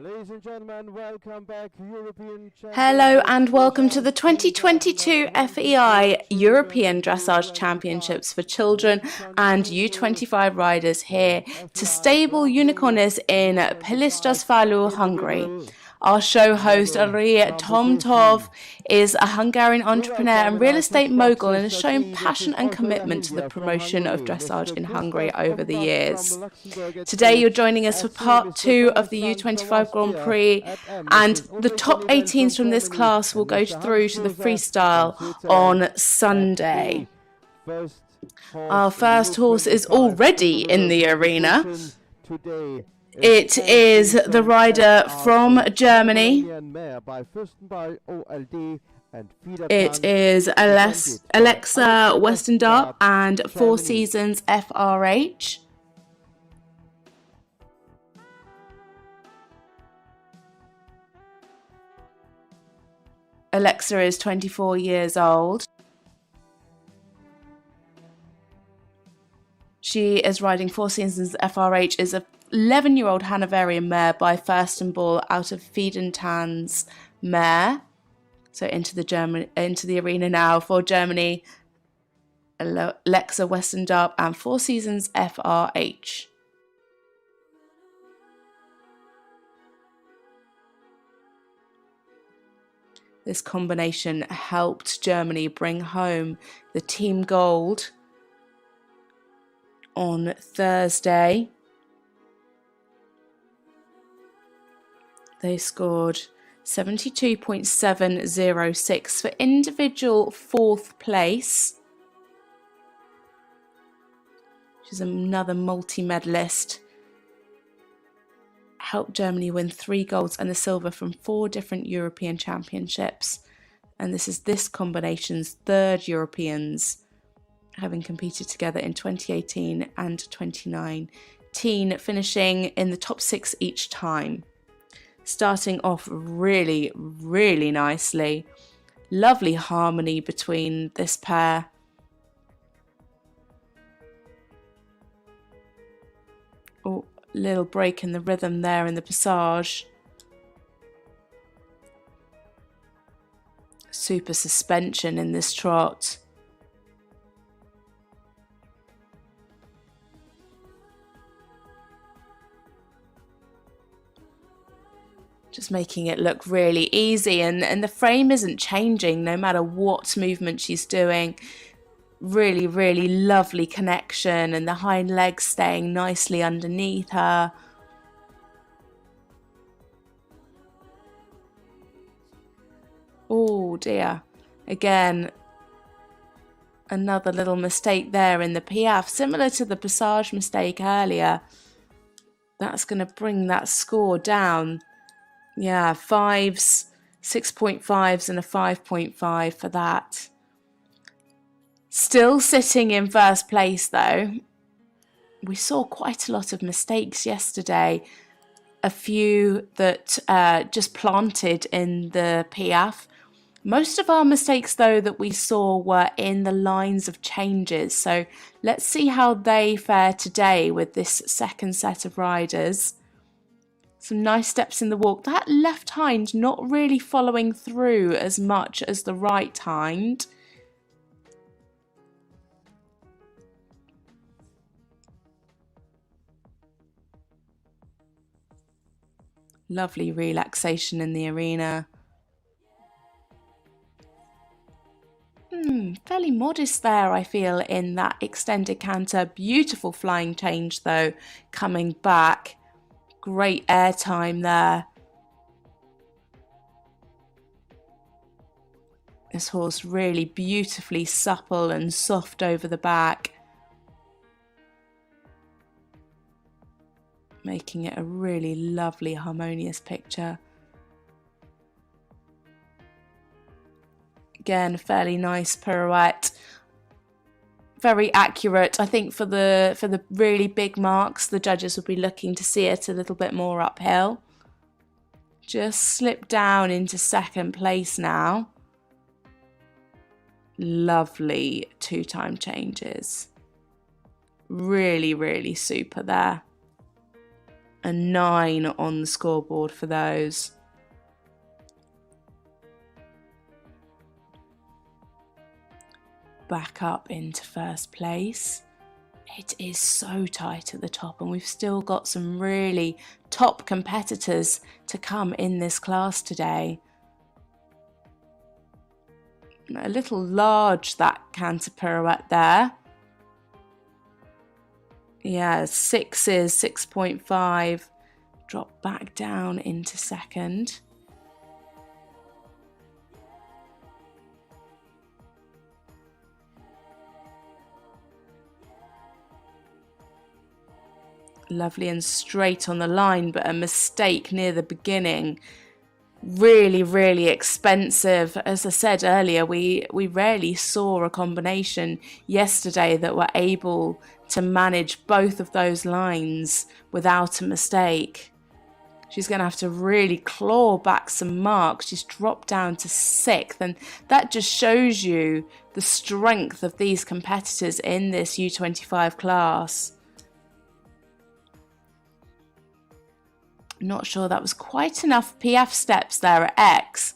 Ladies and gentlemen, welcome back, European champions. Hello and welcome to the 2022 FEI European Dressage Championships for children and U25 riders here to stable unicorns in Pilisjászfalu, Hungary. Our show host, Réka Zengő, is a Hungarian entrepreneur and real estate mogul and has shown passion and commitment to the promotion of dressage in Hungary over the years. Today you're joining us for part 2 of the U25 Grand Prix, and the top 18s from this class will go through to the freestyle on Sunday. Our first horse is already in the arena. It is the rider from Germany. It is Alexa Westendarp and Four Seasons FRH. Alexa is 24 years old. She is riding Four Seasons FRH, is a 11-year-old Hanoverian mare by Furstenball out of Fiedentan's mare. So into the arena now for Germany, Alexa Westendarp and Four Seasons FRH. This combination helped Germany bring home the team gold on Thursday. They scored 72.706 for individual 4th place. She's another multi-medalist. Helped Germany win 3 golds and a silver from 4 different European championships. And this is this combination's 3rd Europeans, having competed together in 2018 and 2019, finishing in the top 6 each time. Starting off really, really nicely. Lovely harmony between this pair. Oh, little break in the rhythm there in the passage. Super suspension in this trot. Just making it look really easy, and the frame isn't changing no matter what movement she's doing. Really, really lovely connection, and the hind legs staying nicely underneath her. Oh dear. Again, another little mistake there in the piaffe, similar to the passage mistake earlier. That's going to bring that score down. Yeah, 5s, 6.5s and a 5.5 for that. Still sitting in first place though. We saw quite a lot of mistakes yesterday. A few that just planted in the piaffe. Most of our mistakes though that we saw were in the lines of changes. So let's see how they fare today with this second set of riders. Some nice steps in the walk. That left hind not really following through as much as the right hind. Lovely relaxation in the arena. Fairly modest there, I feel, in that extended canter. Beautiful flying change though, coming back. Great air time there. This horse really beautifully supple and soft over the back. Making it a really lovely, harmonious picture. Again, fairly nice pirouette. Very accurate. I think for the really big marks, the judges will be looking to see it a little bit more uphill. Just slip down into second place now. Lovely 2-time changes. Really, really super there. a 9 on the scoreboard for those. Back up into first place. It is so tight at the top, and we've still got some really top competitors to come in this class today. A little large, that canter pirouette there. Yeah, 6s, 6.5. Drop back down into second. Lovely and straight on the line, but a mistake near the beginning. Really, really expensive. As I said earlier, we rarely saw a combination yesterday that were able to manage both of those lines without a mistake. She's going to have to really claw back some marks. She's dropped down to 6th, and that just shows you the strength of these competitors in this U25 class. Not sure that was quite enough PF steps there at X.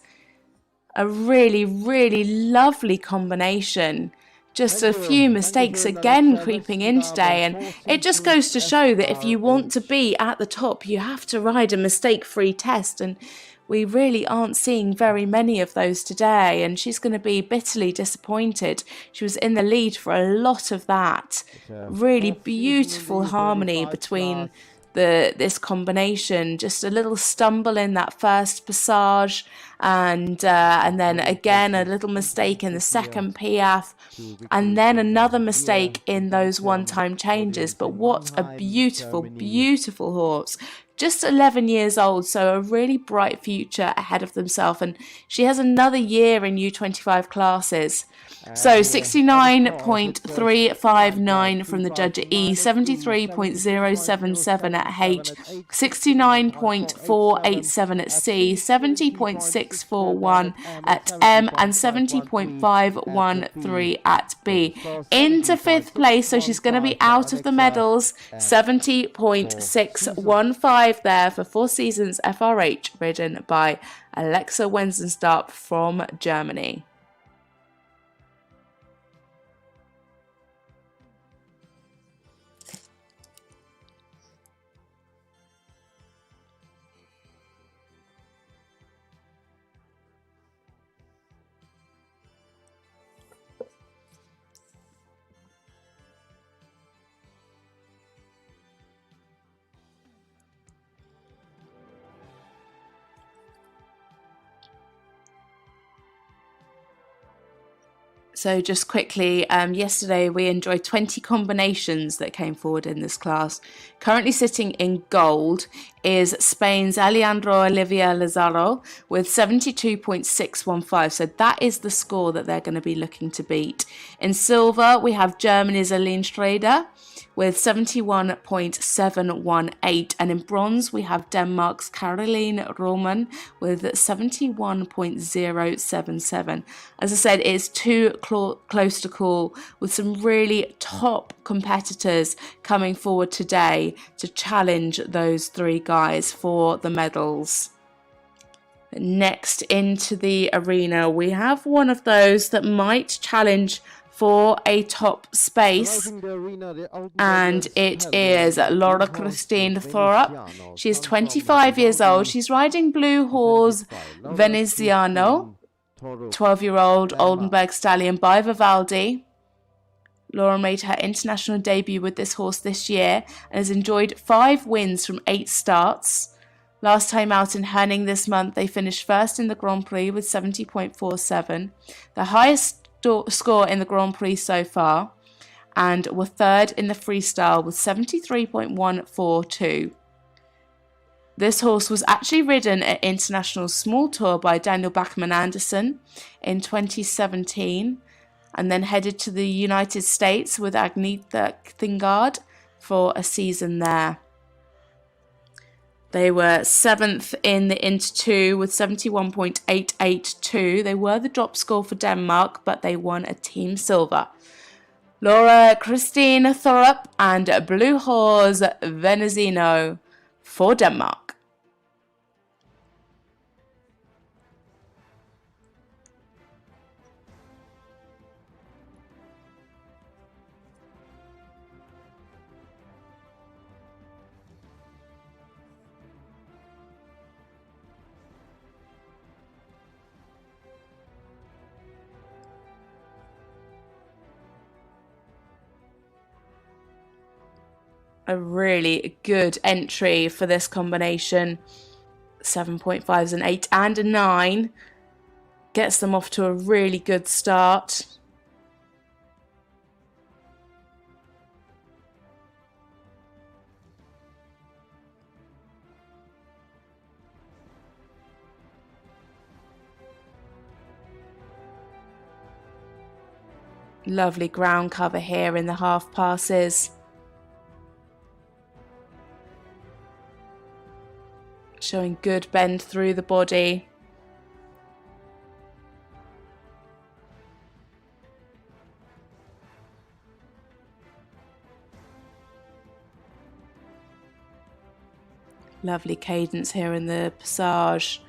A really, really lovely combination. Just a few mistakes again creeping in today, and it just goes to show that if you want to be at the top, you have to ride a mistake-free test, and we really aren't seeing very many of those today, and she's going to be bitterly disappointed. She was in the lead for a lot of that. Really beautiful harmony between this combination. Just a little stumble in that first passage, and then again a little mistake in the second PF, and then another mistake in those one-time changes. But what a beautiful, beautiful horse. Just 11 years old, so a really bright future ahead of themselves, and she has another year in U25 classes. So 69.359 from the judge at E, 73.077 at H, 69.487 at C, 70.641 at M, and 70.513 at B. Into 5th place, so she's going to be out of the medals. 70.615 there for Four Seasons FRH, ridden by Alexa Westendarp from Germany. So just quickly, yesterday we enjoyed 20 combinations that came forward in this class. Currently sitting in gold is Spain's Alejandro Olivia Lazaro with 72.615. So that is the score that they're going to be looking to beat. In silver, we have Germany's Aline Schrader with 71.718, and in bronze we have Denmark's Caroline Roman with 71.077. As I said, it's too close to call, with some really top competitors coming forward today to challenge those three guys for the medals. Next into the arena, we have one of those that might challenge for a top space, and it is Laura Christine Thorup. She's 25 years old. She's riding Blue Horse Veneziano, 12-year-old Oldenburg stallion by Vivaldi. Laura made her international debut with this horse this year and has enjoyed 5 wins from 8 starts. Last time out in Herning this month, they finished first in the Grand Prix with 70.47, the highest score in the Grand Prix so far, and were third in the freestyle with 73.142. This horse was actually ridden at International Small Tour by Daniel Bachman Anderson in 2017, and then headed to the United States with Agnetha Thingard for a season there. They were 7th in the Inter 2 with 71.882. They were the drop score for Denmark, but they won a team silver. Laura Christine Thorup and Blue Horse Veneziano for Denmark. A really good entry for this combination. 7.5s, an 8 and a 9. Gets them off to a really good start. Lovely ground cover here in the half passes. Showing good bend through the body. Lovely cadence here in the passage.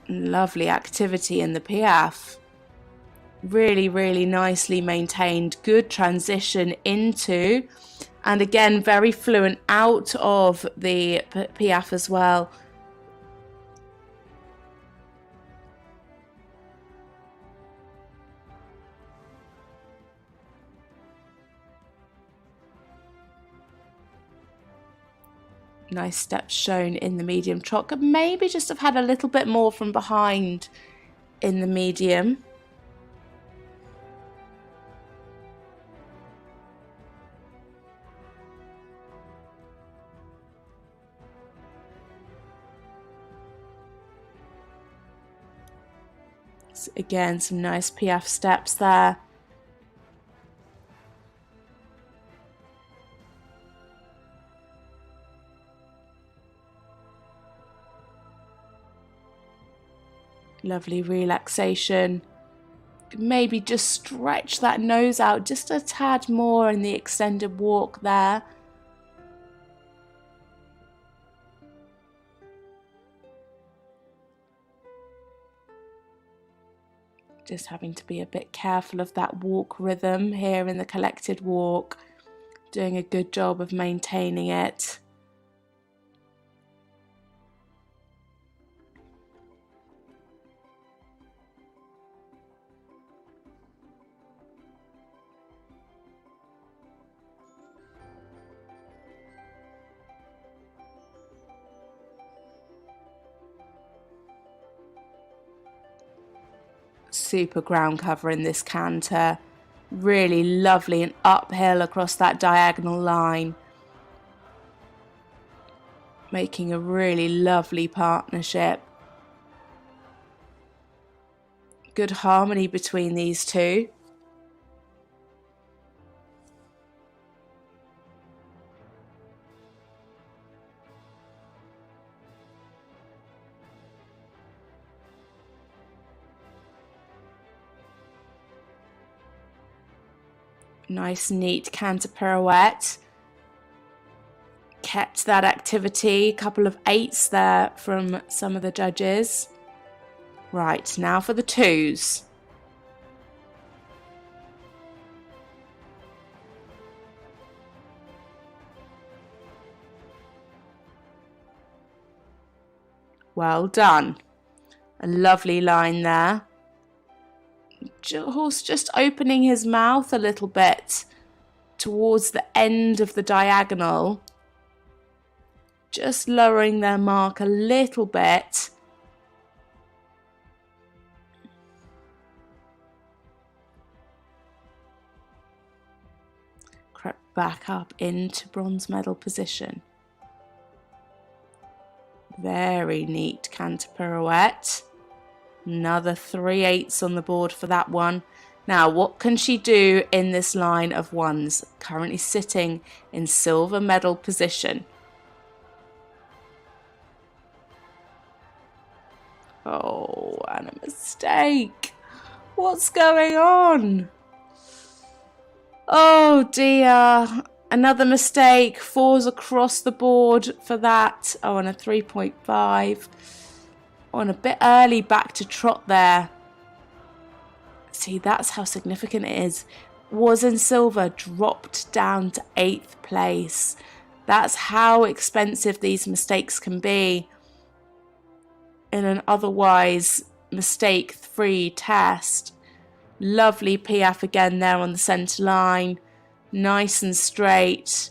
Lovely activity in the piaffe. Really, really nicely maintained. Good transition into, and again, very fluent out of the piaffe as well. Nice steps shown in the medium trot. Could maybe just have had a little bit more from behind in the medium. So again, some nice piaffe steps there. Lovely relaxation. Maybe just stretch that nose out just a tad more in the extended walk there. Just having to be a bit careful of that walk rhythm here in the collected walk. Doing a good job of maintaining it. Super ground cover in this canter. Really lovely and uphill across that diagonal line. Making a really lovely partnership. Good harmony between these two. Nice neat canter pirouette. Kept that activity. A couple of 8s there from some of the judges. Right, now for the 2s. Well done. A lovely line there. Horse just opening his mouth a little bit towards the end of the diagonal. Just lowering their mark a little bit. Crept back up into bronze medal position. Very neat canter pirouette. Another 3/8 on the board for that one. Now, what can she do in this line of 1s? Currently sitting in silver medal position. Oh, and a mistake. What's going on? Oh dear. Another mistake. 4s across the board for that. Oh, and a 3.5. On a bit early back to trot there. See, that's how significant it is. Was in silver, dropped down to 8th place. That's how expensive these mistakes can be in an otherwise mistake-free test. Lovely Piaf again there on the centre line. Nice and straight.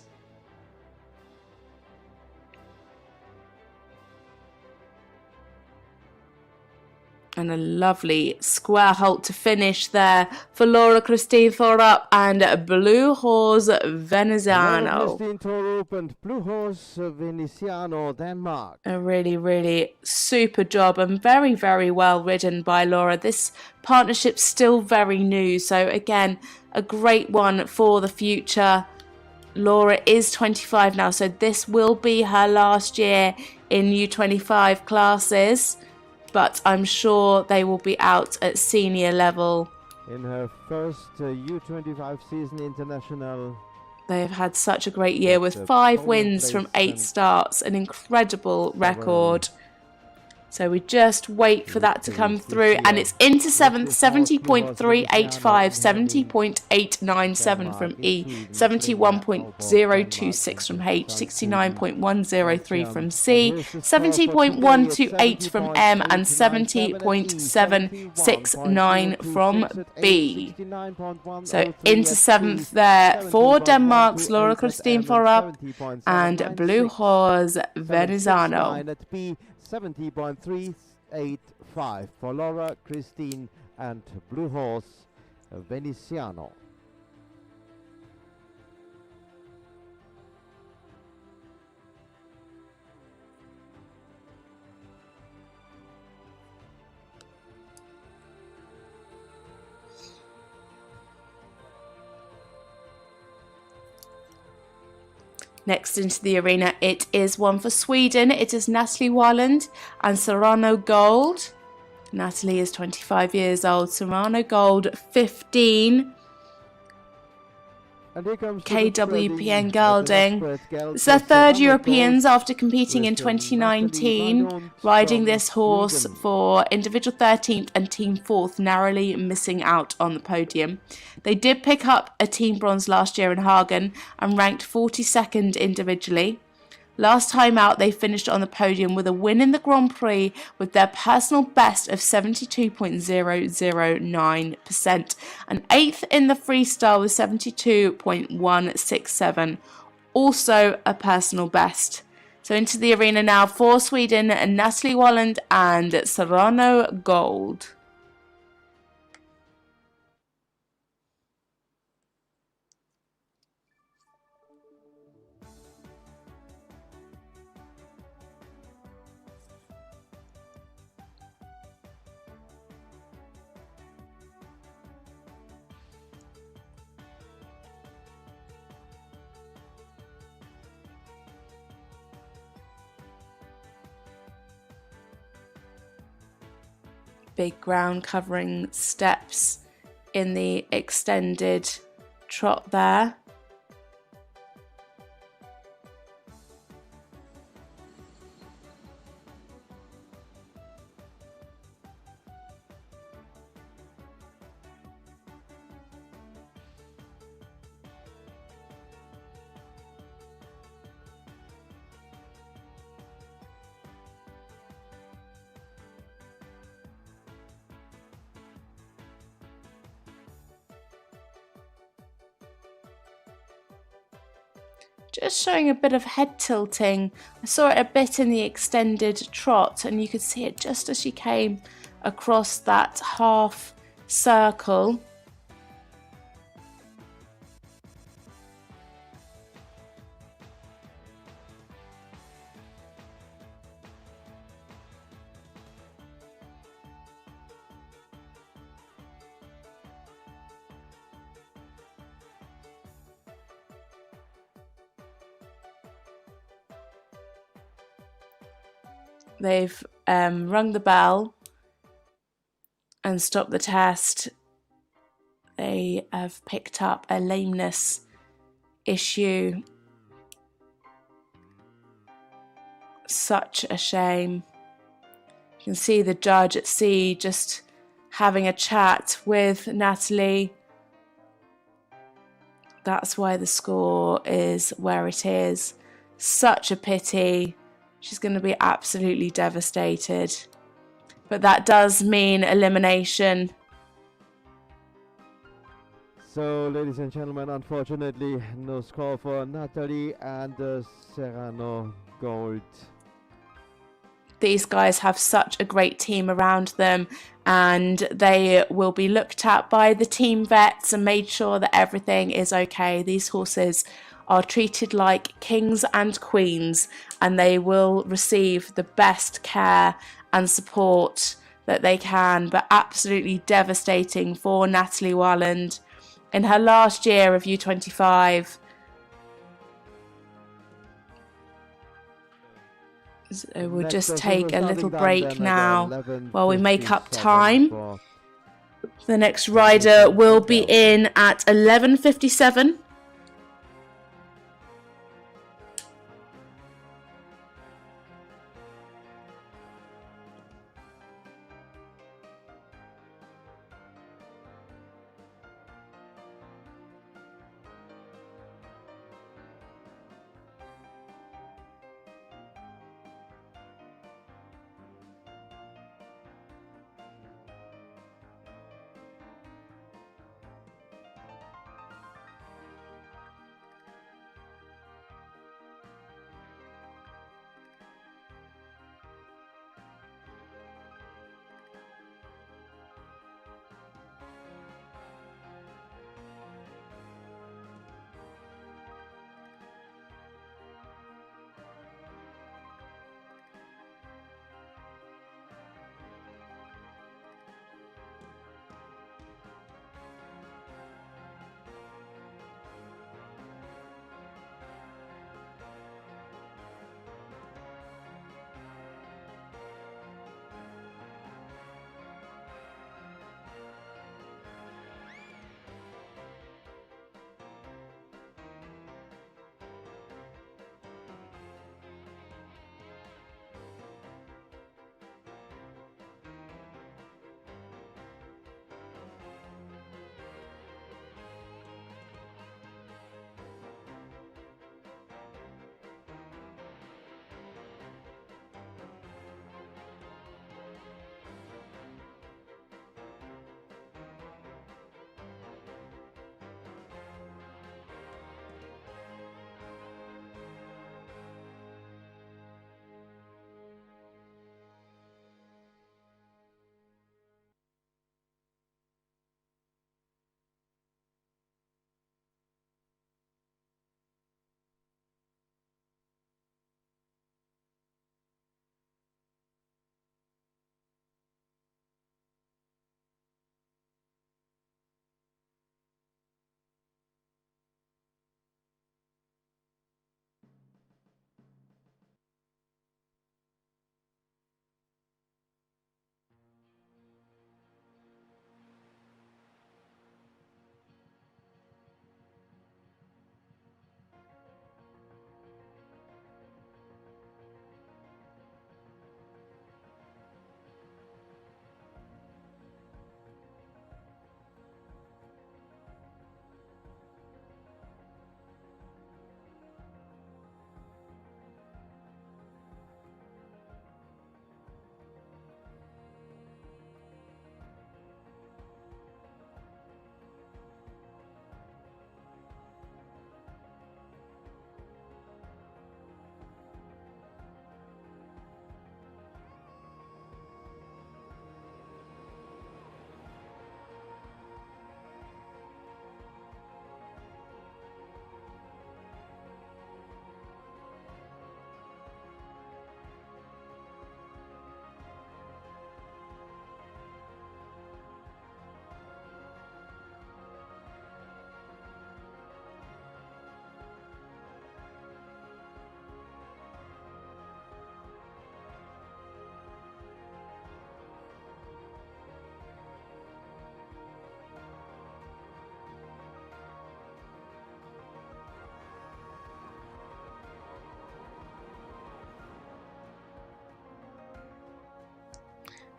And a lovely square halt to finish there for Laura Christine Thorup and Blue Horse Veneziano. Christine Thorup and Blue Horse Veneziano, Denmark. A really, really super job and very, very well ridden by Laura. This partnership's still very new, so again, a great one for the future. Laura is 25 now, so this will be her last year in U25 classes. But I'm sure they will be out at senior level. In her first U25 season international. They have had such a great year with 5 wins from 8 starts, an incredible record. So we just wait for that to come through, and it's into 7th, 70.385, 70.897 from E, 71.026 from H, 69.103 from C, 70.128 from M, and 70.769 from B. So into 7th there for Denmark's Laura Christine Thorup and Blue Horse Veneziano. 70.385 for Laura Christine and Blue Horse Veneziano. Next into the arena, it is one for Sweden. It is Natalie Wahlund and Serrano Gold. Natalie is 25 years old. Serrano Gold, 15. KWPN gelding. It's their 3rd Europeans after competing in 2019, riding this horse for individual 13th and team 4th, narrowly missing out on the podium. They did pick up a team bronze last year in Hagen and ranked 42nd individually. Last time out, they finished on the podium with a win in the Grand Prix with their personal best of 72.009%, and 8th in the freestyle with 72.167, also a personal best. So into the arena now for Sweden, Natalie Wahlund and Serrano Gold. Big ground covering steps in the extended trot there. Just showing a bit of head tilting. I saw it a bit in the extended trot, and you could see it just as she came across that half circle. They've rung the bell and stopped the test. They have picked up a lameness issue. Such a shame. You can see the judge at C just having a chat with Natalie. That's why the score is where it is. Such a pity. She's going to be absolutely devastated. But that does mean elimination. So, ladies and gentlemen, unfortunately, no score for Natalie and Serrano Gold. These guys have such a great team around them, and they will be looked at by the team vets and made sure that everything is okay. These horses are treated like kings and queens, and they will receive the best care and support that they can. But absolutely devastating for Natalie Wahlund in her last year of U25. So we'll just take a little break now while we make up time. The next rider will be in at 11:57.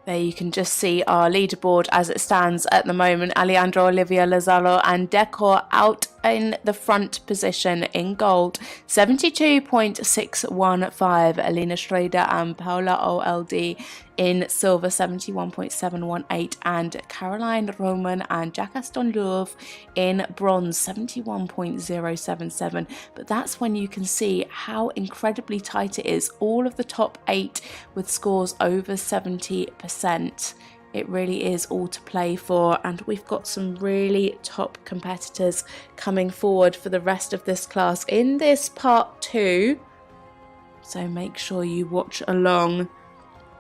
There you can just see our leaderboard as it stands at the moment. Alejandro, Olivia, Lazaro and Decor out in the front position in gold. 72.615. Elena Schrader and Paula OLD in silver. 71.718. And Caroline Roman and Jacaston Louvre in bronze. 71.077. But that's when you can see how incredibly tight it is. All of the top 8 with scores over 70%. It really is all to play for, and we've got some really top competitors coming forward for the rest of this class in this part 2. So make sure you watch along.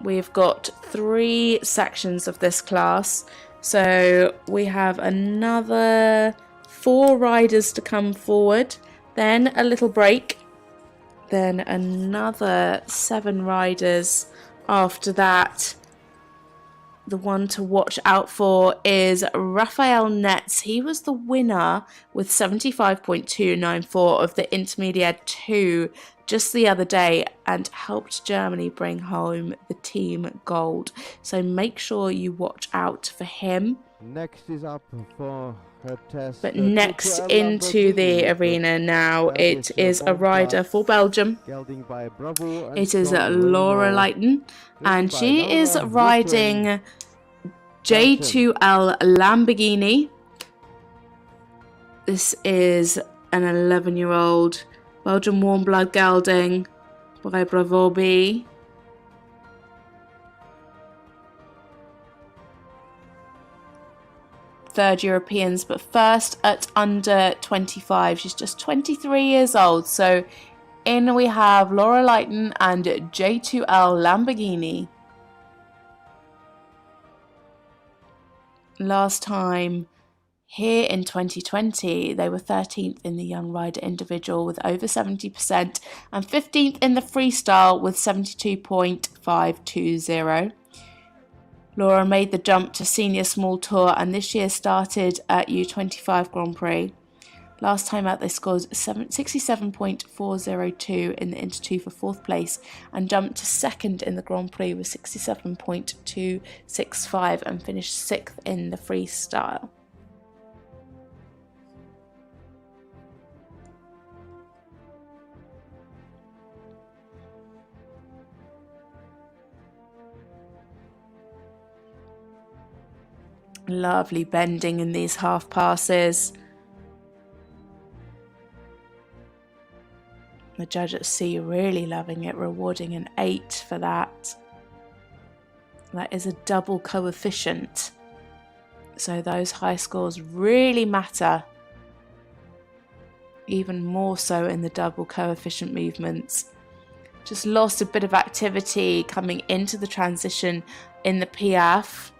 We've got 3 sections of this class. So we have another 4 riders to come forward, then a little break, then another 7 riders after that. The one to watch out for is Raphael Netz. He was the winner with 75.294 of the Intermediate 2 just the other day and helped Germany bring home the team gold. So make sure you watch out for him. Next is up for her test. But next into the arena now, it is a rider for Belgium. It is Laura Luyten, and she is riding J2L Lamborghini. This is an 11-year-old Belgian warm blood gelding by Bravo B. Third Europeans, but first at under 25. She's just 23 years old. So in we have Laura Luyten and J2L Lamborghini. Last time here in 2020, they were 13th in the young rider individual with over 70% and 15th in the freestyle with 72.520. Laura made the jump to senior small tour and this year started at U25 Grand Prix. Last time out they scored 67.402 in the Inter 2 for 4th place and jumped to 2nd in the Grand Prix with 67.265 and finished 6th in the freestyle. Lovely bending in these half passes. The judge at C really loving it, rewarding an 8 for that. That is a double coefficient. So those high scores really matter. Even more so in the double coefficient movements. Just lost a bit of activity coming into the transition in the Piaf.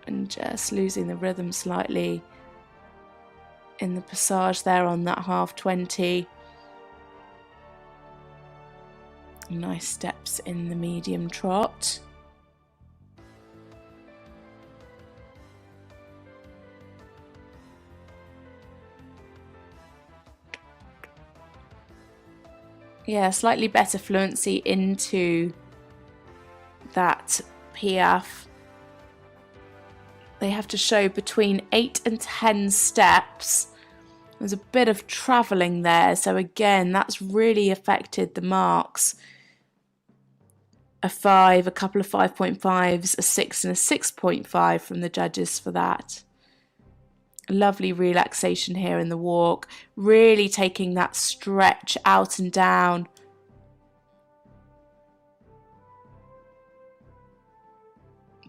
And just losing the rhythm slightly in the passage there on that half 20. Nice steps in the medium trot. Yeah, slightly better fluency into that Piaf. They have to show between 8 and 10 steps. There's a bit of travelling there, so again, that's really affected the marks. A 5, a couple of 5.5s, a 6 and a 6.5 from the judges for that. Lovely relaxation here in the walk, really taking that stretch out and down.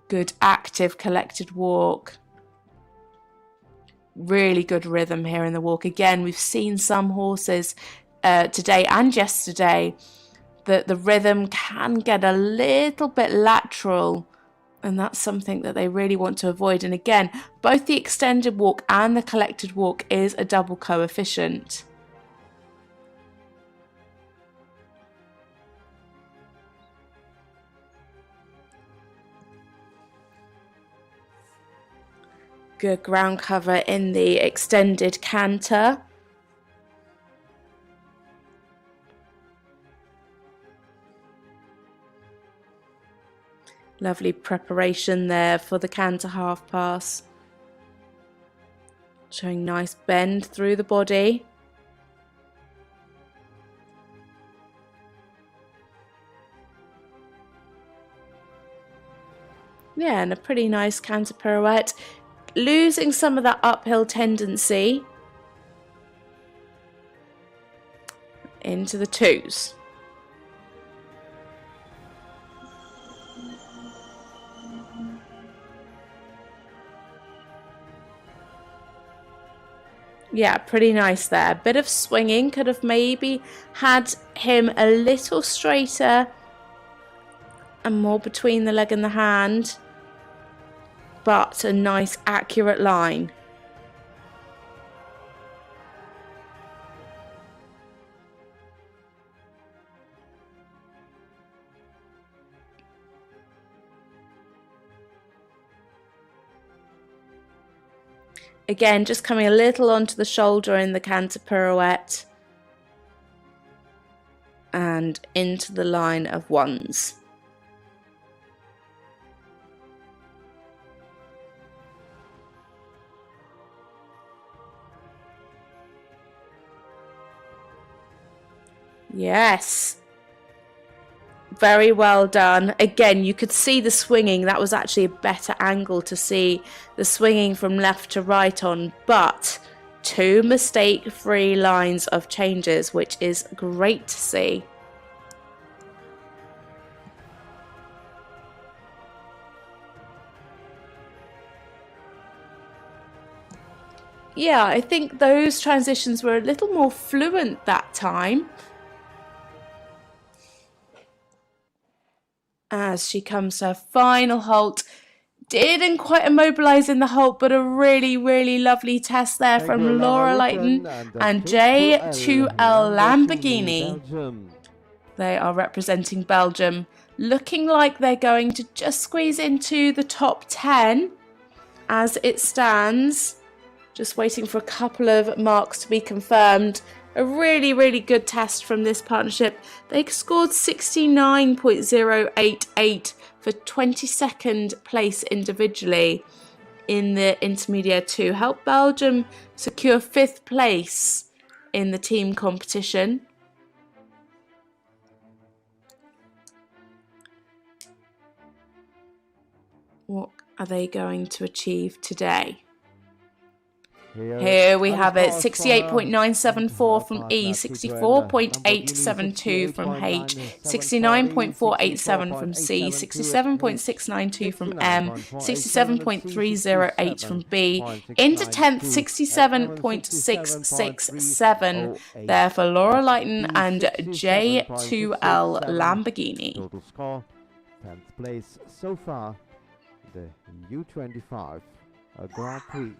Good active collected walk. Really good rhythm here in the walk. Again, we've seen some horses today and yesterday that the rhythm can get a little bit lateral, and that's something that they really want to avoid. And again, both the extended walk and the collected walk is a double coefficient. Good ground cover in the extended canter. Lovely preparation there for the canter half pass. Showing nice bend through the body. Yeah, and a pretty nice canter pirouette. Losing some of that uphill tendency into the twos. Yeah, pretty nice there. Bit of swinging, could have maybe had him a little straighter and more between the leg and the hand, but a nice accurate line. Again, just coming a little onto the shoulder in the canter pirouette and into the line of ones. Yes. Very well done. Again, you could see the swinging. That was actually a better angle to see the swinging from left to right on, but 2 mistake-free lines of changes, which is great to see. Yeah, I think those transitions were a little more fluent that time. As she comes to her final halt. Didn't quite immobilise in the halt, but a really, really lovely test there from Laura Luyten and J2L Lamborghini. They are representing Belgium, looking like they're going to just squeeze into the top 10 as it stands. Just waiting for a couple of marks to be confirmed. A really, really good test from this partnership. They scored 69.088 for 22nd place individually in the Intermediate 2. Helped Belgium secure 5th place in the team competition. What are they going to achieve today? Here we have it, 68.974 from E, 64.872 from H, 69.487 from C, 67.692 from M, 67.308 from B, into 10th, 67.667 there for Laura Luyten and J2L Lamborghini. Total score, 10th place so far, the U25 Grand Prix.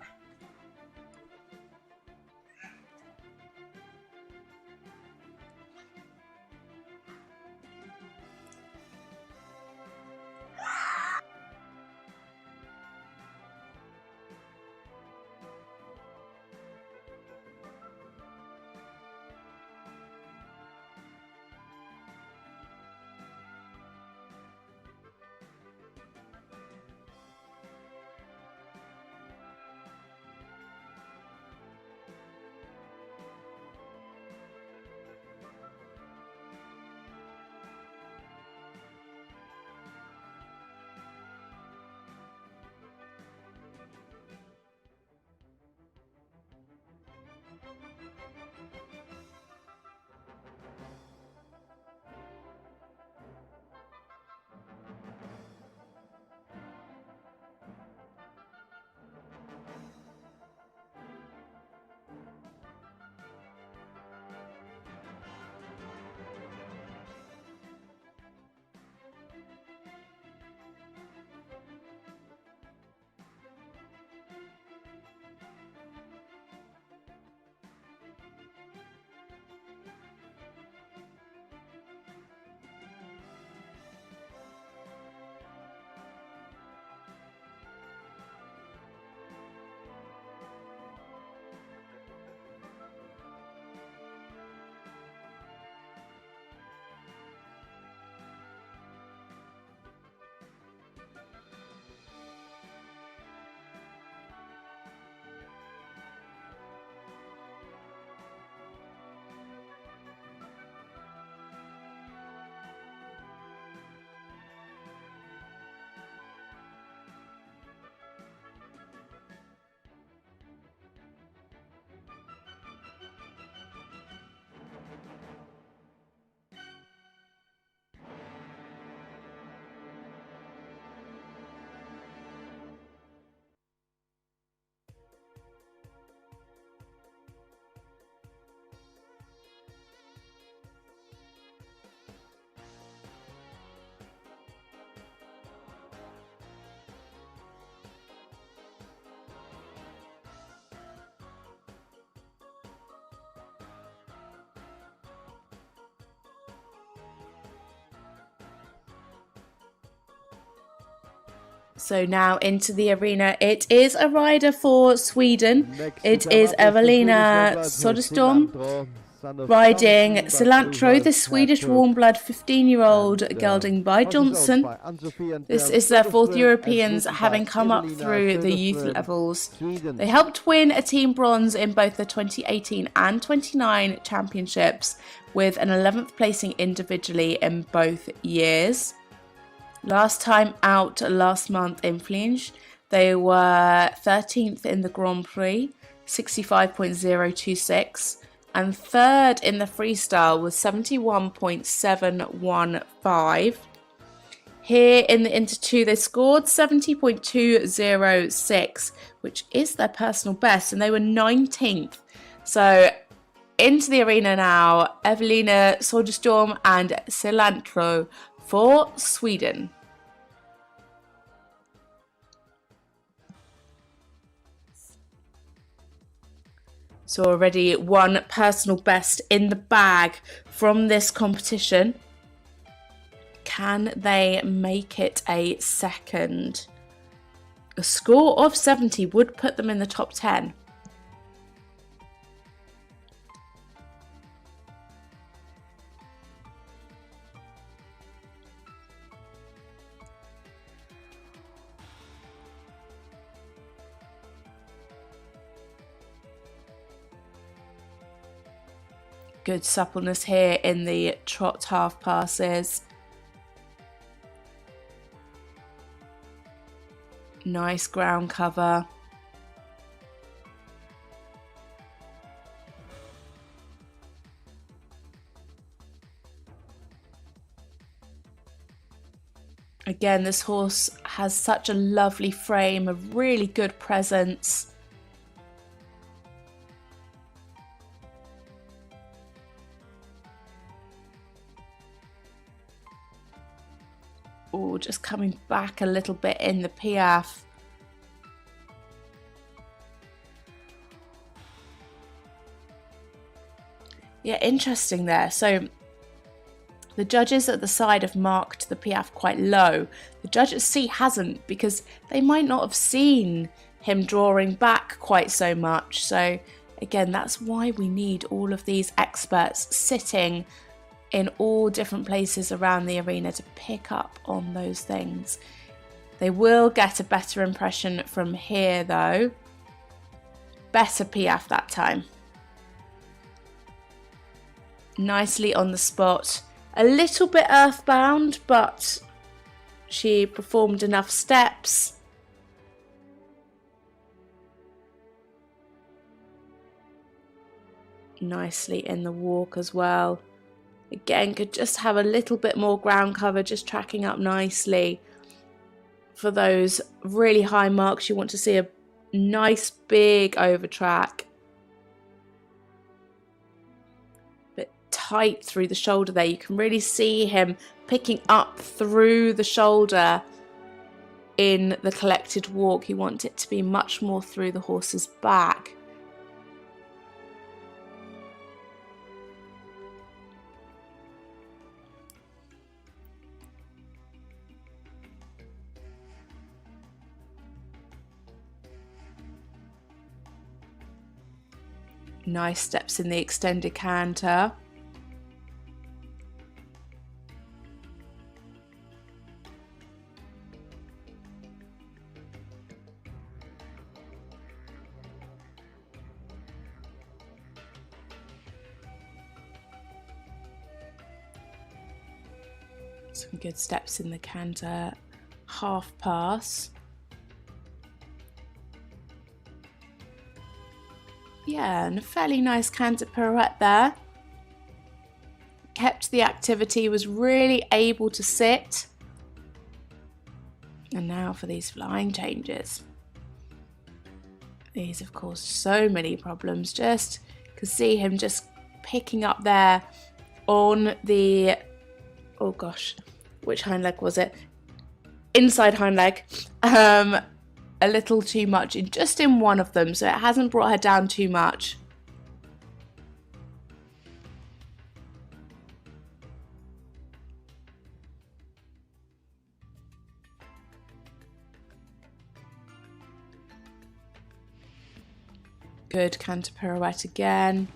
So now into the arena, it is a rider for Sweden. It is Evelina Söderström riding Cilantro, the Swedish warm-blood 15-year-old gelding by Johnson. This is their fourth Europeans, having come up through the youth levels. They helped win a team bronze in both the 2018 and 29 championships, with an 11th placing individually in both years. Last time out last month in Flins, they were 13th in the Grand Prix, 65.026. And third in the freestyle was 71.715. Here in the Inter 2, they scored 70.206, which is their personal best, and they were 19th. So into the arena now, Evelina Söderström and Cilantro for Sweden. So already one personal best in the bag from this competition. Can they make it a second? A score of 70 would put them in the top 10. Good suppleness here in the trot half passes. Nice ground cover. Again, this horse has such a lovely frame, a really good presence. Oh, just coming back a little bit in the piaffe. Yeah, interesting there. So the judges at the side have marked the piaffe quite low. The judge at C hasn't, because they might not have seen him drawing back quite so much. So again, that's why we need all of these experts sitting in all different places around the arena to pick up on those things. They will get a better impression from here though. Better piaffe that time. Nicely on the spot. A little bit earthbound, but she performed enough steps. Nicely in the walk as well. Again, could just have a little bit more ground cover, just tracking up nicely. For those really high marks, you want to see a nice big overtrack. Bit tight through the shoulder there. You can really see him picking up through the shoulder in the collected walk. You want it to be much more through the horse's back. Nice steps in the extended canter. Some good steps in the canter. Half pass. Yeah, and a fairly nice canter pirouette there. Kept the activity, was really able to sit. And now for these flying changes. These have caused so many problems. Just could see him just picking up there on the, oh gosh, which hind leg was it? Inside hind leg. A little too much just in one of them, so it hasn't brought her down too much. Good canter pirouette again.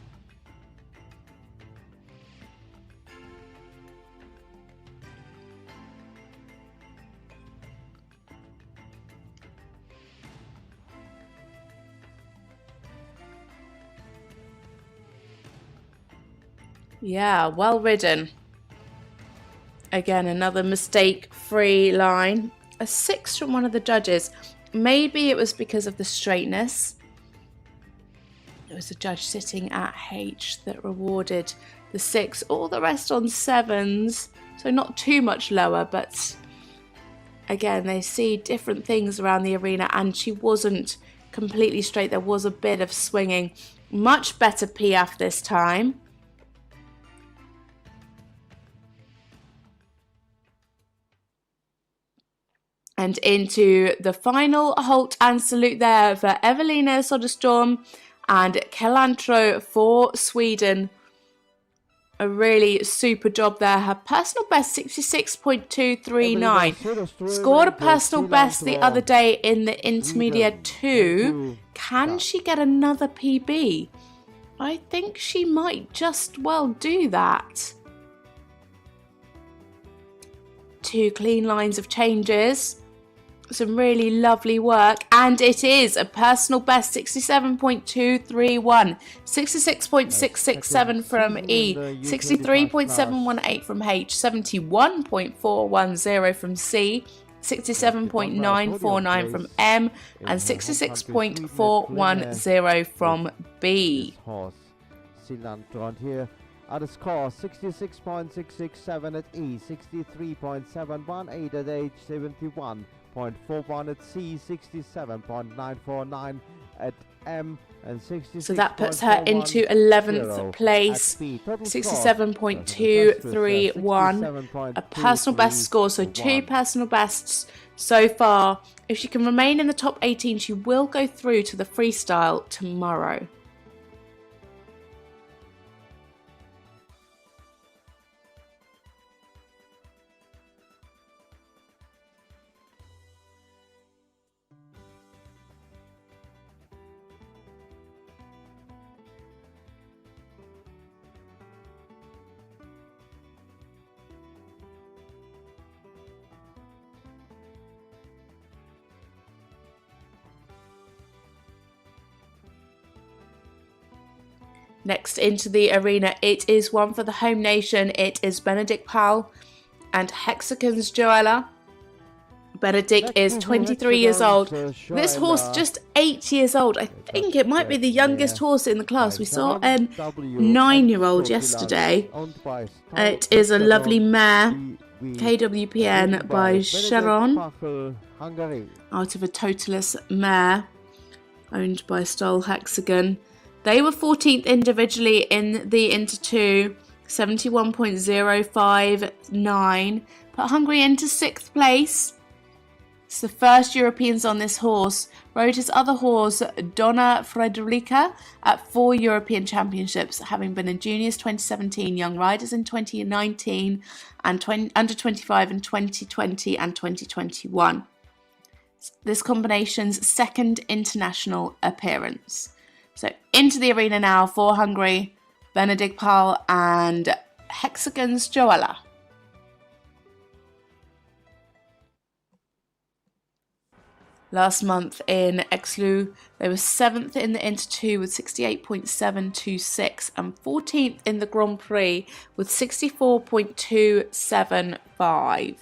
Yeah, well ridden. Again, another mistake-free line. A 6 from one of the judges. Maybe it was because of the straightness. There was a judge sitting at H that rewarded the 6. All the rest on 7s. So not too much lower, but again, they see different things around the arena, and she wasn't completely straight. There was a bit of swinging. Much better Piaf this time. And into the final halt and salute there for Evelina Söderström and Kelantro for Sweden. A really super job there. Her personal best 66.239. Scored a personal best the other day in the Intermediate 2. Can she get another PB? I think she might just well do that. 2 clean lines of changes. Some really lovely work, and it is a personal best 67.231, 66.667 from E, 63.718 from H, 71.410 from C, 67.949 from M, and 66.410 from B. At a score 66.667 at E, 63.718 at H, 71.41 at C, 67.949 at M, and 66. So that puts her into 11th place, 67.231, a personal best score, so 2 personal bests so far. If she can remain in the top 18, she will go through to the freestyle tomorrow. Next into the arena, it is one for the home nation. It is Benedek Pachl and Hexagon's Joella. Benedek is 23 years old. This horse just 8 years old. I think it might be the youngest horse in the class. We saw a 9-year-old yesterday. It is a lovely mare, KWPN by Sharon, out of a Totalis mare owned by Stoll Hexagon. They were 14th individually in the Inter 2, 71.059, put Hungary into 6th place. It's the first Europeans on this horse. Rode his other horse, Donna Frederica, at 4 European Championships, having been in Juniors 2017, Young Riders in 2019, and Under 25 in 2020 and 2021. This combination's second international appearance. So into the arena now for Hungary, Benedek Pachl and Hexagon's Joella. Last month in Exlu, they were 7th in the Inter 2 with 68.726 and 14th in the Grand Prix with 64.275.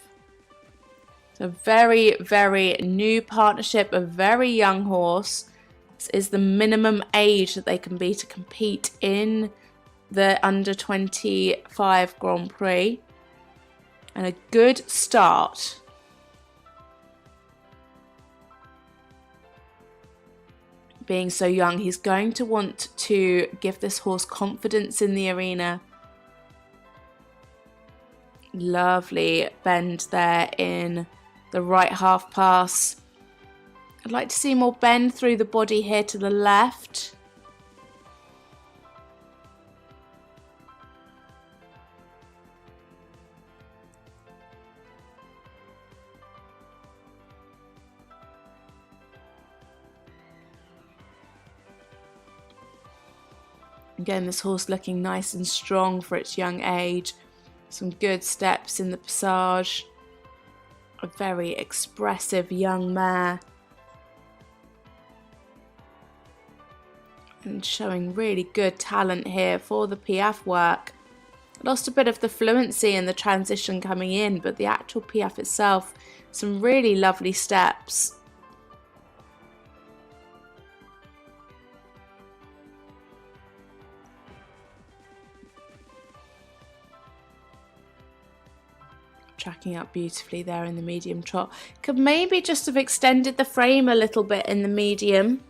So very, very new partnership, a very young horse. This is the minimum age that they can be to compete in the Under 25 Grand Prix. And a good start. Being so young, he's going to want to give this horse confidence in the arena. Lovely bend there in the right half pass. I'd like to see more bend through the body here to the left. Again, this horse looking nice and strong for its young age. Some good steps in the passage. A very expressive young mare. And showing really good talent here for the Piaffe work. Lost a bit of the fluency in the transition coming in, but the actual Piaffe itself, some really lovely steps. Tracking up beautifully there in the medium trot. Could maybe just have extended the frame a little bit in the medium.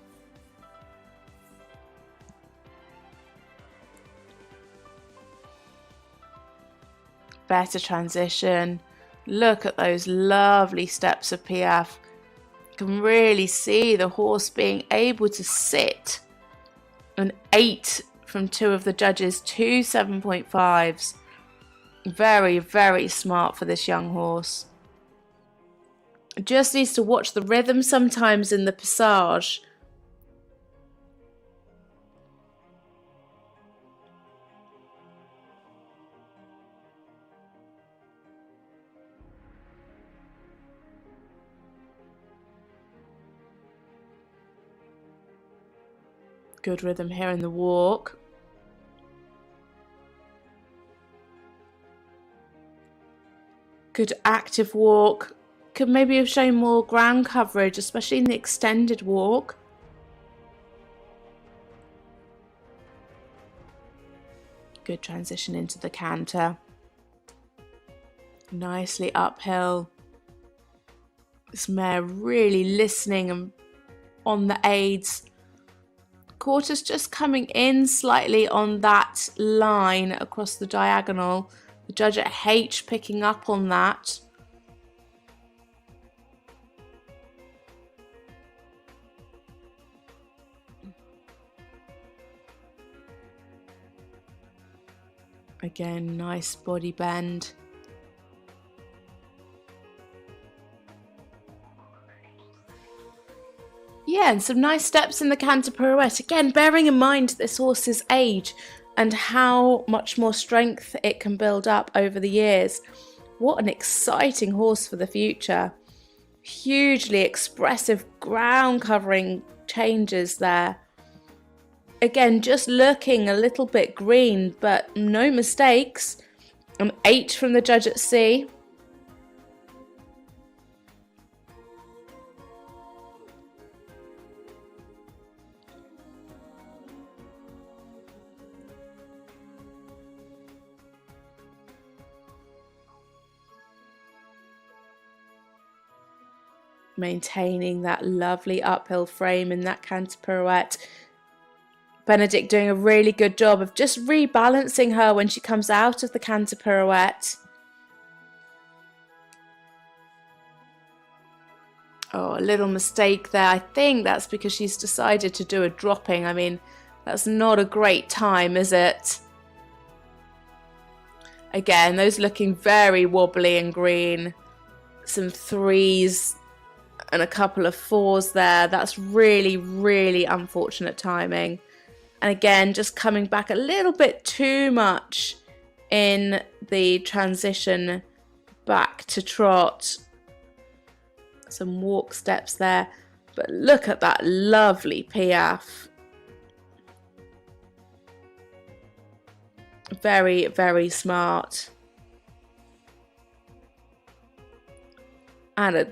Better transition. Look at those lovely steps of Piaffe. You can really see the horse being able to sit. An 8 from 2 of the judges, 2 7.5s. Very, very smart for this young horse. Just needs to watch the rhythm sometimes in the passage. Good rhythm here in the walk. Good active walk. Could maybe have shown more ground coverage, especially in the extended walk. Good transition into the canter. Nicely uphill. This mare really listening and on the aids. Quarters just coming in slightly on that line across the diagonal. The judge at H picking up on that. Again, nice body bend. Yeah, and some nice steps in the canter pirouette. Again, bearing in mind this horse's age and how much more strength it can build up over the years. What an exciting horse for the future. Hugely expressive ground covering changes there. Again, just looking a little bit green, but no mistakes. An 8 from the judge at C. Maintaining that lovely uphill frame in that canter pirouette. Benedek doing a really good job of just rebalancing her when she comes out of the canter pirouette. Oh, a little mistake there. I think that's because she's decided to do a dropping. I mean, that's not a great time, is it? Again, those looking very wobbly and green. Some 3s and a couple of 4s there. That's really, really unfortunate timing. And again, just coming back a little bit too much in the transition back to trot. Some walk steps there. But look at that lovely Piaffe. Very, very smart. And a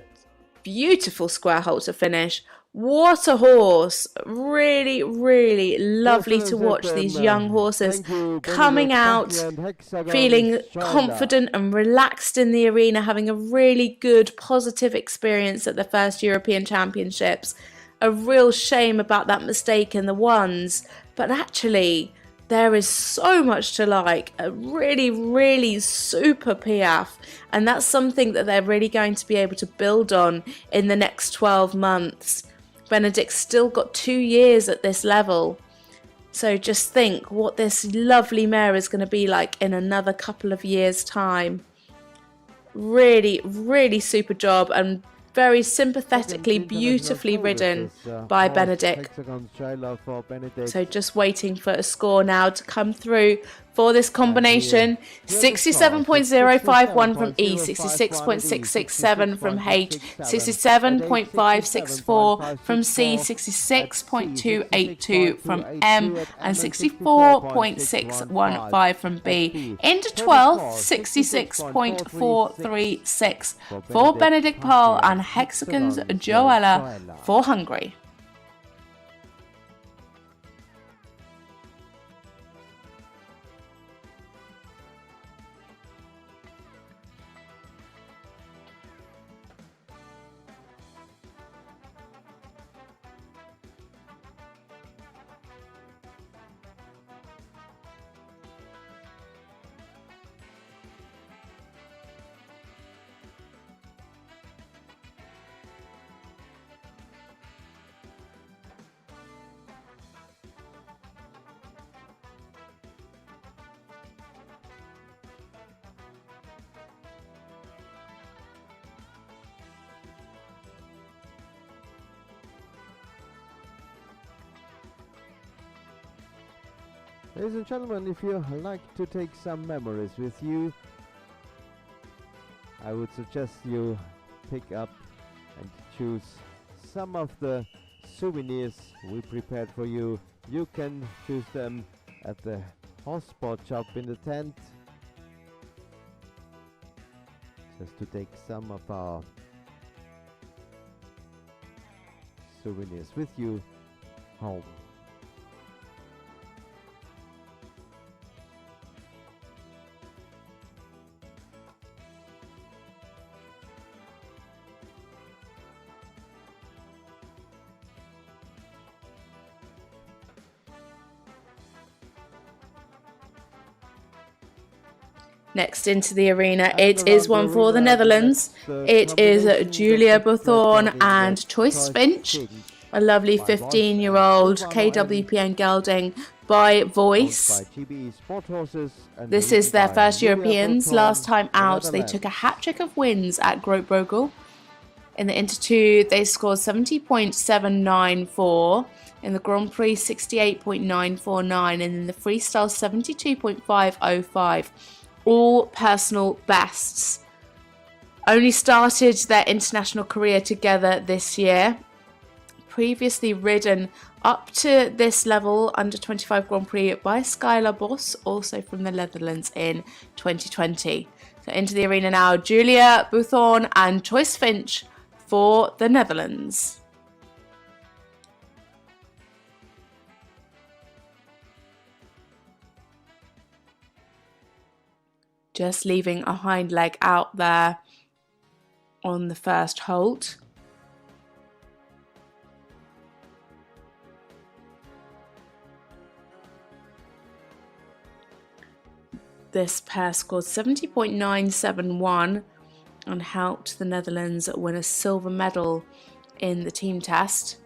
beautiful square halter finish. What a horse. Really, really lovely to watch these young horses coming out, feeling confident and relaxed in the arena, having a really good, positive experience at the first European Championships. A real shame about that mistake in the ones, but actually there is so much to like. A really, really super Piaffe, and that's something that they're really going to be able to build on in the next 12 months. Benedek's still got 2 years at this level. So just think what this lovely mare is going to be like in another couple of years' time. Really, really super job, and very sympathetically, beautifully ridden by Benedek. So just waiting for a score now to come through for this combination. 67.051 from E, 66.667 from H, 67.564 from C, 66.282 from M, and 64.615 from B. Into 12th, 66.436 for Benedek Pachl and Hexagon's Joella for Hungary. Ladies and gentlemen, if you like to take some memories with you, I would suggest you pick up and choose some of the souvenirs we prepared for you. You can choose them at the hotspot shop in the tent, just to take some of our souvenirs with you home. Next into the arena, it is one for the Netherlands. It is Julia Boothorn and Joyce Finch, a lovely 15-year-old KWPN gelding by Voice. This is their first Europeans. Last time out, they took a hat-trick of wins at Groot Brogel. In the Inter 2, they scored 70.794. In the Grand Prix, 68.949. And in the Freestyle, 72.505. All personal bests. Only started their international career together this year. Previously ridden up to this level under 25 Grand Prix by Skylar Bos, also from the Netherlands in 2020. So into the arena now, Julia Boothorn and Joyce Finch for the Netherlands. Just leaving a hind leg out there on the first halt. This pair scored 70.971 and helped the Netherlands win a silver medal in the team test.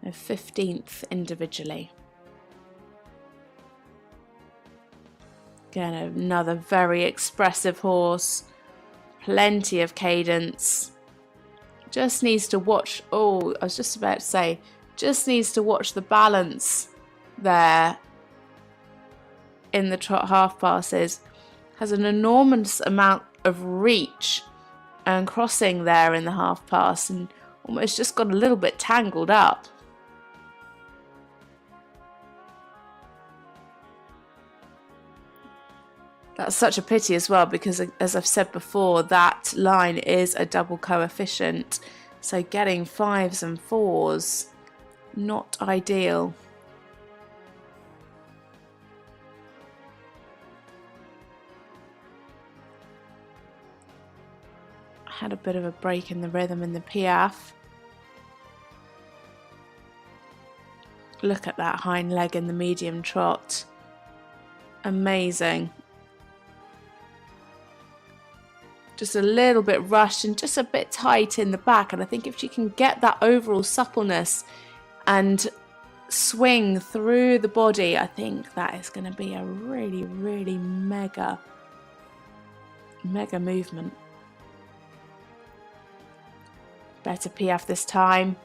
A 15th individually. Again, another very expressive horse, plenty of cadence. Just needs to watch, I was just about to say, just needs to watch the balance there in the trot half passes. Has an enormous amount of reach and crossing there in the half pass and almost just got a little bit tangled up. That's such a pity as well because, as I've said before, that line is a double coefficient. So getting 5s and 4s, not ideal. Had a bit of a break in the rhythm in the Piaffe. Look at that hind leg in the medium trot. Amazing. Just a little bit rushed and just a bit tight in the back. And I think if she can get that overall suppleness and swing through the body, I think that is going to be a really, really mega movement. Better Piaffe this time.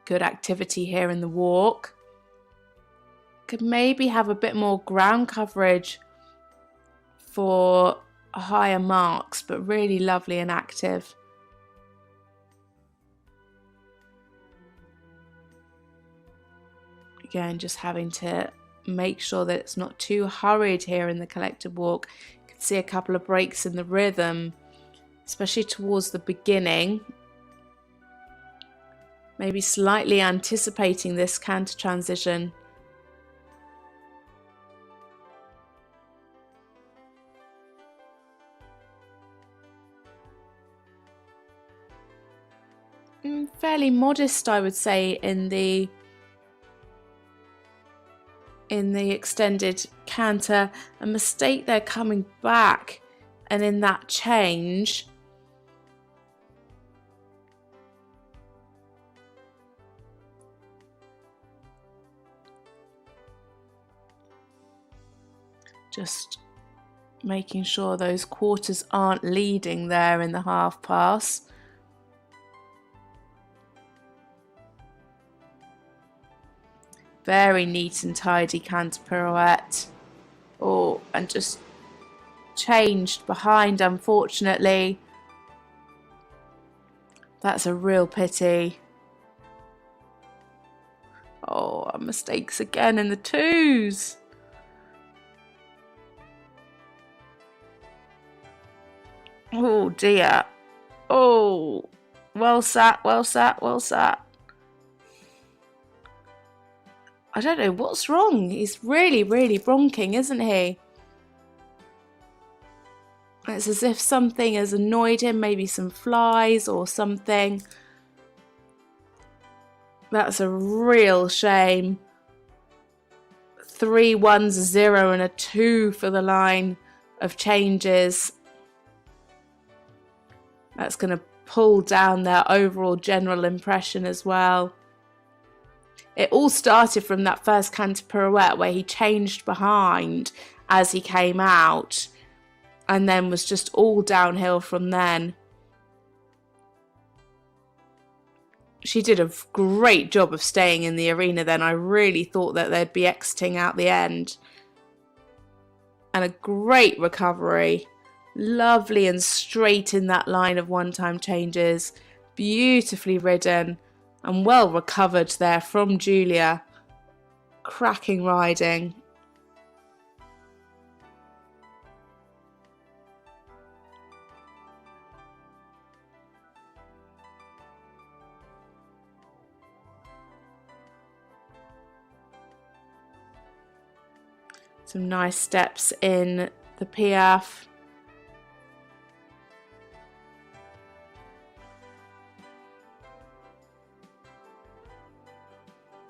Good activity here in the walk. Could maybe have a bit more ground coverage for higher marks, but really lovely and active. Again, just having to make sure that it's not too hurried here in the collected walk. You can see a couple of breaks in the rhythm, especially towards the beginning. Maybe slightly anticipating this canter transition. Fairly modest, I would say, in the extended canter. A mistake there coming back, and in that change, just making sure those quarters aren't leading there in the half pass. Very neat and tidy canter pirouette. Oh, and just changed behind, unfortunately. That's a real pity. Oh, mistakes again in the twos. Oh dear. Oh, well sat, well sat, well sat. I don't know what's wrong. He's really, really bronking, isn't he? It's as if something has annoyed him, maybe some flies or something. That's a real shame. 3 1s, a 0 and a 2 for the line of changes. That's going to pull down their overall general impression as well. It all started from that first canter pirouette where he changed behind as he came out, and then was just all downhill from then. She did a great job of staying in the arena then. I really thought that they'd be exiting out the end. And a great recovery. Lovely and straight in that line of one-time changes. Beautifully ridden. And well recovered there from Julia. Cracking riding. Some nice steps in the Piaffe.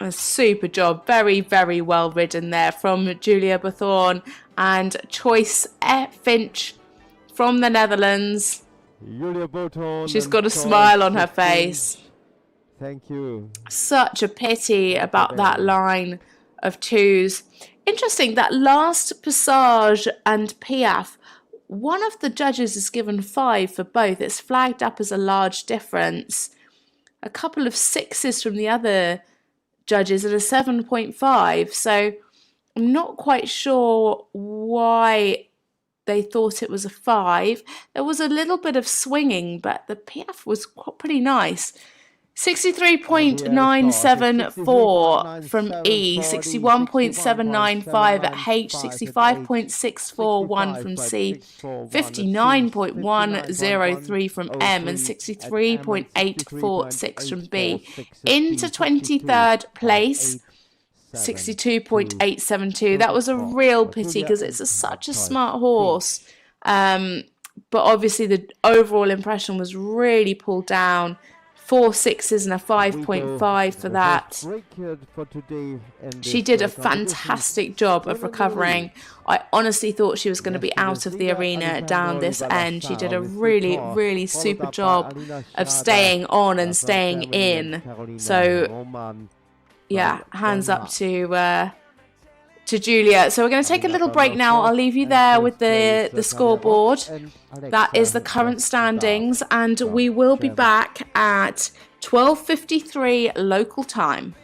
A super job, very, very well ridden there from Julia Boothorn, and Choice Finch from the Netherlands. Julia Boothorn. She's got a smile on her face. Thank you. Such a pity about that line of twos. Interesting, that last Passage and Piaffe, one of the judges is given 5 for both. It's flagged up as a large difference. A couple of 6s from the other judges at a 7.5, so I'm not quite sure why they thought it was a 5. There was a little bit of swinging, but the Piaffe was pretty nice. 63.974 from E, 61.795 at H, 65.641 from C, 59.103 from M, and 63.846 from B. Into 23rd place, 62.872. That was a real pity because it's such a smart horse. But obviously the overall impression was really pulled down 4 6s and a 5.5 for that. She did a fantastic job of recovering. I honestly thought she was going to be out of the arena down this end. She did a really, really super job of staying on and staying in. So, yeah, hands up to Julia. So we're going to take a little break now. I'll leave you there with the scoreboard. That is the current standings, and we will be back at 12:53 local time.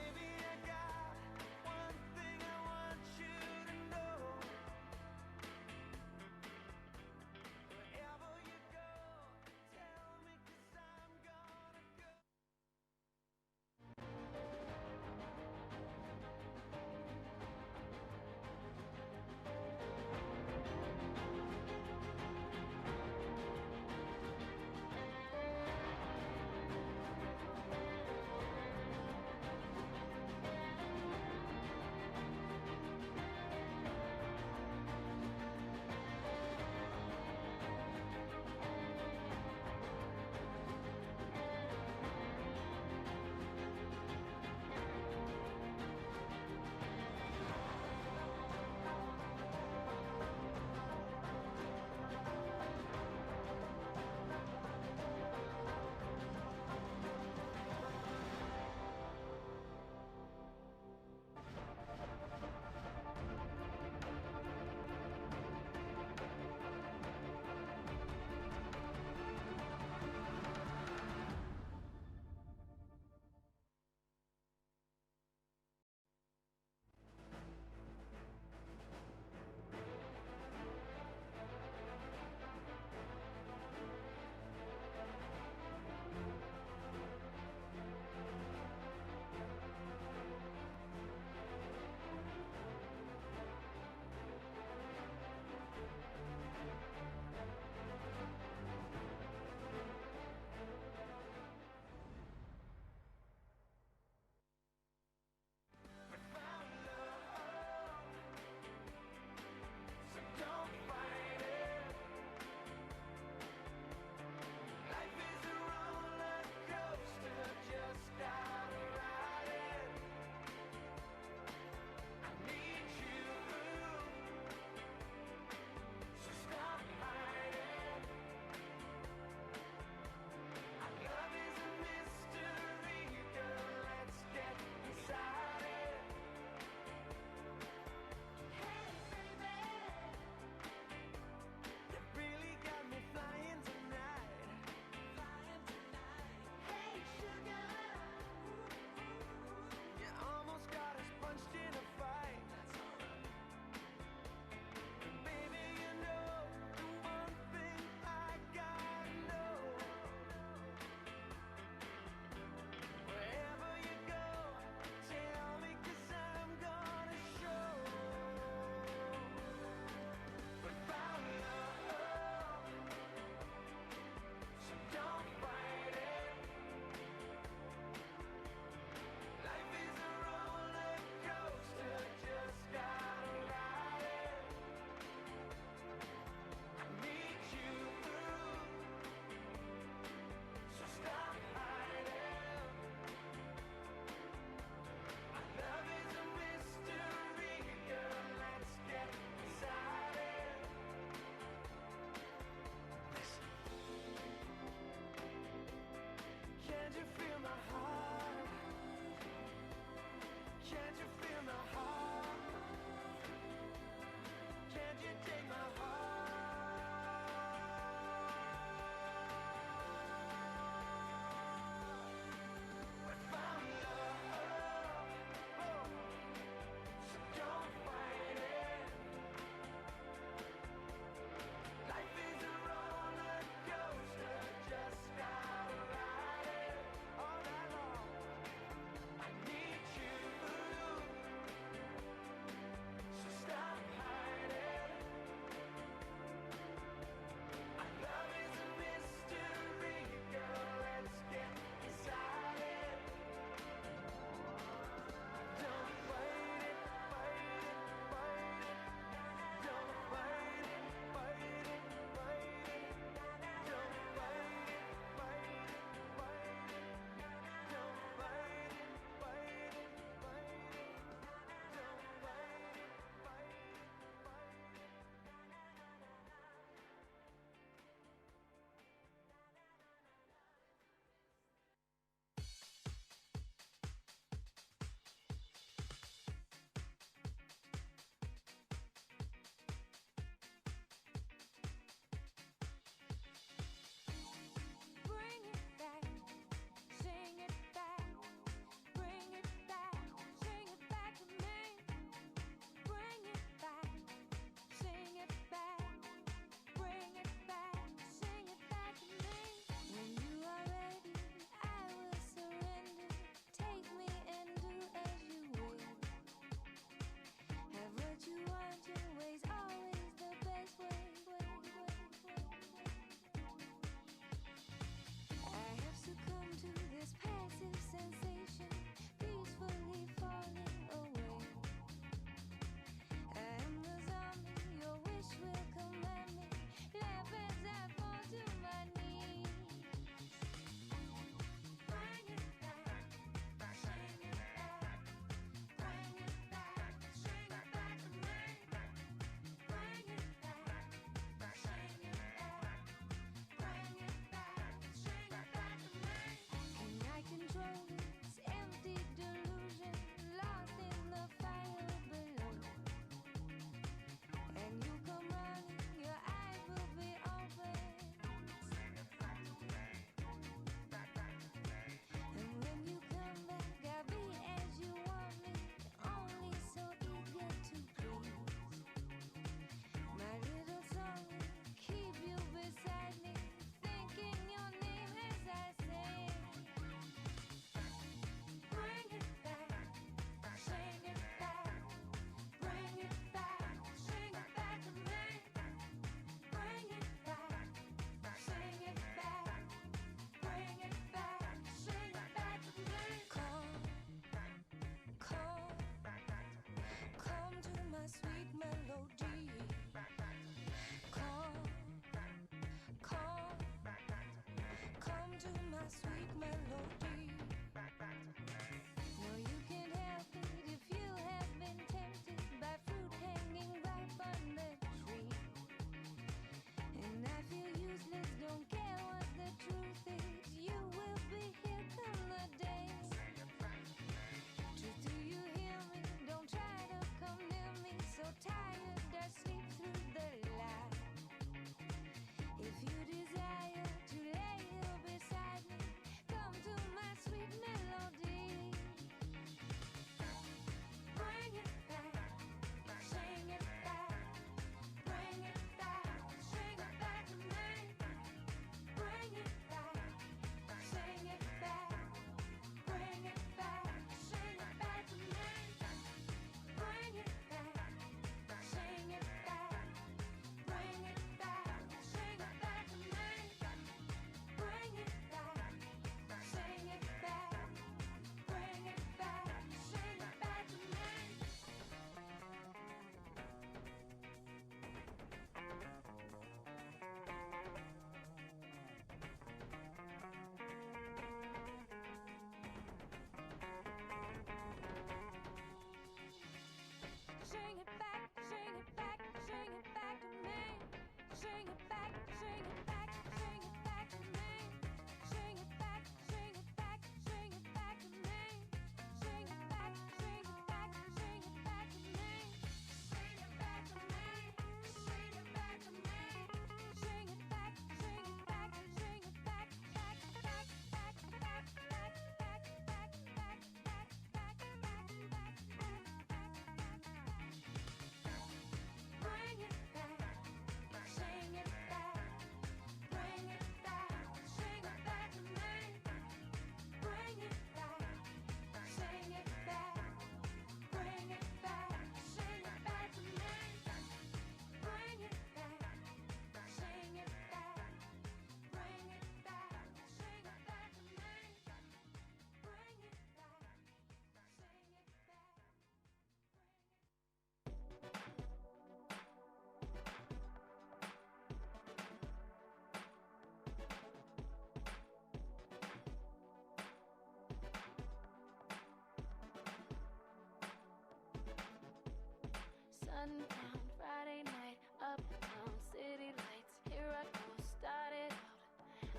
sundown, Friday night, uptown, city lights. Here I go, started out.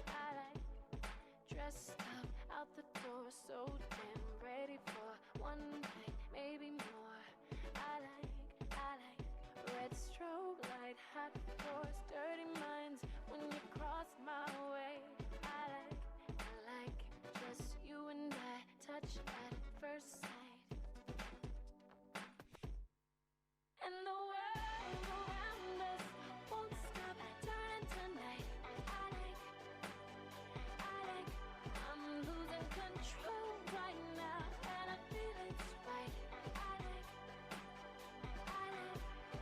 I like dressed up, out the door, so damn ready for one night, maybe more. I like red strobe light, hot floors, dirty minds. When you cross my way, I like just you and I, touch at first sight. And the world around us won't stop turning tonight. I like, I'm losing control right now, and I feel it's right. I like,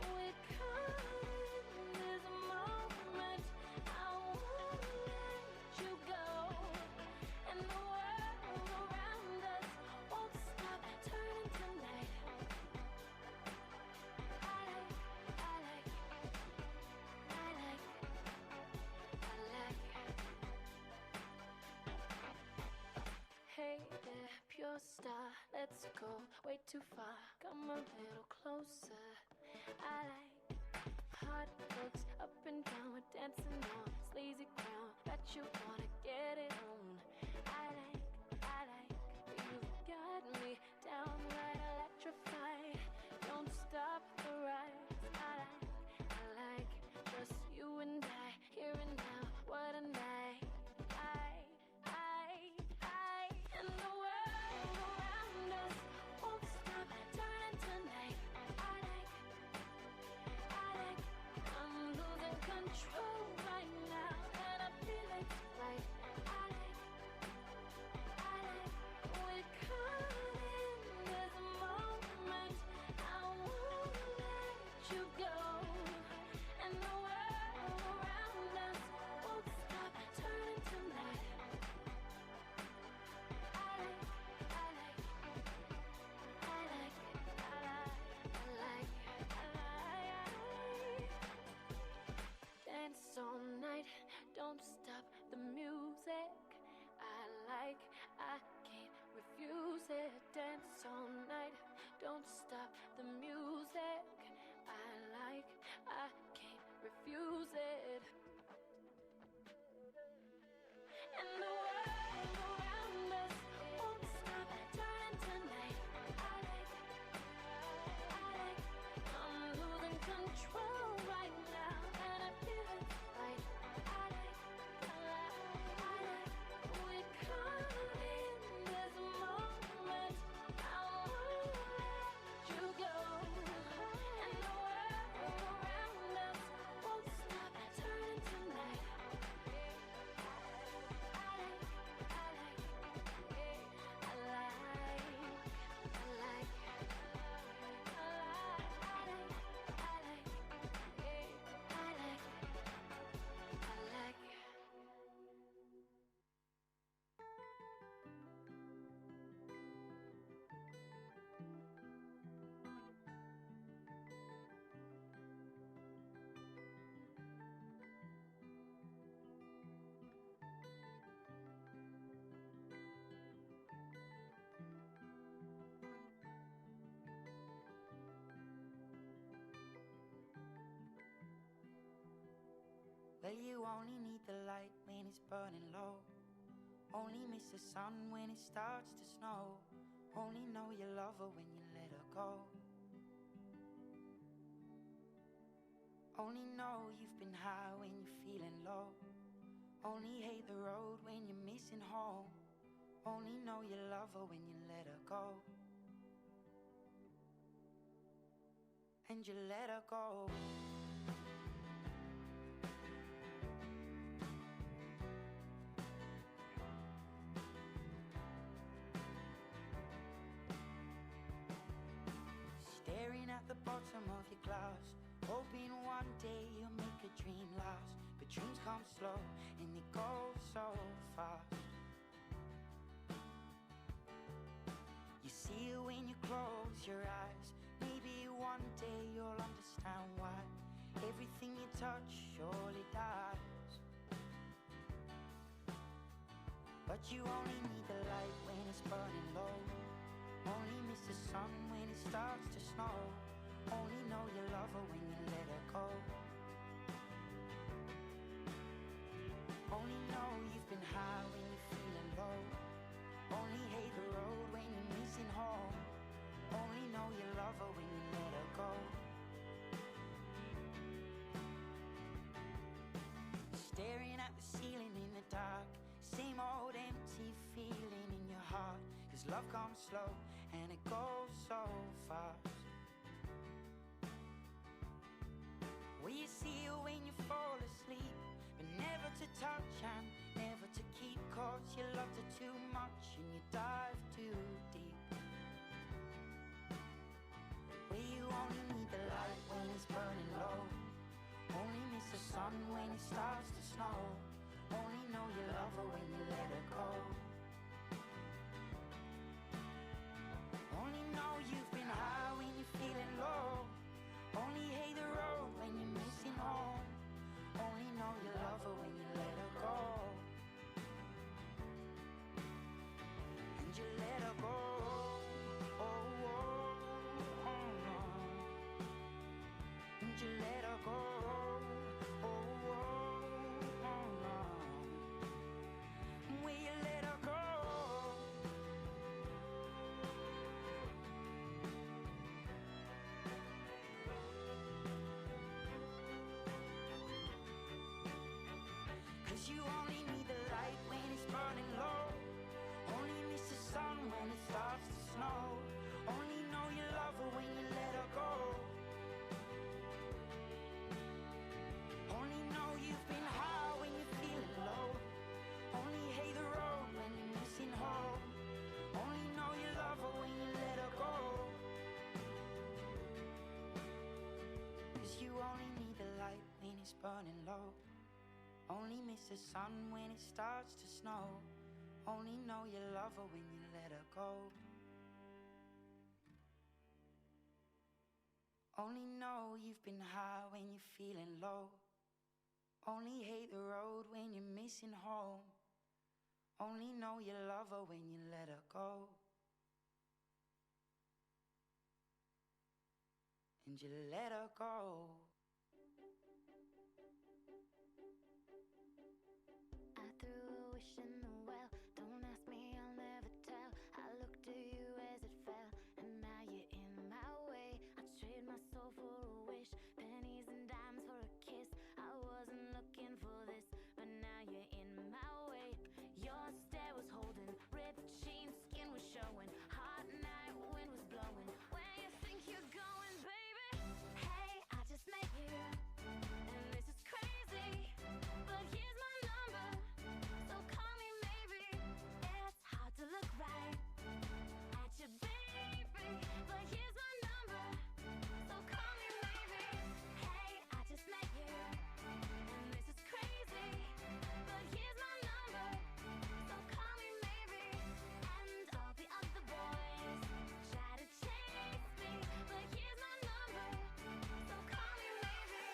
we're caught in this moment. I won't let you go. And the world around us won't stop turning tonight. Hey there, pure star, let's go way too far. Come a little closer. I like hot looks up and down, we're dancing on sleazy ground. Bet you wanna get it on. I like, you've got me downright electrified. Don't stop the rise. I like, just you and I, here and now. What a night. And the world around us won't stop turning tonight. I like, I'm losing control right now, and I feel it's right. I like, we're caught in this moment. I won't let you go. And the world around us won't stop turning tonight. Dance all night, don't stop the music. I can't refuse it. Dance all night, don't stop the music. I can't refuse it. And the world around us won't stop turning tonight. I like, I'm losing control right now, and I feel it's right. I like, we're caught in this moment. I won't let you go. And the world around us won't stop turning tonight. Well, you only need the light when it's burning low. Only miss the sun when it starts to snow. Only know you love her when you let her go. Only know you've been high when you're feeling low. Only hate the road when you're missing home. Only know you love her when you let her go. And you let her go. Staring at the bottom of your glass, hoping one day you'll make a dream last. But dreams come slow and they go so fast. You see it when you close your eyes. Maybe one day you'll understand why everything you touch surely dies. But you only need the light when it's burning low. Only miss the sun when it starts to snow. Only know you love home. Only know you love her when you let her go. Staring at the ceiling in the dark, same old empty feeling in your heart. 'Cause love comes slow and it goes so fast. Will you see her when you fall asleep, but never to touch and never to keep? 'Cause you loved her too much and you dive too deep. Where you only need the light when it's burning low, only miss the sun when it starts to snow. Only know you love her when you let her go. Only know you've been high when you're feeling low. Only hate the road when you're missing home. Only know you love her when you let her go. And you let her go. Oh, oh, oh no. And you let her go. Oh, oh, oh no. Will you let her go? 'Cause you only need the light when it's burning low. Only miss the sun when it starts to snow. Only know you love her when you let her go. Only know you've been high when you're feeling low. Only hate the road when you're missing home. Only know you love her when you let her go. 'Cause you only need the light when it's burning low. Only miss the sun when it starts to snow. Only know you love her when you let her go. Only know you've been high when you're feeling low. Only hate the road when you're missing home. Only know you love her when you let her go. And you let her go. I threw a wish in the well. Don't ask me, I'll never tell. I looked to you as it fell, and now you're in my way. I trade my soul for a wish, pennies and dimes for a kiss. I wasn't looking for this, but now you're in my way. Your stare was holding, ripped jeans, skin was showing. Hot night, wind was blowing. Where you think you're going, baby? Hey, I just met you, and this is crazy, but here's my number, so call me maybe. It's hard to look right at you, baby, but here's my number, so call me maybe. Hey, I just met you, and this is crazy, but here's my number, so call me maybe. And all the other boys try to chase me, but here's my number, so call me maybe.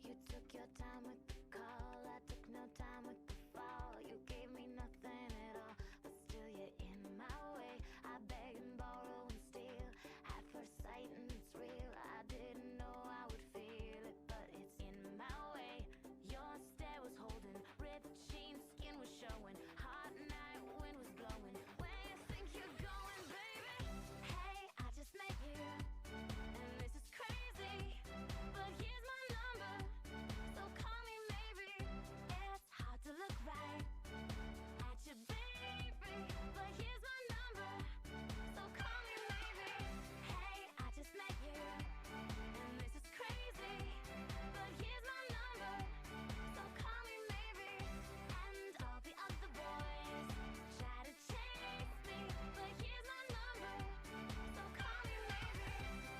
You took your time with the call, I took no time with the fall. You gave me nothing at all, but still you're in my way. I beg and borrow and steal, at first sight and it's real. I didn't know I would feel it, but it's in my way. Your stare was holding, ripped jeans, skin was showing. Hot night, wind was blowing. Where you think you're going, baby? Hey, I just met you, and this is crazy, but here's my number, so call me maybe. It's hard to look right at you, baby, but here's my number, so call me maybe. Hey, I just met you, and this is crazy, but here's my number, so call me maybe. And all the other boys try to chase me, but here's my number, so call me maybe.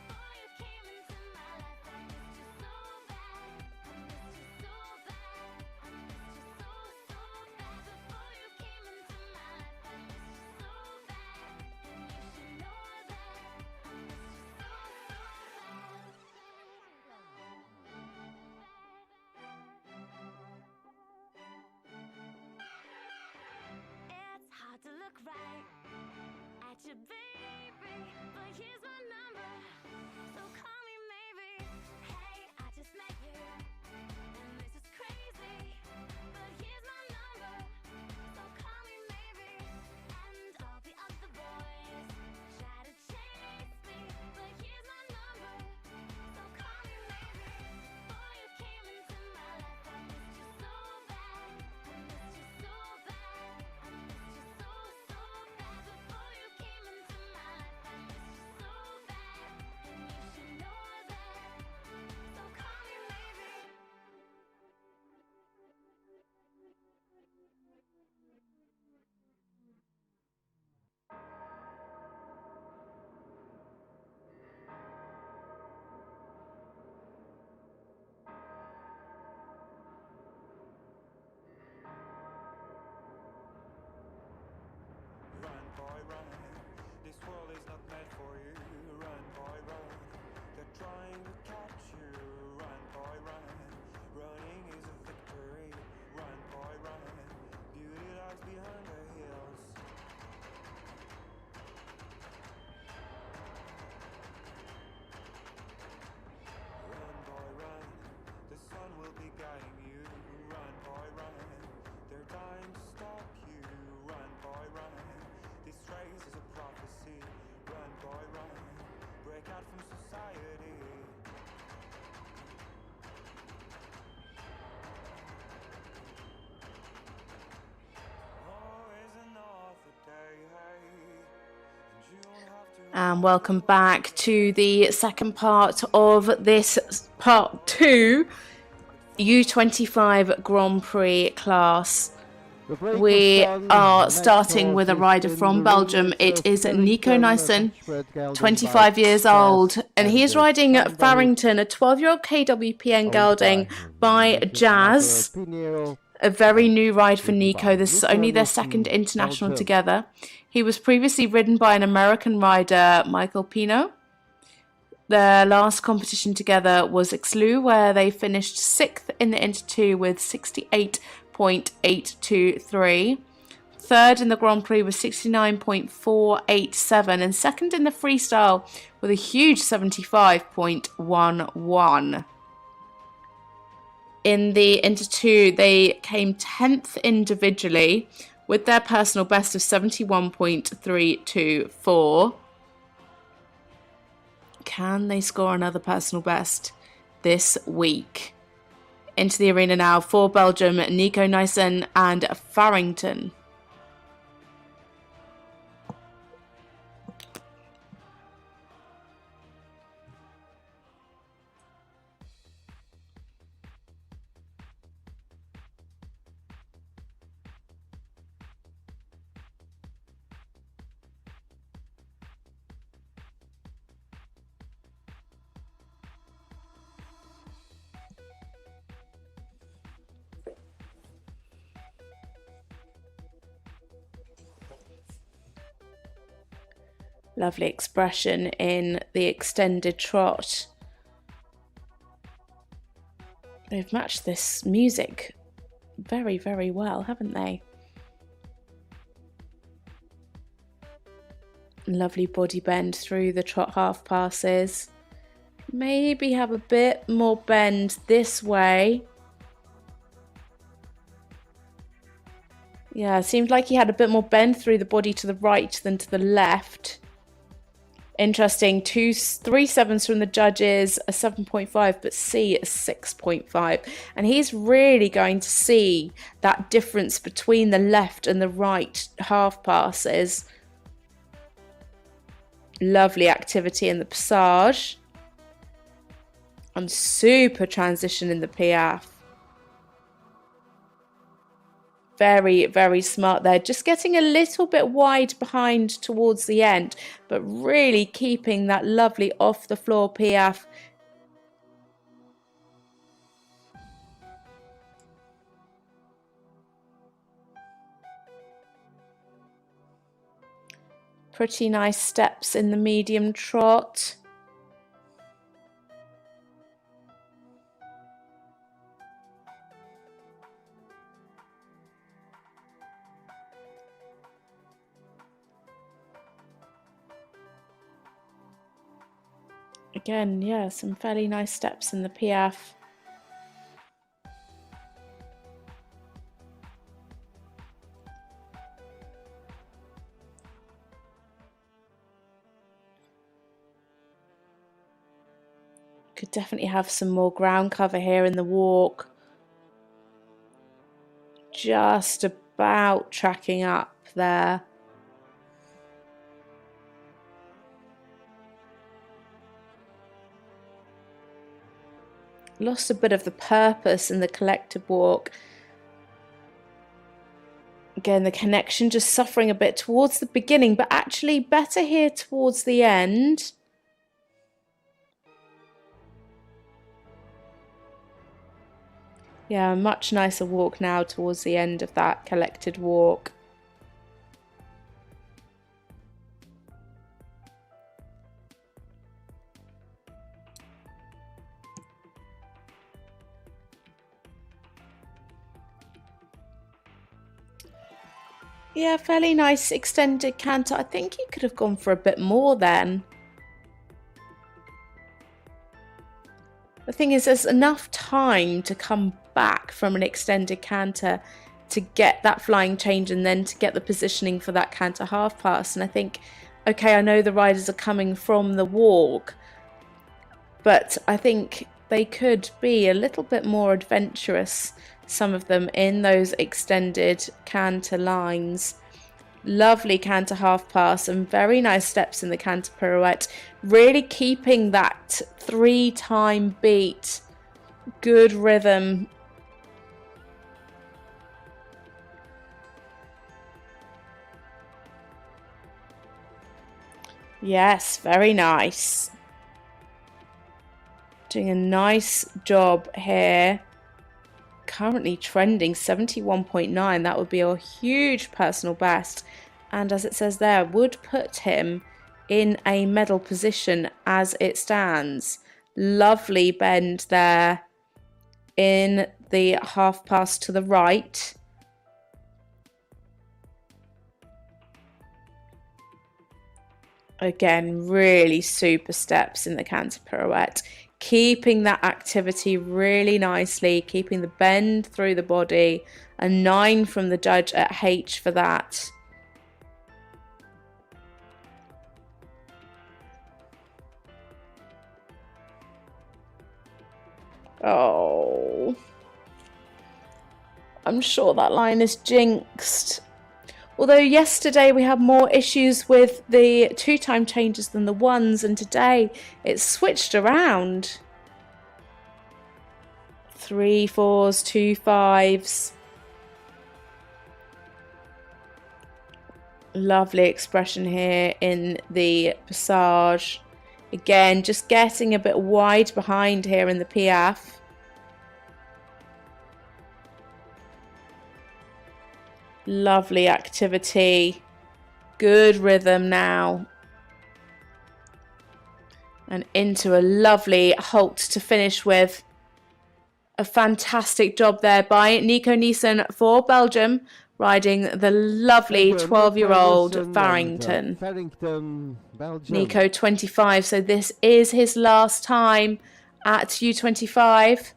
Before you came into my life, I missed you so bad. I missed you so bad. I missed you so, so bad. Before you came into my life, I missed you so bad. And you should know that. I missed you so, so bad. It's hard to look right at you, baby, but here's my number, so call me maybe. Hey, I just met you, and this is crazy, but here's my number, so call me maybe. And welcome back to the second part of this part 2 U25 Grand Prix class. We are starting with a rider from Belgium. It is Nico Nyssen, 25 years old, and he's riding Farrington, a 12-year-old KWPN gelding by Jazz. A very new ride for Nico. This is only their second international together. He was previously ridden by an American rider, Michael Pino. Their last competition together was Ixlu, where they finished 6th in the Inter 2 with 68.823. Third in the Grand Prix was 69.487, and second in the freestyle with a huge 75.11. In the Inter 2, they came 10th individually with their personal best of 71.324. Can they score another personal best this week? Into the arena now for Belgium, Nico Nyssen and Farrington. Lovely expression in the extended trot. They've matched this music very, very well, haven't they? Lovely body bend through the trot half passes. Maybe have a bit more bend this way. Yeah, it seemed like he had a bit more bend through the body to the right than to the left. Interesting, 3 7s from the judges, a 7.5, but C a 6.5. And he's really going to see that difference between the left and the right half passes. Lovely activity in the passage. And super transition in the piaffe. Very, very smart there. Just getting a little bit wide behind towards the end, but really keeping that lovely off the floor piaffe. Pretty nice steps in the medium trot. Again, yeah, some fairly nice steps in the piaffe. Could definitely have some more ground cover here in the walk. Just about tracking up there. Lost a bit of the purpose in the collective walk. Again, the connection just suffering a bit towards the beginning, but actually better here towards the end. Yeah, much nicer walk now towards the end of that collected walk. Yeah, fairly nice extended canter. I think he could have gone for a bit more then. The thing is, there's enough time to come back from an extended canter to get that flying change and then to get the positioning for that canter half pass. And I think, okay, I know the riders are coming from the walk, but I think they could be a little bit more adventurous, some of them, in those extended canter lines. Lovely canter half pass and very nice steps in the canter pirouette. Really keeping that 3-time beat. Good rhythm. Yes, very nice. Doing a nice job here. Currently trending 71.9. That would be a huge personal best. And as it says there, would put him in a medal position as it stands. Lovely bend there in the half pass to the right. Again, really super steps in the canter pirouette. Keeping that activity really nicely, keeping the bend through the body. A 9 from the judge at H for that. Oh, I'm sure that line is jinxed. Although yesterday we had more issues with the 2-time changes than the 1s, and today it's switched around. 3 4s, 2 5s. Lovely expression here in the passage. Again, just getting a bit wide behind here in the piaffe. Lovely activity. Good rhythm now. And into a lovely halt to finish with. A fantastic job there by Nico Nyssen for Belgium, riding the lovely 12-year-old Farrington. Nico 25, so this is his last time at U25.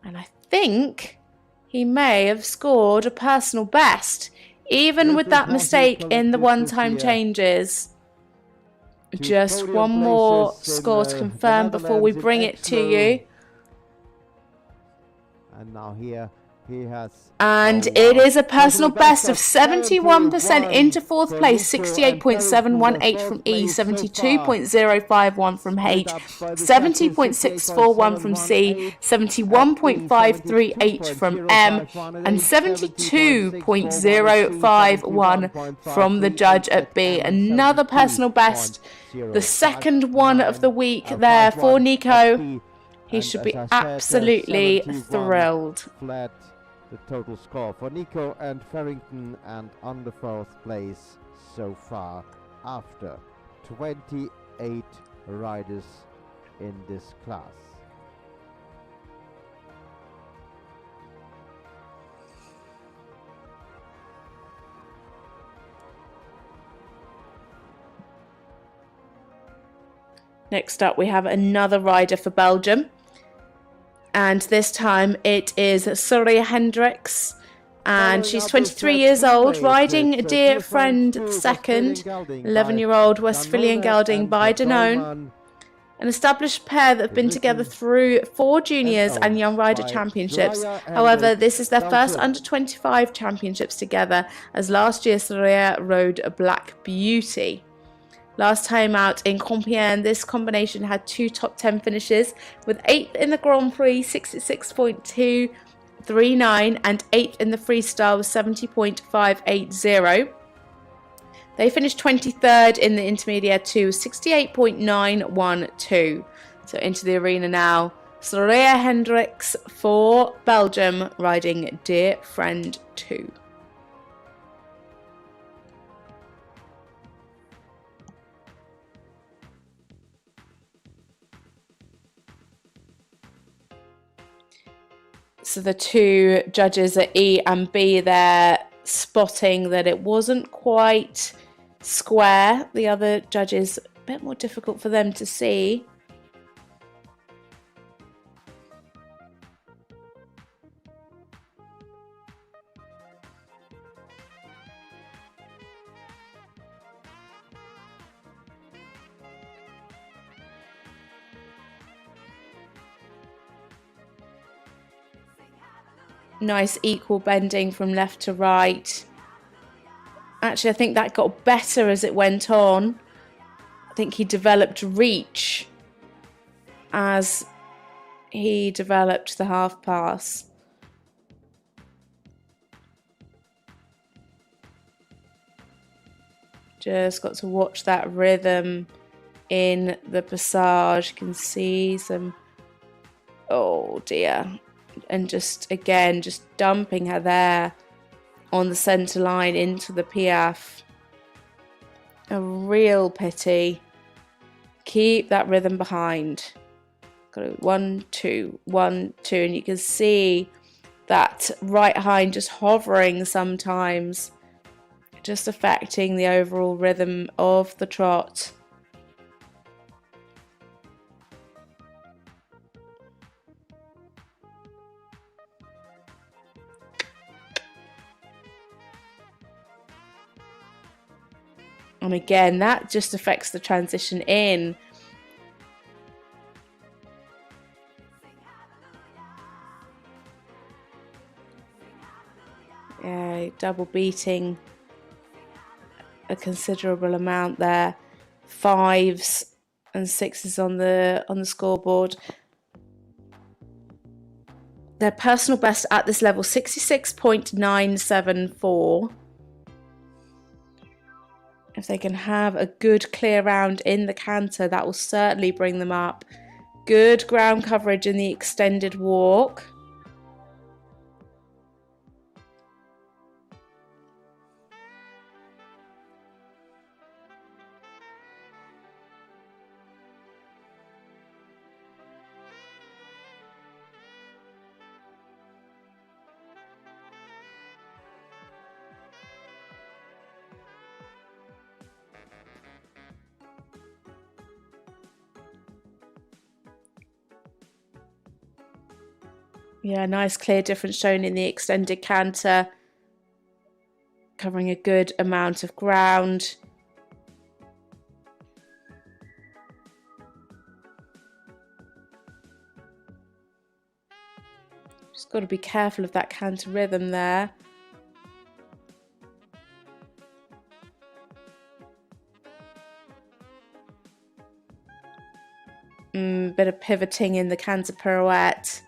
And I think he may have scored a personal best, even with that mistake in the 1-time changes. Just one more score to confirm before we bring it to you. And now here he has... And it is a personal best of 71% into 4th place, 68.718 from E, 72.051 from H, 70.641 from C, 71.538 from M, and 72.051 from the judge at B. Another personal best, the second one of the week there for Nico. He should be absolutely thrilled. Flat the total score for Nico and Farrington, and on the 4th place so far after 28 riders in this class. Next up we have another rider for Belgium. And this time it is Surya Hendrix, and she's 23 years old, riding a dear friend second, 11-year-old Westphalian gelding by Danone. An established pair that have been together through 4 juniors and young rider championships. However, this is their first under-25 championships together, as last year Surya rode a Black Beauty. Last time out in Compiègne, this combination had 2 top 10 finishes, with 8th in the Grand Prix, 66.239, and 8th in the freestyle with 70.580. They finished 23rd in the intermediate to 68.912. So into the arena now, Surya Hendrix for Belgium, riding Dear Friend 2. So the 2 judges at E and B there, spotting that it wasn't quite square. The other judges, a bit more difficult for them to see. Nice equal bending from left to right. Actually, I think that got better as it went on. I think he developed reach as he developed the half pass. Just got to watch that rhythm in the passage. You can see some, oh dear. And just, again, just dumping her there on the centre line into the piaffe. A real pity. Keep that rhythm behind. Got to 1, 2, 1, 2. And you can see that right hind just hovering sometimes, just affecting the overall rhythm of the trot. And again, that just affects the transition in. Yeah, double beating a considerable amount there. 5s and 6s on the scoreboard. Their personal best at this level, 66.974. If they can have a good clear round in the canter, that will certainly bring them up. Good ground coverage in the extended walk. Yeah, nice clear difference shown in the extended canter, covering a good amount of ground. Just got to be careful of that canter rhythm there. Bit of pivoting in the canter pirouette.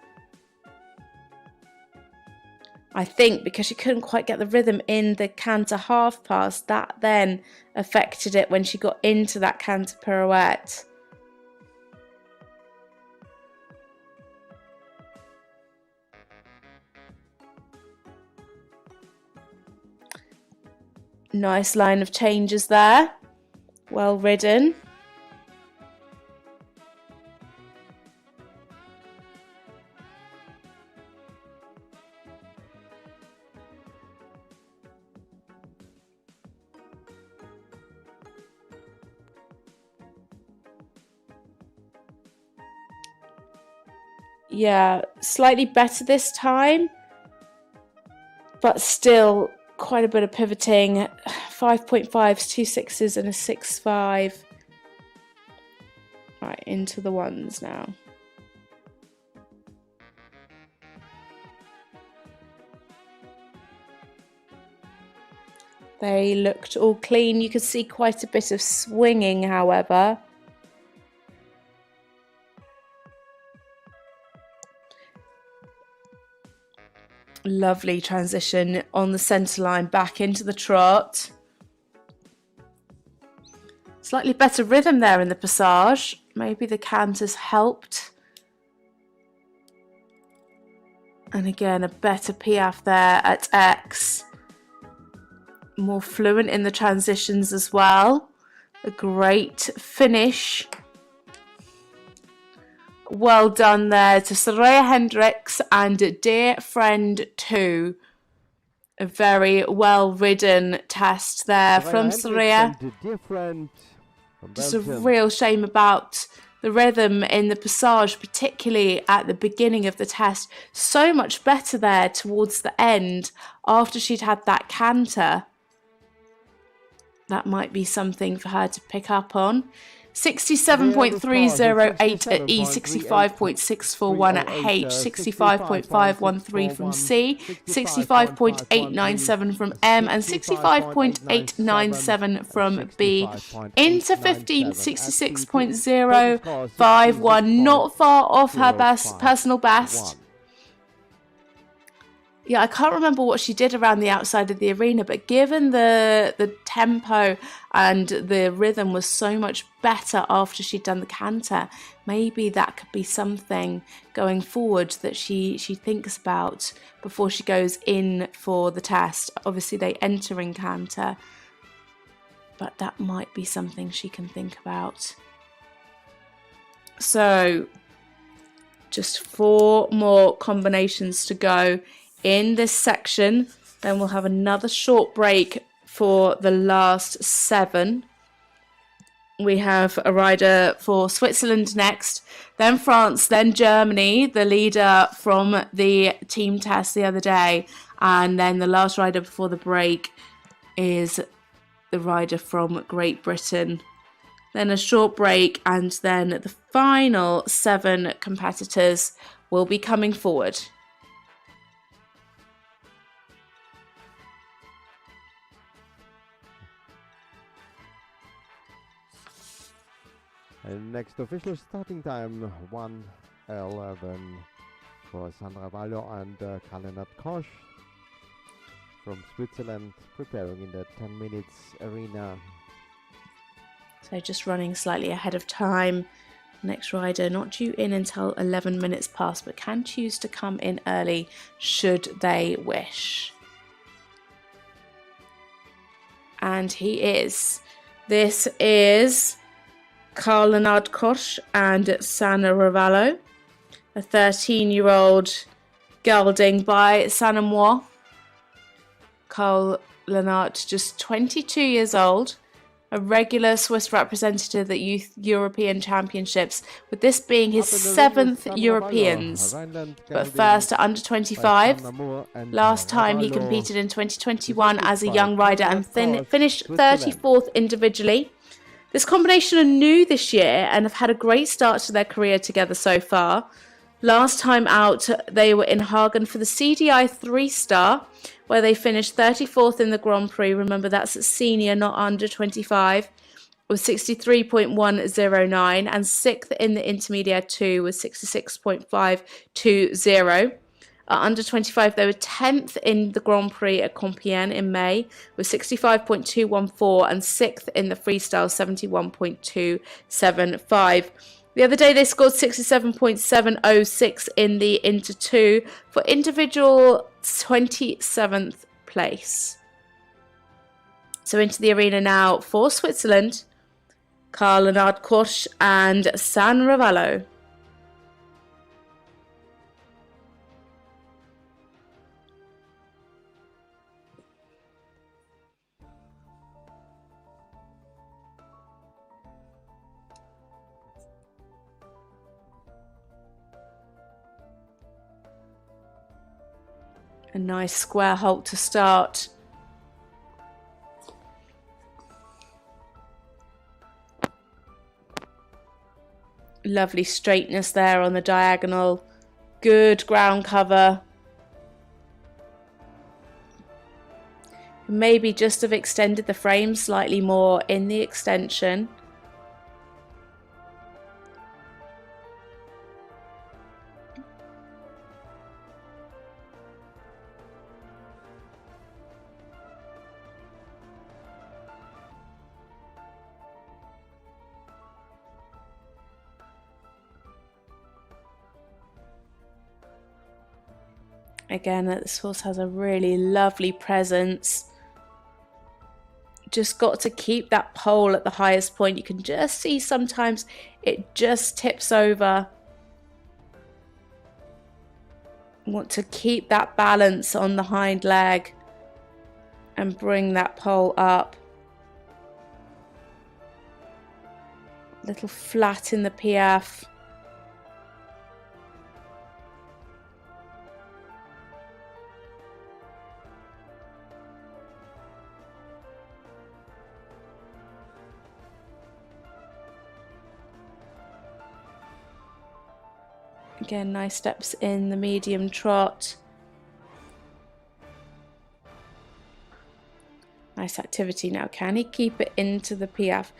I think because she couldn't quite get the rhythm in the canter half pass, that then affected it when she got into that canter pirouette. Nice line of changes there. Well ridden. Yeah, slightly better this time, but still quite a bit of pivoting. 5.5s, 2 6s and a 6-5. Right, into the 1s now. They looked all clean. You could see quite a bit of swinging, however. Lovely transition on the centre line back into the trot. Slightly better rhythm there in the passage. Maybe the canters helped. And again, a better piaffe there at X. More fluent in the transitions as well. A great finish. Well done there to Surya Hendrix and Dear Friend 2. A very well ridden test there from Surya. Just a real shame about the rhythm in the passage, particularly at the beginning of the test. So much better there towards the end after she'd had that canter. That might be something for her to pick up on. 67.308 at E, 65.641 at H, 65.513 from C, 65.897 from M, and 65.897 from B. Into 15, 66.051, not far off her personal best. Yeah, I can't remember what she did around the outside of the arena, but given the tempo and the rhythm was so much better after she'd done the canter, maybe that could be something going forward that she thinks about before she goes in for the test. Obviously, they enter in canter, but that might be something she can think about. So, just 4 more combinations to go in this section, then we'll have another short break for the last 7. We have a rider for Switzerland next, then France, then Germany, the leader from the team test the other day, and then the last rider before the break is the rider from Great Britain. Then a short break, and then the final 7 competitors will be coming forward. And next official starting time 1:11 for Sandra Wallo and Carl-Lennart Korsch from Switzerland, preparing in the 10 minutes arena. So just running slightly ahead of time. Next rider not due in until 11 minutes past, but can choose to come in early should they wish. And he is. This is Carl-Lennart Korsch and Sanna Ravallo, a 13-year-old gelding by Saint-Amour. Carl-Lennart, just 22 years old, a regular Swiss representative at Youth European Championships, with this being his 7th Europeans, but first at under 25. Last time he competed in 2021 as a young rider and finished 34th individually. This combination are new this year and have had a great start to their career together so far. Last time out, they were in Hagen for the CDI 3-star, where they finished 34th in the Grand Prix. Remember, that's at senior, not under 25, with 63.109, and 6th in the Intermediate 2 with 66.520. Under 25, they were 10th in the Grand Prix at Compiègne in May with 65.214 and 6th in the freestyle 71.275. The other day, they scored 67.706 in the Inter 2 for individual 27th place. So into the arena now for Switzerland, Carl-Lennart Korsch and Sanna Ravallo. A nice square halt to start. Lovely straightness there on the diagonal. Good ground cover. Maybe just have extended the frame slightly more in the extension. Again, this horse has a really lovely presence. Just got to keep that pole at the highest point. You can just see sometimes it just tips over. Want to keep that balance on the hind leg and bring that pole up. Little flat in the piaffe. Again, nice steps in the medium trot. Nice activity now. Can he keep it into the piaffe?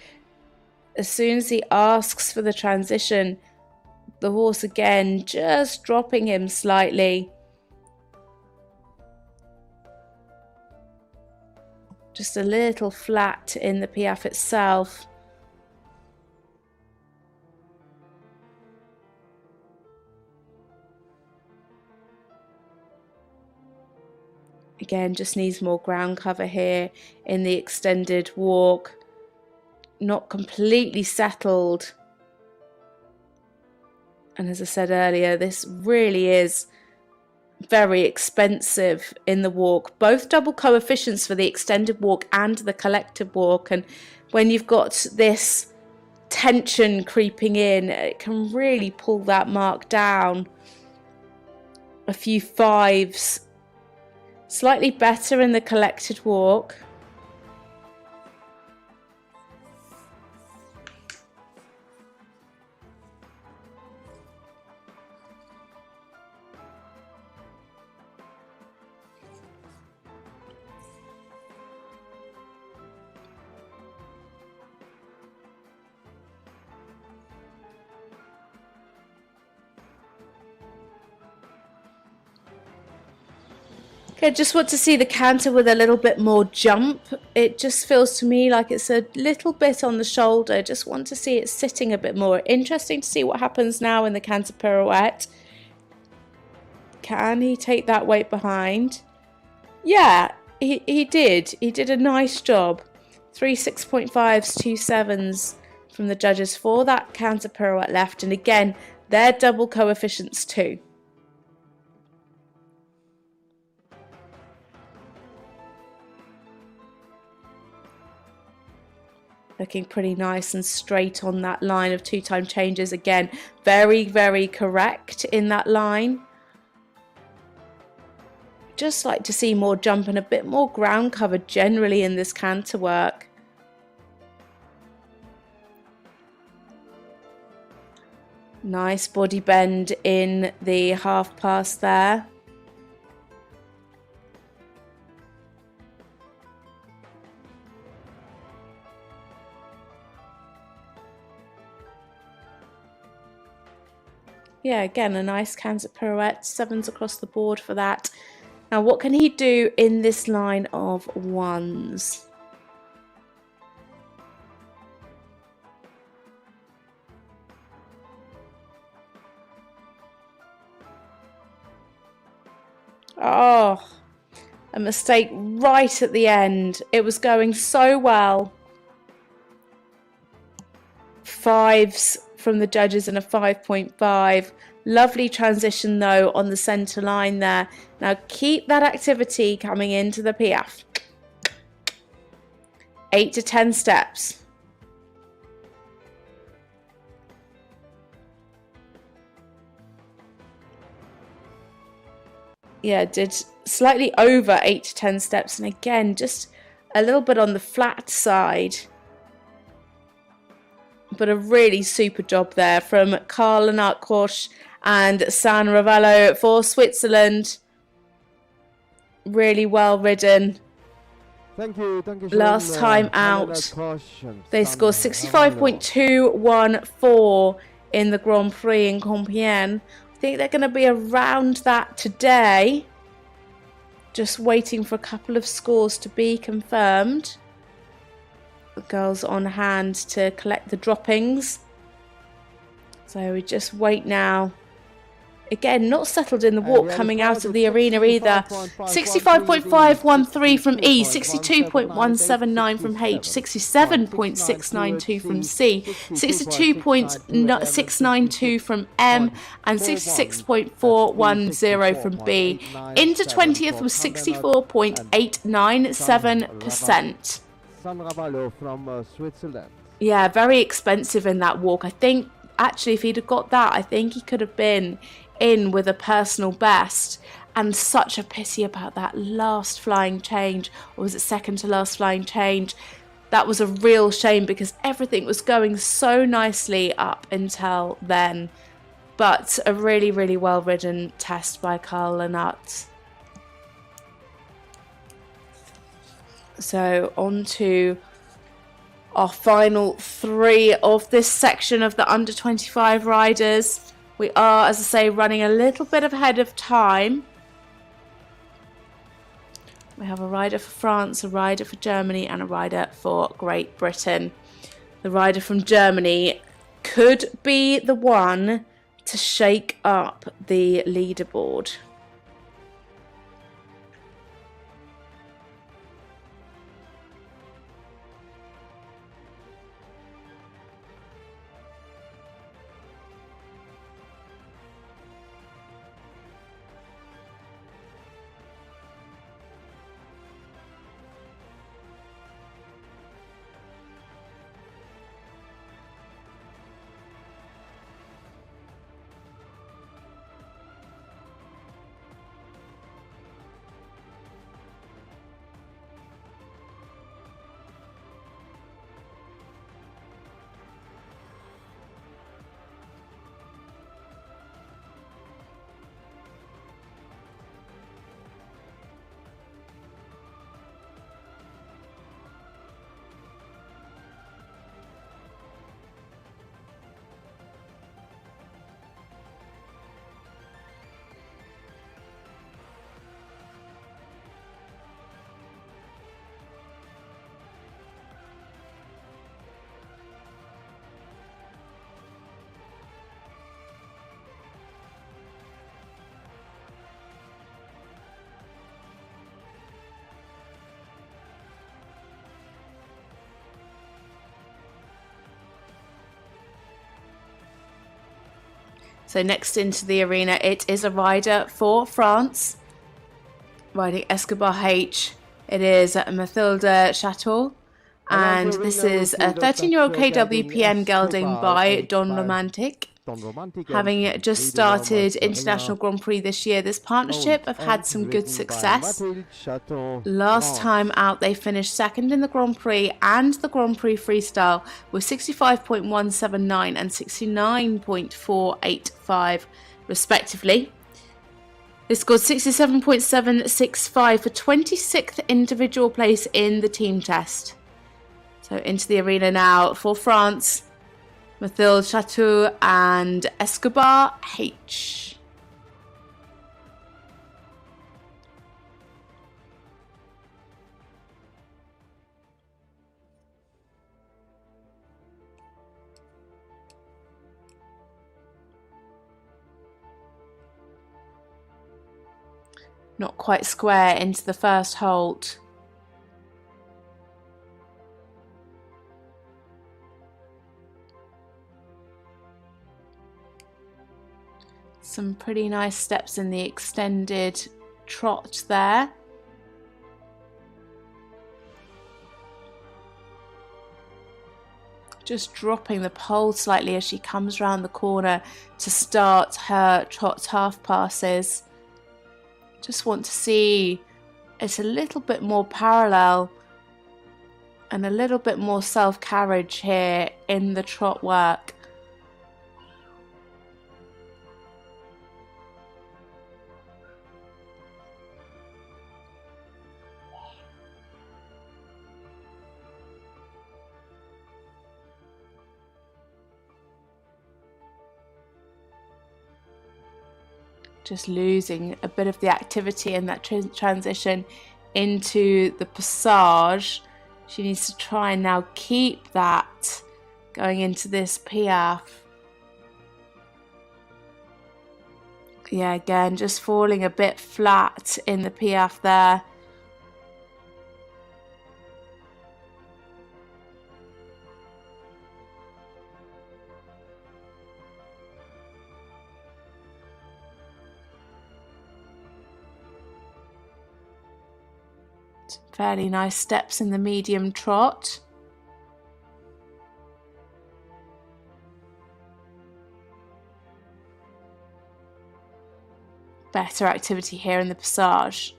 As soon as he asks for the transition, the horse again just dropping him slightly. Just a little flat in the piaffe itself. Again, just needs more ground cover here in the extended walk. Not completely settled. And as I said earlier, this really is very expensive in the walk. Both double coefficients for the extended walk and the collective walk. And when you've got this tension creeping in, it can really pull that mark down. A few fives. Slightly better in the collected walk. I just want to see the canter with a little bit more jump. It just feels to me like it's a little bit on the shoulder. Just want to see it sitting a bit more. Interesting to see what happens now in the canter pirouette. Can he take that weight behind? Yeah, he did. He did a nice job. 3 6.5s, 2 7s from the judges for that canter pirouette left. And again, they're double coefficients too. Looking pretty nice and straight on that line of 2-time changes. Again, very, very correct in that line. Just like to see more jump and a bit more ground cover generally in this canter work. Nice body bend in the half pass there. Yeah, again, a nice canter pirouette, 7s across the board for that. Now, what can he do in this line of 1s? Oh, a mistake right at the end. It was going so well. 5s from the judges and a 5.5. Lovely transition though on the centre line there. Now keep that activity coming into the piaffe. 8 to 10 steps. Yeah, did slightly over 8 to 10 steps, and again just a little bit on the flat side. But a really super job there from Carl-Lennart Korsch and San Ravello for Switzerland. Really well ridden. Thank you. Last time out, they scored 65.214 in the Grand Prix in Compiègne. I think they're going to be around that today. Just waiting for a couple of scores to be confirmed. The girls on hand to collect the droppings. So we just wait now. Again, not settled in the walk coming out of the arena either. 65.513 from E, 62.179 from H, 67.692 from C, 62.692 from M, and 66.410 from B. Into 20th was 64.897%. From Switzerland. Yeah, very expensive in that walk. I think actually if he'd have got that, I think he could have been in with a personal best. And such a pity about that last flying change, or was it second to last flying change? That was a real shame because everything was going so nicely up until then. but a really, really well ridden test by Carl-Lennart. So on to our final 3 of this section of the under 25 riders. We are, as I say, running a little bit ahead of time. We have a rider for France, a rider for Germany, and a rider for Great Britain. The rider from Germany could be the one to shake up the leaderboard. So next into the arena, it is a rider for France, riding Escobar H. It is Mathilde Chateau, and this is a 13-year-old KWPN gelding by Don Romantic. Having just started International Grand Prix this year, this partnership have had some good success. Last time out, they finished second in the Grand Prix and the Grand Prix Freestyle with 65.179 and 69.485 respectively. They scored 67.765 for 26th individual place in the team test. So into the arena now for France, Mathilde Chateau and Escobar H. Not quite square into the first halt. Some pretty nice steps in the extended trot there. Just dropping the pole slightly as she comes round the corner to start her trot half passes. Just want to see it a little bit more parallel and a little bit more self-carriage here in the trot work. Just losing a bit of the activity in that transition into the passage. She needs to try and now keep that going into this piaffe. Yeah, again, just falling a bit flat in the piaffe there. Fairly nice steps in the medium trot. Better activity here in the passage.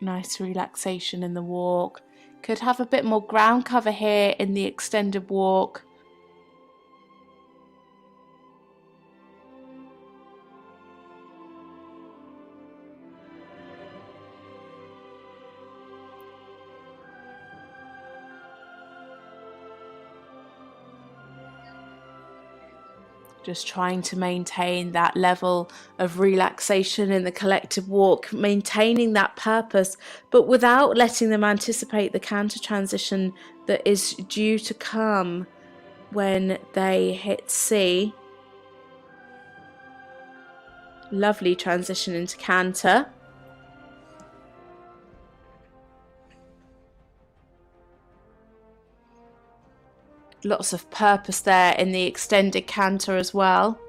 Nice relaxation in the walk. Could have a bit more ground cover here in the extended walk. Just trying to maintain that level of relaxation in the collective walk, maintaining that purpose, but without letting them anticipate the canter transition that is due to come when they hit C. Lovely transition into canter. Lots of purpose there in the extended canter as well.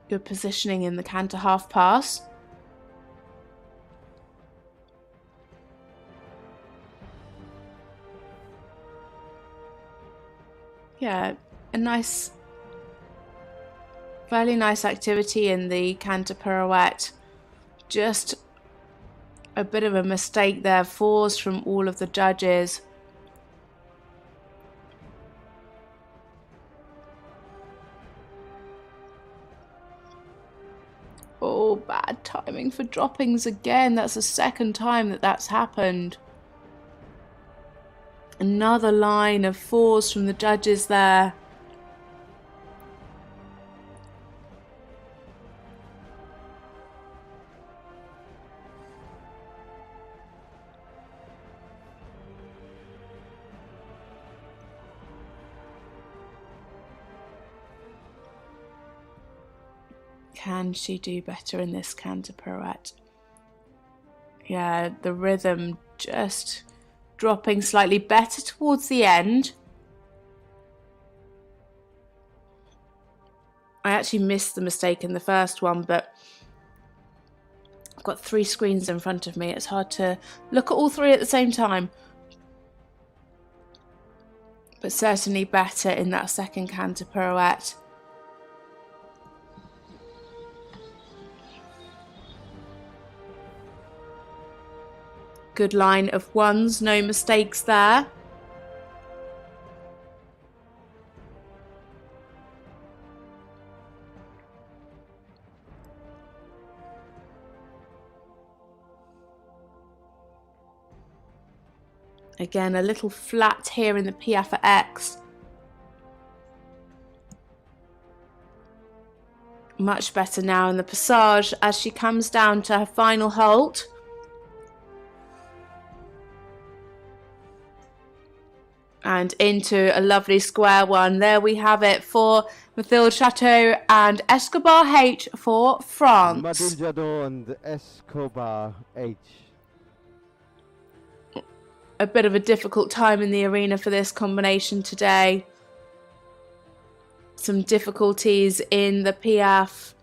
Good positioning in the canter half pass. Yeah, a nice, fairly nice activity in the canter pirouette. Just a bit of a mistake there, fours from all of the judges. Oh, bad timing for droppings again. That's the second time that that's happened. Another line of fours from the judges there. Can she do better in this canter pirouette? Yeah, the rhythm just dropping slightly better towards the end. I actually missed the mistake in the first one, but I've got 3 screens in front of me. It's hard to look at all 3 at the same time. But certainly better in that second canter pirouette. Good line of ones, no mistakes there. Again, a little flat here in the Piaffe for X. Much better now in the passage as she comes down to her final halt. And into a lovely square one. There we have it for Mathilde Chateau and Escobar H for France. Mathilde Chateau and Escobar H. A bit of a difficult time in the arena for this combination today. Some difficulties in the Piaffe.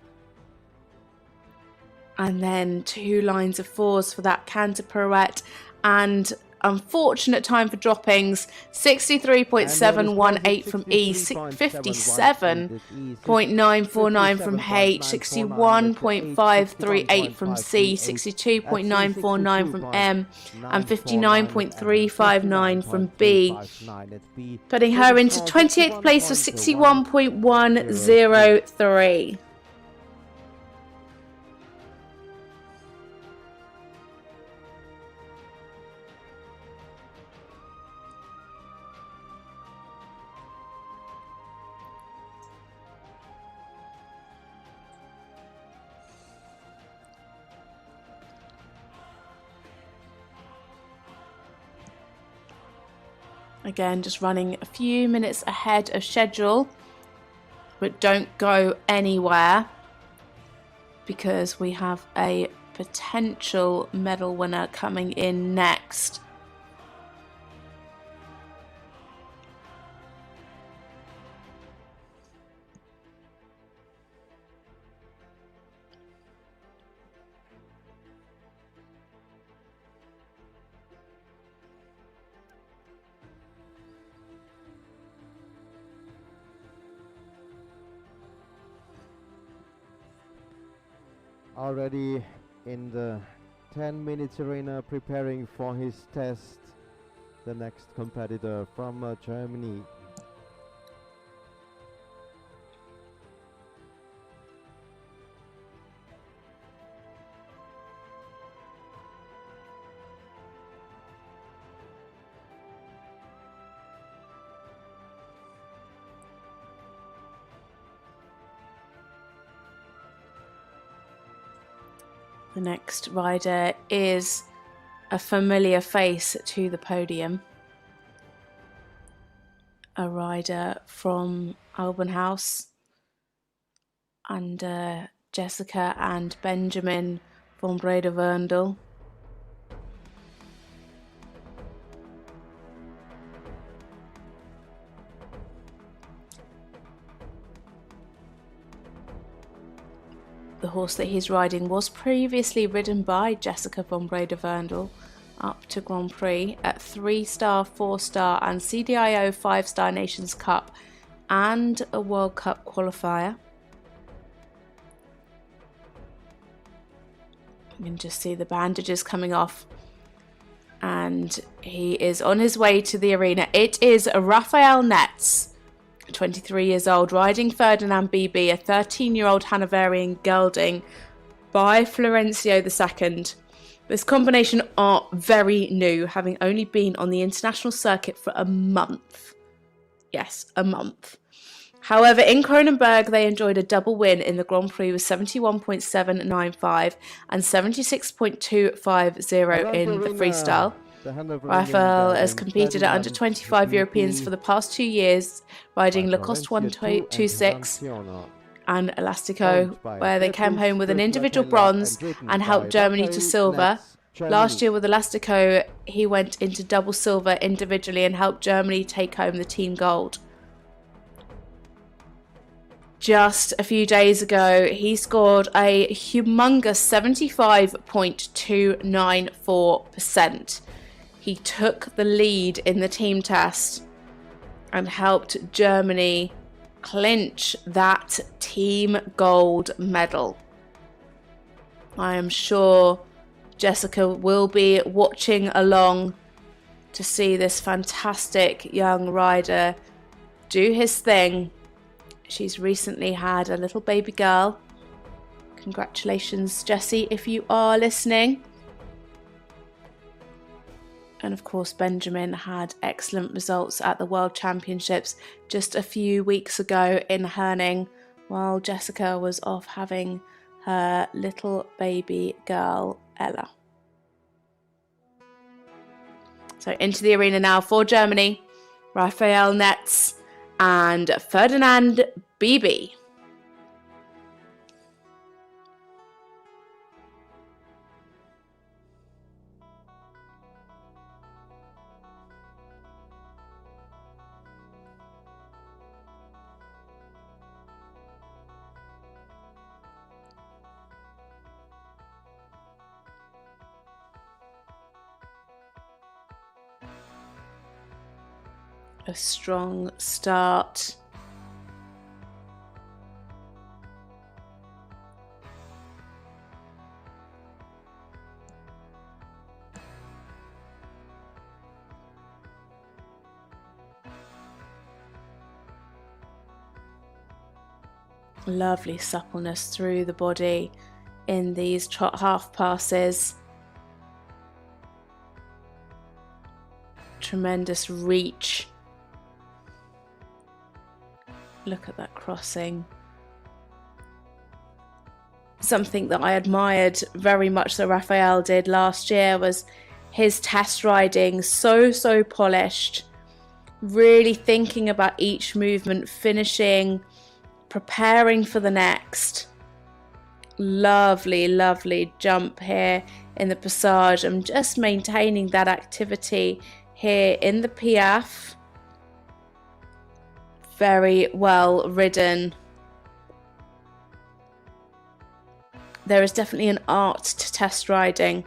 And then 2 lines of fours for that canter pirouette. And unfortunate time for droppings, 63.718 from E, 57.949 from H, 61.538 from C, 62.949 from M, and 59.359 from B, putting her into 28th place for 61.103. Again, just running a few minutes ahead of schedule, but don't go anywhere because we have a potential medal winner coming in next. already in the 10 minutes arena preparing for his test. The next competitor from Germany. The next rider is a familiar face to the podium. A rider from Alban House under Jessica and Benjamin von Breda-Werndl. The horse that he's riding was previously ridden by Jessica von Breda-Werndl up to Grand Prix at 3-star, 4-star and CDIO 5-star Nations Cup and a World Cup qualifier. You can just see the bandages coming off and he is on his way to the arena. It is Raphael Netz, 23 years old, riding Ferdinand BB, a 13-year-old Hanoverian gelding by Florencio II. This combination are very new, having only been on the international circuit for a month. Yes, a month. However, in Kronenberg, they enjoyed a double win in the Grand Prix with 71.795 and 76.250 in the freestyle. Raphael has competed at under 25 Europeans for the past 2 years, riding Lacoste 126 and Elastico, where they came home with an individual bronze and helped Germany to silver. Last year with Elastico, he went into double silver individually and helped Germany take home the team gold. Just a few days ago, he scored a humongous 75.294%. He took the lead in the team test and helped Germany clinch that team gold medal. I am sure Jessica will be watching along to see this fantastic young rider do his thing. She's recently had a little baby girl. Congratulations, Jessie, if you are listening. And of course, Benjamin had excellent results at the World Championships just a few weeks ago in Herning, while Jessica was off having her little baby girl, Ella. So into the arena now for Germany, Raphael Netz and Ferdinand BB. A strong start. Lovely suppleness through the body in these trot half passes. Tremendous reach. Look at that crossing. Something that I admired very much that Raphael did last year was his test riding, so polished, really thinking about each movement, finishing, preparing for the next. Lovely jump here in the passage and just maintaining that activity here in the Piaffe. Very well ridden. There is definitely an art to test riding.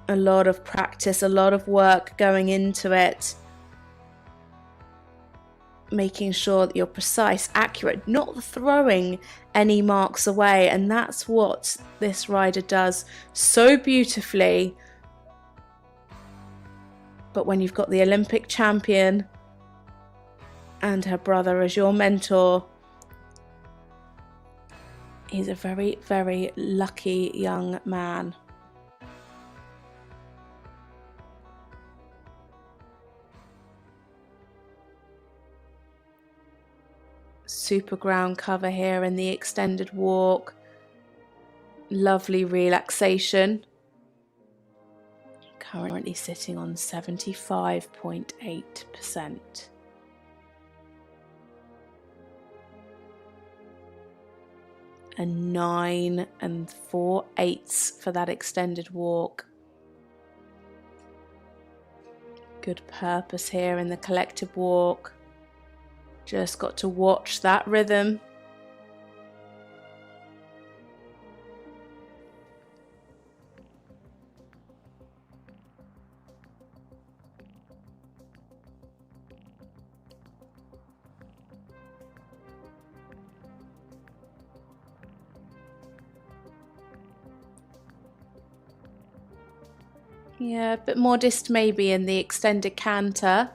A lot of practice, a lot of work going into it. making sure that you're precise, accurate, not throwing any marks away. And that's what this rider does so beautifully. But when you've got the Olympic champion and her brother as your mentor, he's a very, very lucky young man. Super ground cover here in the extended walk. Lovely relaxation. Currently sitting on 75.8%. And 9 4/8 for that extended walk. Good purpose here in the collective walk. Just got to watch that rhythm. Yeah, a bit modest maybe in the extended canter.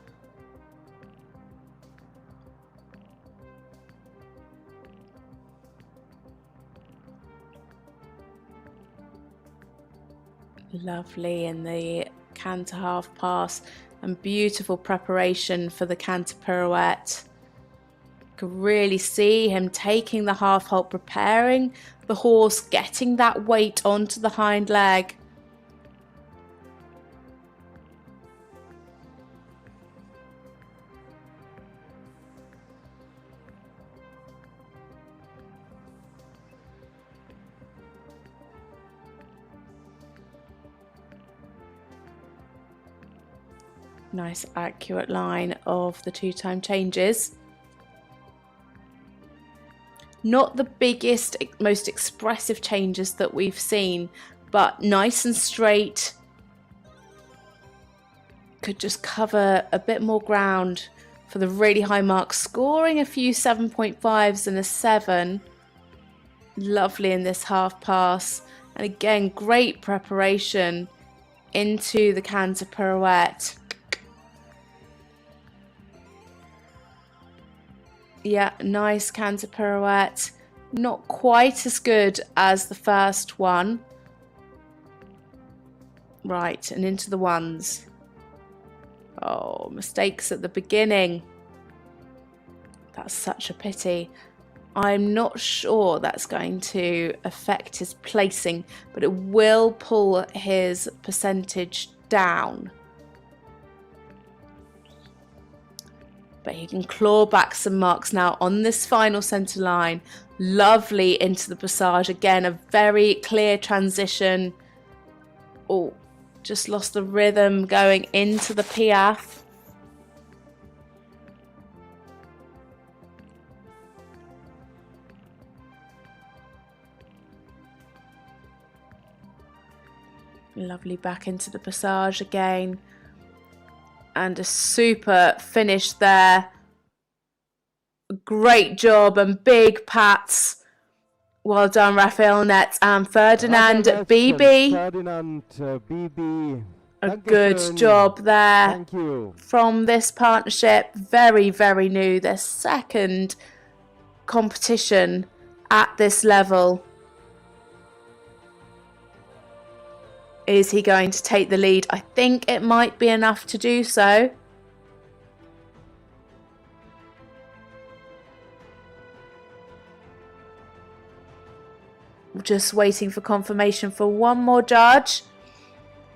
Lovely in the canter half pass, and beautiful preparation for the canter pirouette. You can really see him taking the half halt, preparing the horse, getting that weight onto the hind leg. Nice accurate line of the 2-time changes. Not the biggest, most expressive changes that we've seen, but nice and straight. Could just cover a bit more ground for the really high marks, scoring a few 7.5s and a 7. Lovely in this half pass. And again, great preparation into the canter pirouette. Yeah, nice canter pirouette. Not quite as good as the first one. Right, and into the ones. Oh, mistakes at the beginning. That's such a pity. I'm not sure that's going to affect his placing, but it will pull his percentage down. But he can claw back some marks now on this final centre line. Lovely into the passage. Again, a very clear transition. Oh, just lost the rhythm going into the piaffe. Lovely back into the passage again. And a super finish there. Great job and big pats. Well done, Raphael Netz and Ferdinand BB. A good job there. Thank you. From this partnership. Very, very new. Their second competition at this level. Is he going to take the lead? I think it might be enough to do so. Just waiting for confirmation for one more judge.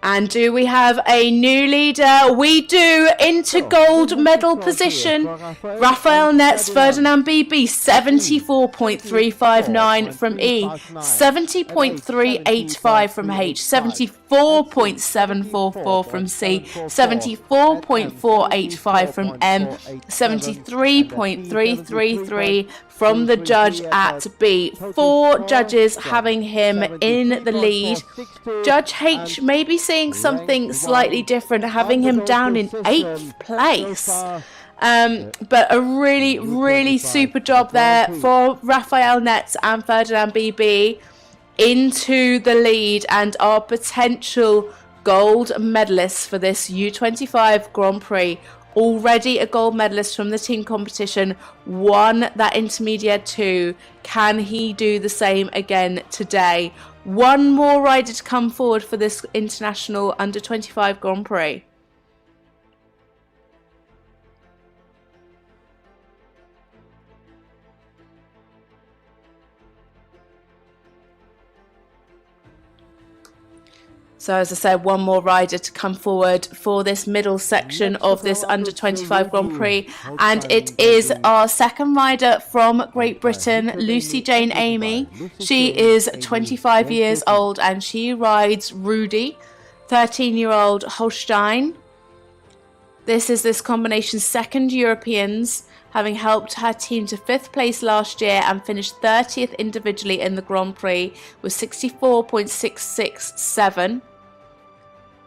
And do we have a new leader? We do, into gold medal position. Raphael Netz, Ferdinand BB, 74.359 from E, 70.385 from H, 74.744 from C, 74.485 from M, 73.333 from the judge at B. 4 judges having him in the lead. Judge H maybe seeing something slightly different, having him down in 8th place. But a really, really super job there for Raphael Netz and Ferdinand BB into the lead, and our potential gold medalists for this U25 Grand Prix. Already a gold medalist from the team competition, won that intermediate 2. Can he do the same again today? One more rider to come forward for this international under 25 Grand Prix. So as I said, one more rider to come forward for this middle section of this under 25 Grand Prix, and it is our second rider from Great Britain, Lucy Jane Amy. She is 25 years old and she rides Rudy, 13-year-old Holstein. This is this combination's second Europeans, having helped her team to 5th place last year and finished 30th individually in the Grand Prix with 64.667.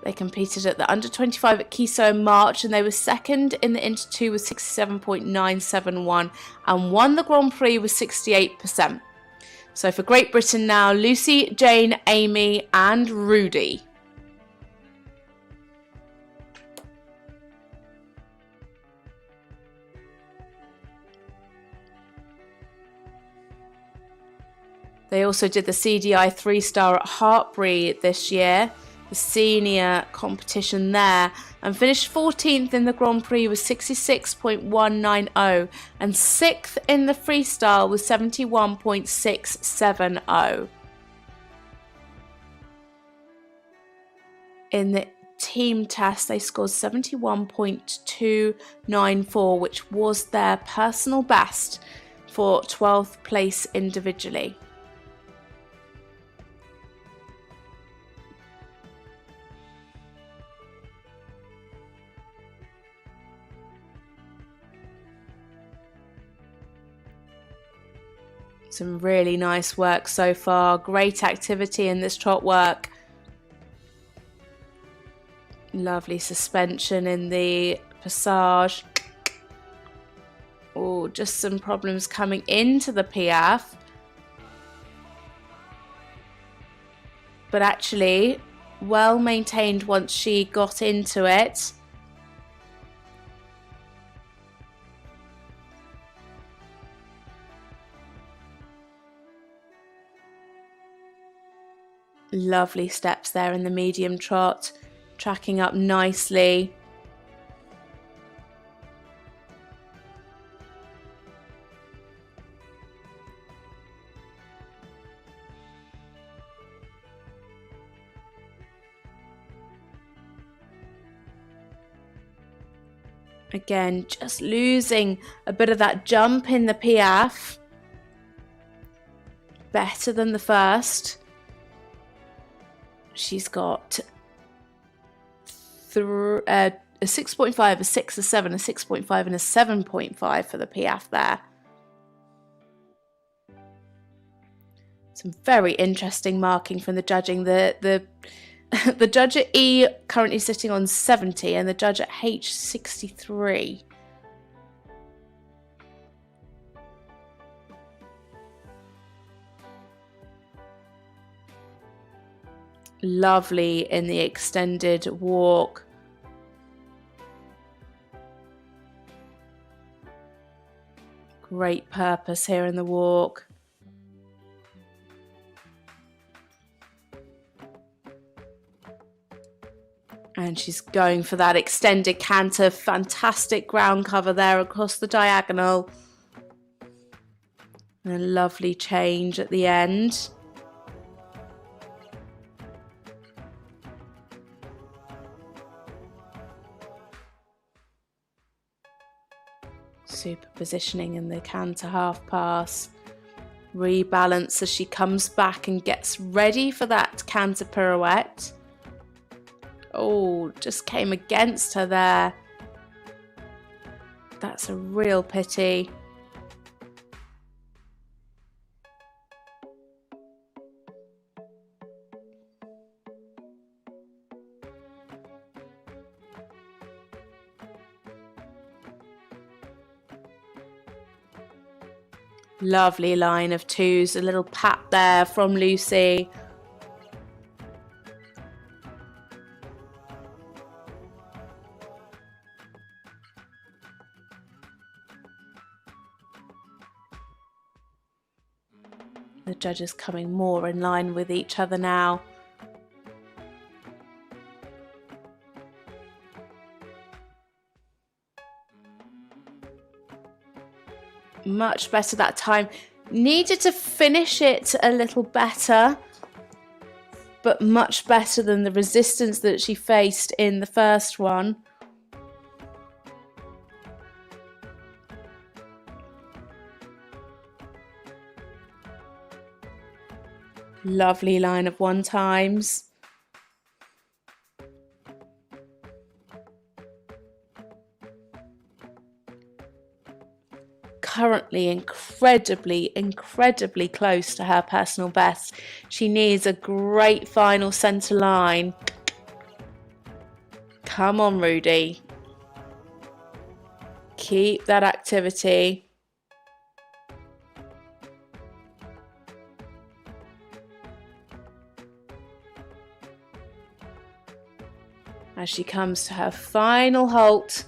They competed at the under 25 at Kiso in March, and they were second in the Inter 2 with 67.971 and won the Grand Prix with 68%. So for Great Britain now, Lucy, Jane, Amy and Rudy. They also did the CDI 3-star at Hartbury this year, the senior competition there, and finished 14th in the Grand Prix with 66.190 and 6th in the freestyle with 71.670. In the team test, they scored 71.294, which was their personal best for 12th place individually. Some really nice work so far. Great activity in this trot work. Lovely suspension in the passage. Oh, just some problems coming into the Piaf. But actually, well maintained once she got into it. Lovely steps there in the medium trot, tracking up nicely. Again, just losing a bit of that jump in the Piaf. Better than the first. She's got a 6.5, a 6, a 7, a 6.5 and a 7.5 for the Piaf there. Some very interesting marking from the judging. The judge at E currently sitting on 70 and the judge at H 63. Lovely in the extended walk. Great purpose here in the walk. And she's going for that extended canter. Fantastic ground cover there across the diagonal. And a lovely change at the end. Super positioning in the canter half pass. Rebalance as she comes back and gets ready for that canter pirouette. Oh, just came against her there. That's a real pity. Lovely line of twos, a little pat there from Lucy. The judges coming more in line with each other now. Much better that time. Needed to finish it a little better, but much better than the resistance that she faced in the first one. Lovely line of one times. Currently incredibly close to her personal best. She needs a great final centre line. Come on, Rudy. Keep that activity. As she comes to her final halt,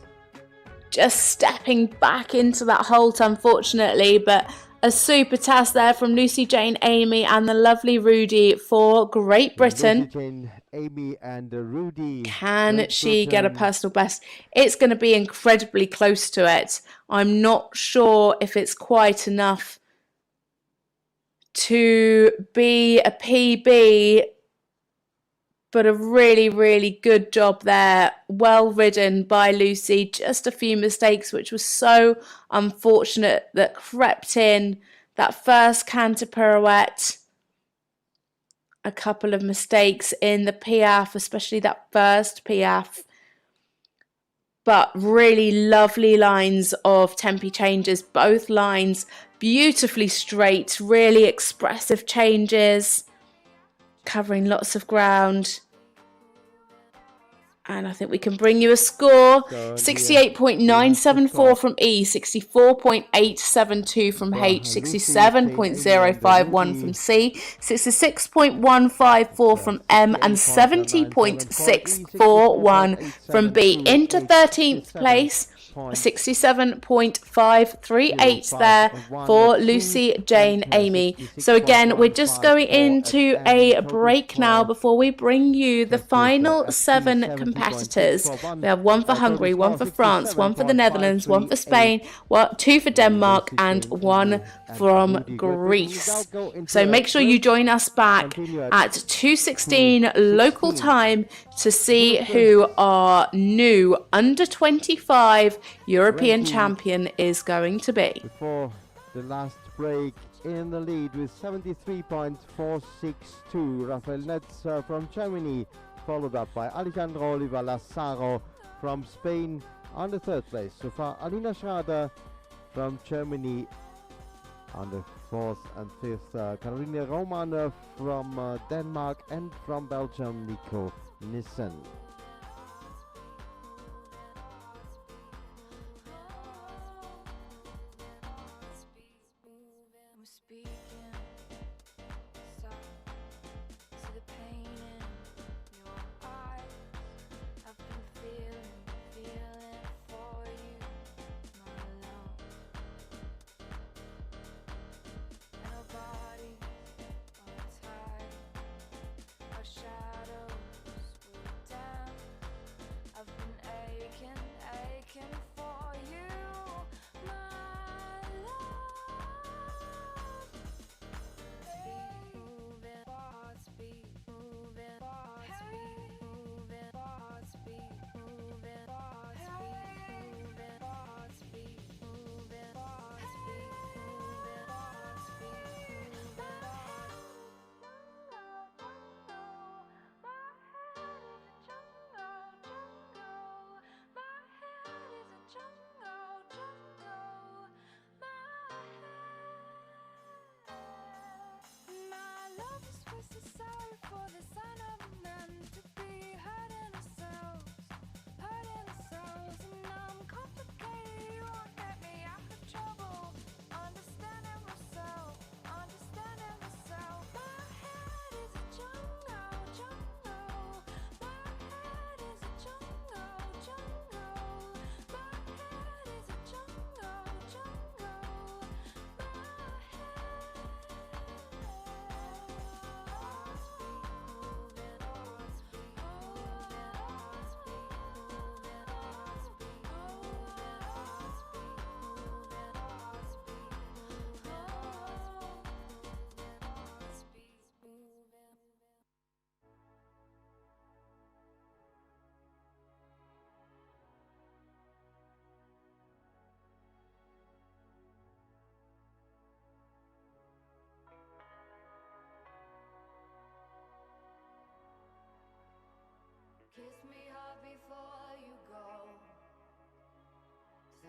just stepping back into that halt unfortunately, but a super task there from Lucy Jane Amy and the lovely Rudy for Great Britain. Lucy Jane Amy and Rudy. Can she get a personal best? It's going to be incredibly close to it. I'm not sure if it's quite enough to be a PB, but a really good job there. Well ridden by Lucy. Just a few mistakes, which was so unfortunate, that crept in. That first canter pirouette. A couple of mistakes in the piaffe, especially that first piaffe. But really lovely lines of tempi changes. Both lines beautifully straight. Really expressive changes. Covering lots of ground. And I think we can bring you a score. 68.974 from E, 64.872 from H, 67.051 from C, 66.154 from M, and 70.641 from B. Into 13th place, 67.538 there for Lucy Jane Amy. So again, we're just going into a break now before we bring you the final 7 competitors. We have one for Hungary, one for France, one for the Netherlands, one for Spain, 2 for Denmark, and 1 from Greece. So make sure you join us back at 2:16 local time to see who our new under 25 European champion is going to be. Before the last break, in the lead with 73.462, Raphael Netz from Germany, followed up by Alejandro Lazaro from Spain on the 3rd place. So far, Alina Schrader from Germany on the 4th and 5th, Caroline Roman from Denmark, and from Belgium, Nico Nyssen.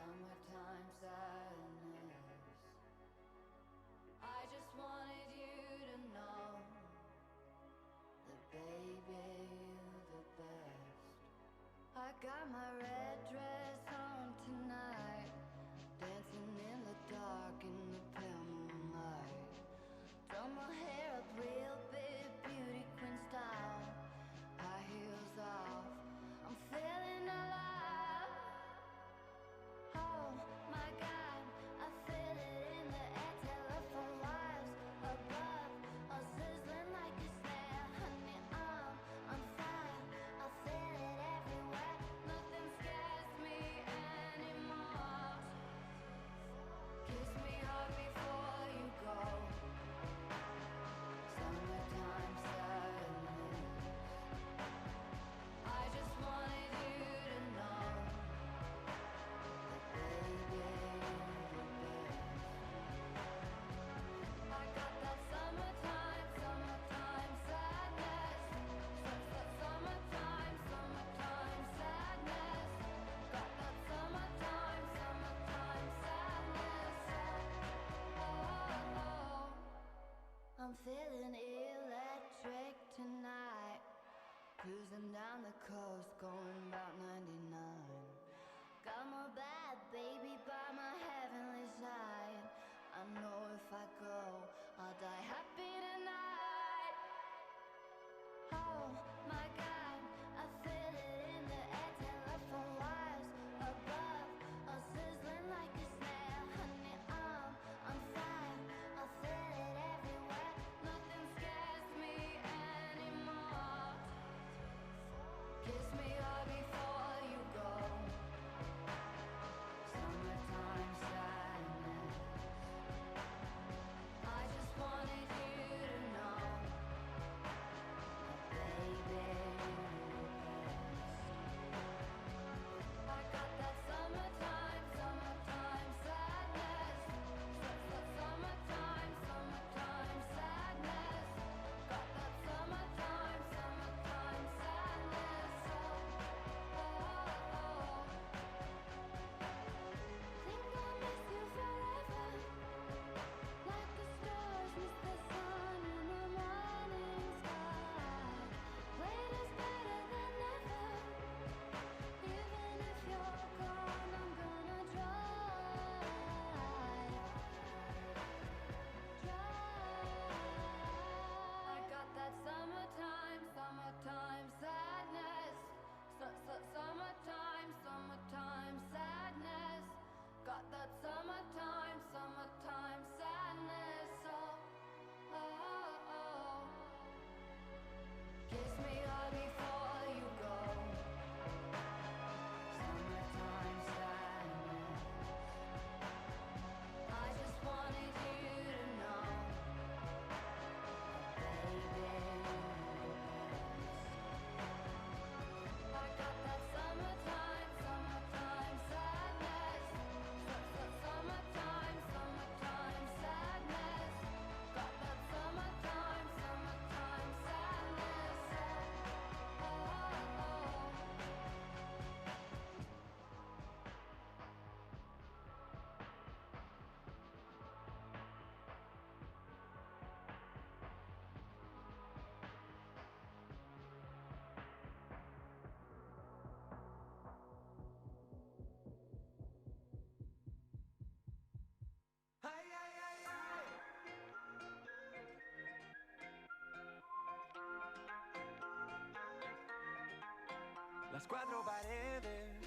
Summertime sadness. I just wanted you to know that baby, you're the best. I got my red dress on tonight, dancing in the dark in the pale moonlight. Done my hair up real big, beauty queen style. High heels off, I'm feeling alive. Oh my God, I feel it in the air. Telephone wires above, all sizzling like a snare. Honey, I'm fire, I feel it everywhere. Nothing scares me anymore. Kiss me hard before you go. Summertime sadness. I just wanted you to know that baby, you're the best. I got that summertime, summertime sadness. Summertime, summertime sadness. Got that summertime, summertime sadness. Oh, I'm feeling electric tonight. Cruising down the coast, going about 99. Got my bad baby by my heavenly side. I know if I go, I'll die happy tonight. Oh my God, I feel it in the air. Telephone wires above, all sizzling like a snare. Honey, I'm fire, I feel it everywhere. Nothing scares me anymore. Kiss me hard before you go. Summertime sadness. I just wanted you to know that baby, you're the best. I got that summertime, summertime sadness. Summertime, summertime sadness. Got that summertime, summertime sadness. Think I'll miss you forever, like the stars miss the sun in the morning sky. Wait is better than never. Even if you're gone, I'm gonna try. I got that summertime, summertime sadness. Summertime, summertime sadness. Got that summertime, summertime sadness. Oh. Kiss me hard before you go. Summertime sadness. I just wanted you to know that baby, you're the best. I got that summertime, summertime sadness. Summertime, summertime sadness. Got that summertime, summertime sadness. Oh. Las cuatro paredes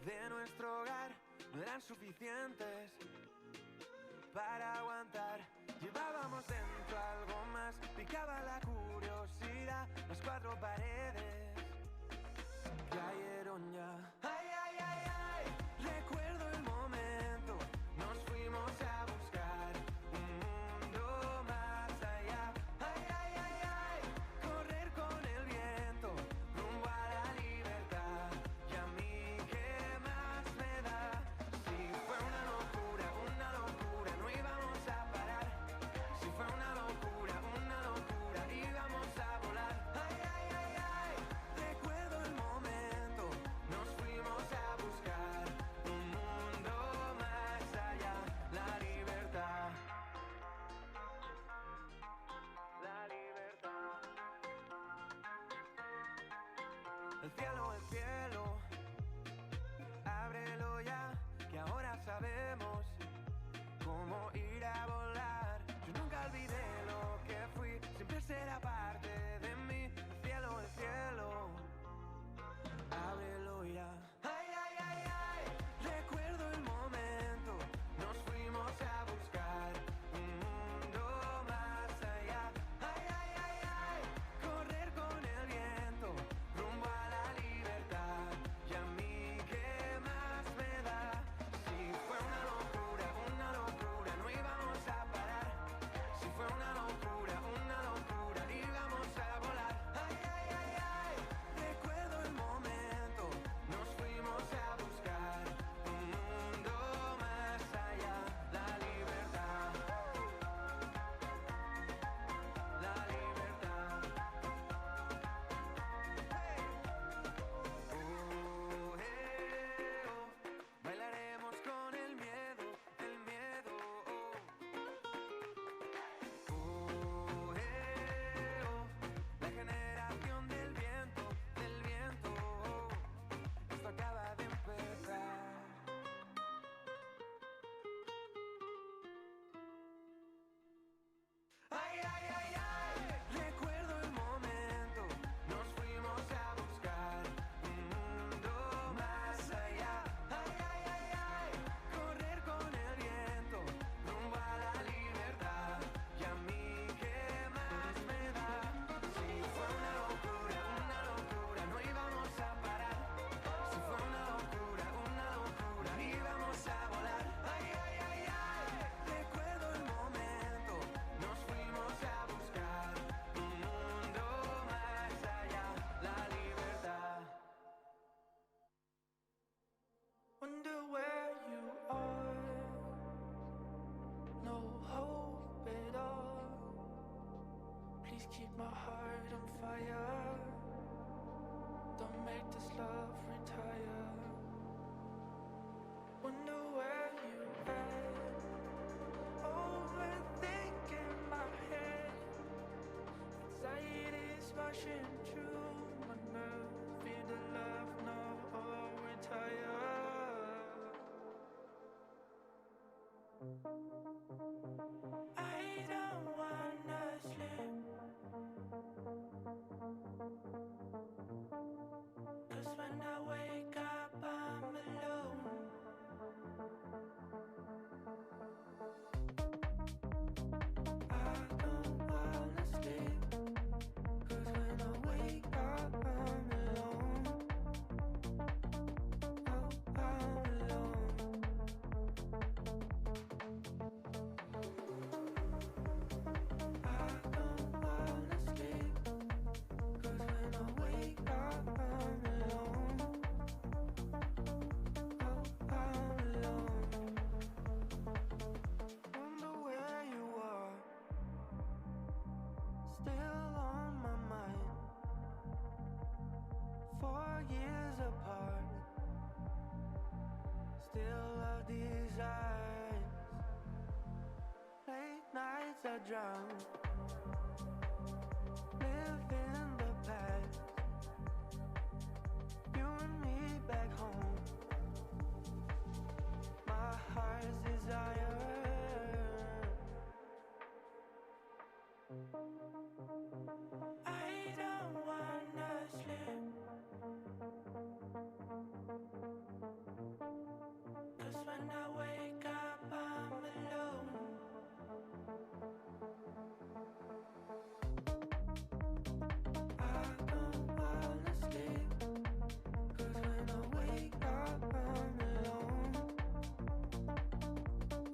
de nuestro hogar no eran suficientes para aguantar. Llevábamos dentro algo más, picaba la curiosidad. Las cuatro paredes cayeron ya. Ay, ay, ay, ay, recuerdo el momento. Nos fuimos a buscar un mundo más allá. Ay, ay, ay, ay, correr con el viento rumbo a la libertad. Y a mí, ¿qué más me da? Si fue una locura, no íbamos a parar. Si fue una locura, íbamos a volar. Ay, ay, ay, ay. el cielo, ábrelo ya, que ahora sabemos cómo ir a volar. Yo nunca olvidé lo que fui, siempre será parte de mí. El cielo, ábrelo ya. Ay, ay, ay, ay, recuerdo el momento, nos fuimos a buscar un mundo más allá. Ay, ay, ay, ay, correr con el viento, rumbo a la libertad. Y a mí, ¿qué más me da? Si fue una locura, no íbamos a parar. Si fue una locura, íbamos a volar. Ay, ay, ay, ay, recuerdo el momento, nos fuimos a buscar un mundo más allá. La libertad, la libertad. Bailaremos con el miedo, la generación del viento, esto acaba de empezar. Ay, ay, ay, ay, recuerdo el momento, nos fuimos a buscar un mundo más allá. Ay, ay, ay, ay, correr con el viento, rumbo a la libertad. Y a mí, ¿qué más me da? Si fue una locura, no íbamos a parar. Si fue una locura, íbamos a volar. Ay, ay, ay, ay, recuerdo el momento, nos fuimos a buscar un mundo más allá. La libertad. Wonder where you are, no hope at all. Please keep my heart on fire, don't make this love retire. Wonder where you at, overthinking my head. Anxiety's rushing through my nerves, feel the love, no retire. I don't wanna sleep, 'cause when I wake up I'm alone. I don't wanna sleep, 'cause when I wake up I'm alone. Oh, I'm alone. I don't wanna sleep, 'cause when I wake up I'm alone. Oh, I'm alone. Wonder where you are, still on my mind. 4 years apart, still love these eyes. Late nights I drown, live in the past. You and me back home, my heart's desire. I don't wanna sleep, 'cause when I wake up I'm alone. I don't wanna sleep, 'cause when I wake up I'm alone.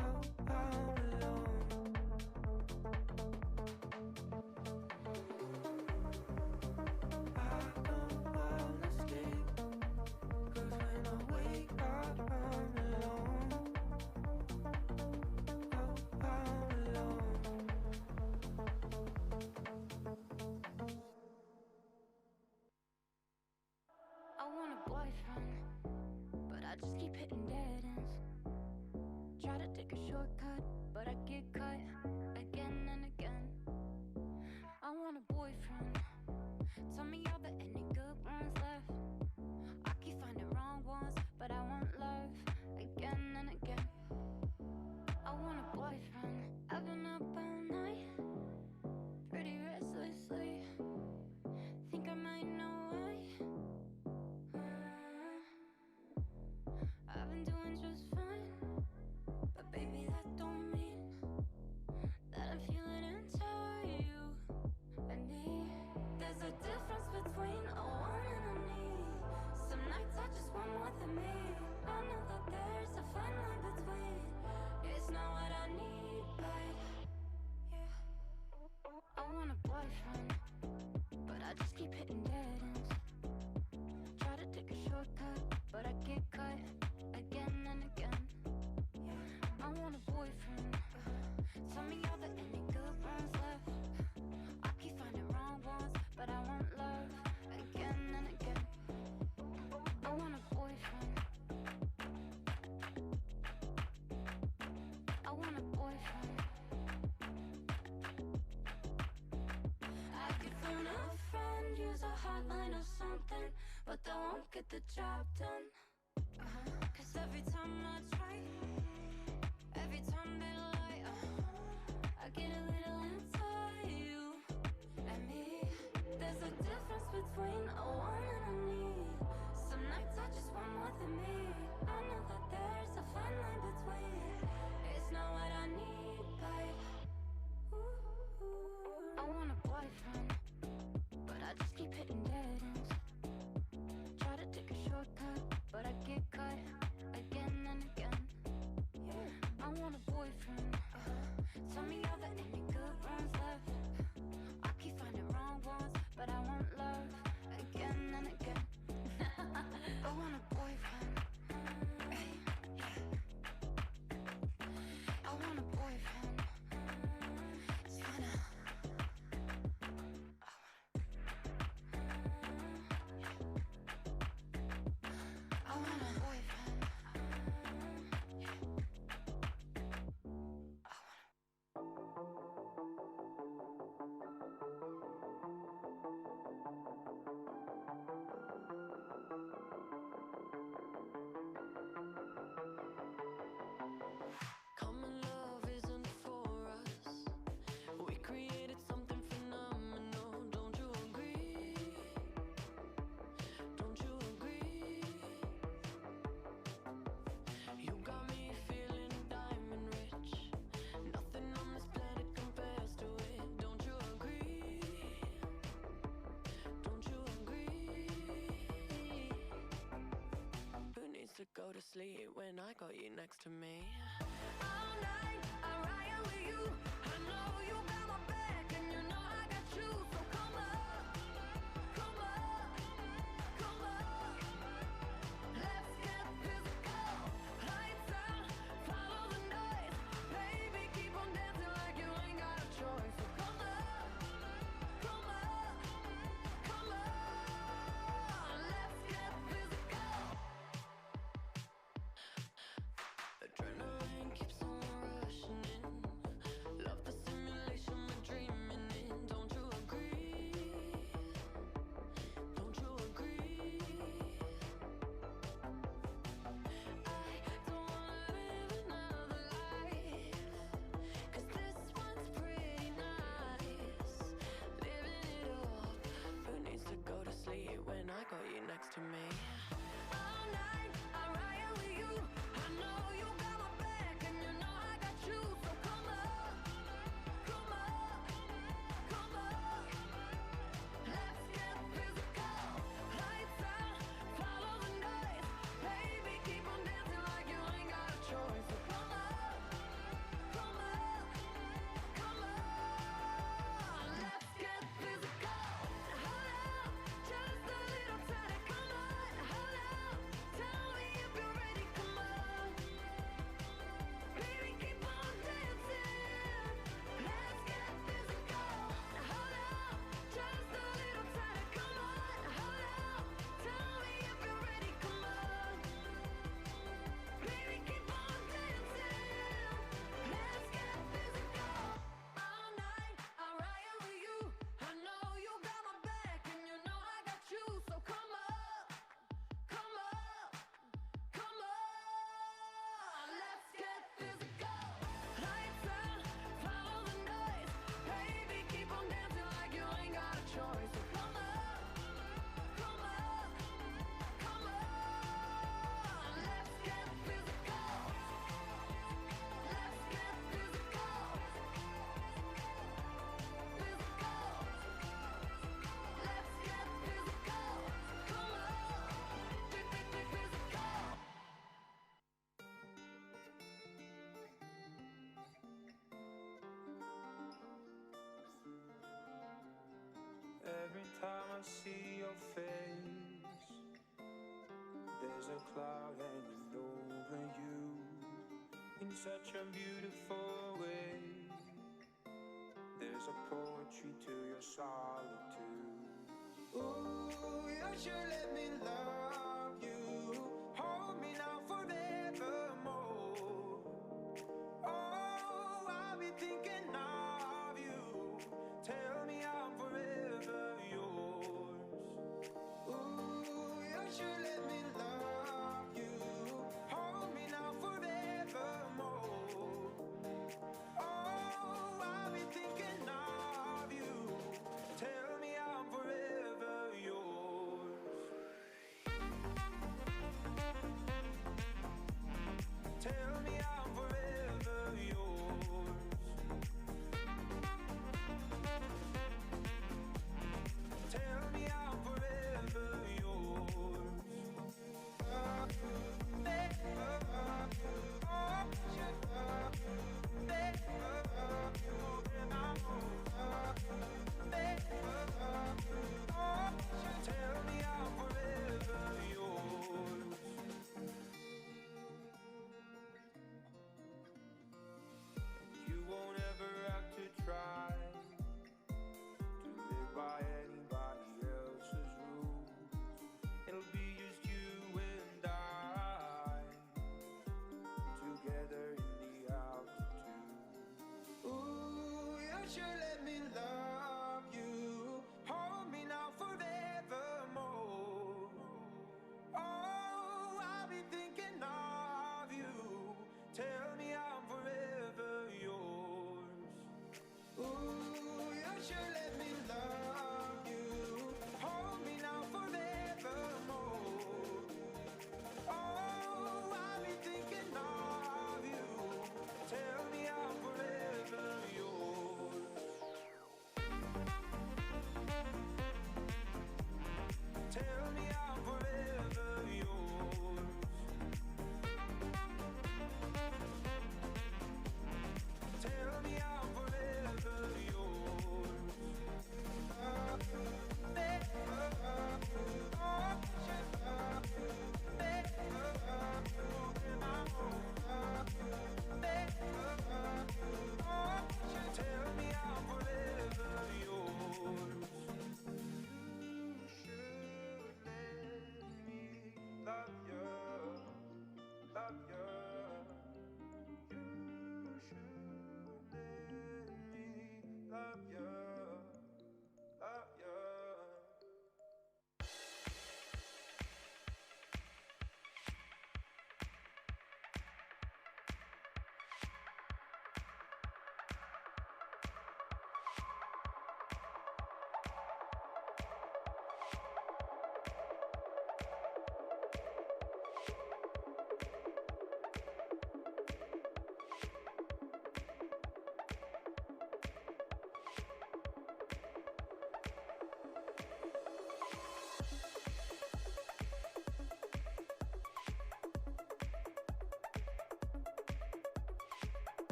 Oh, I'm alone. I don't wanna sleep, 'cause when I wake up I'm alone. Oh, I'm alone. I want a boyfriend, but I just keep hitting dead ends. Try to take a shortcut, but I get cut again and again. I want a boyfriend, tell me all the any good ones left. want a boyfriend. Tell me all the any good ones left. I keep finding wrong ones, but I want love again and again. I want a boyfriend. I want a boyfriend. I could phone a friend, use a hotline or something, but that won't get the job done. Cause every time I try, every time they lie, I get a little into you and me. There's a difference between a want and a need. Some nights I just want more than me. I know that there's a fine line between. It's not what I need, babe. I want a boyfriend, but I just keep hitting dead ends. Try to take a shortcut, but I get cut again and again. Yeah, I want a boyfriend. Tell me all the any good ones left. I keep finding wrong ones, but I want love again and again. I want a boyfriend. Hey, yeah. I want a boyfriend. It's kinda. I want a boyfriend. Common love isn't for us. We created something phenomenal. Don't you agree? Don't you agree? You got me feeling diamond rich. Nothing on this planet compares to it. Don't you agree? Don't you agree? Who needs to go to sleep when I got you next to me? All night I ride with you. I know you got my back and you know I got you. So come up, come up, come up. Let's get physical. Lights out, follow the noise. Baby, keep on dancing like you ain't got a choice. So come up, come up, come on. Let's get physical. Adrenaline keeps on rushing in. Love the simulation we're dreaming in. Don't you agree? Don't you agree? I don't wanna live another life, 'cause this one's pretty nice. Living it up. Who needs to go to sleep when I got you next to me? All night I ride with you. I know you got my back and you know I got you. So come up, come up, come up. Let's get physical. Lights out, follow the noise. Baby, keep on dancing like you ain't got a choice. So come up, come up, come on. Let's get physical. Hold up, just a little tighter. Come on, hold up. Tell me if you're ready. Come on, baby, keep on dancing. Let's get physical. Hold up, just a little tighter. Come on, hold up. Tell me if you're ready. Come on, baby, keep on dancing. Let's get physical. All night I ride with you. I know you got my back and you know I got you. So come up, come up, come on. Let's get physical. Lights out, follow the noise. Baby, keep on dancing like you ain't got a choice. So come up, come up, come on. Let's get physical. Let's get physical. Physical. Let's get physical. Come on. Physical. Every time I see your face, there's a cloud hanging over you. In in such a beautiful way. There's a poetry to your solitude. Ooh, you should let me love you. Hold me now forevermore. Oh, I'll be thinking of you. Tell me I'm forever yours. Ooh, you should let me love you. Hold me now forevermore. Oh, I'll be thinking of you. Tell me I'm forever yours.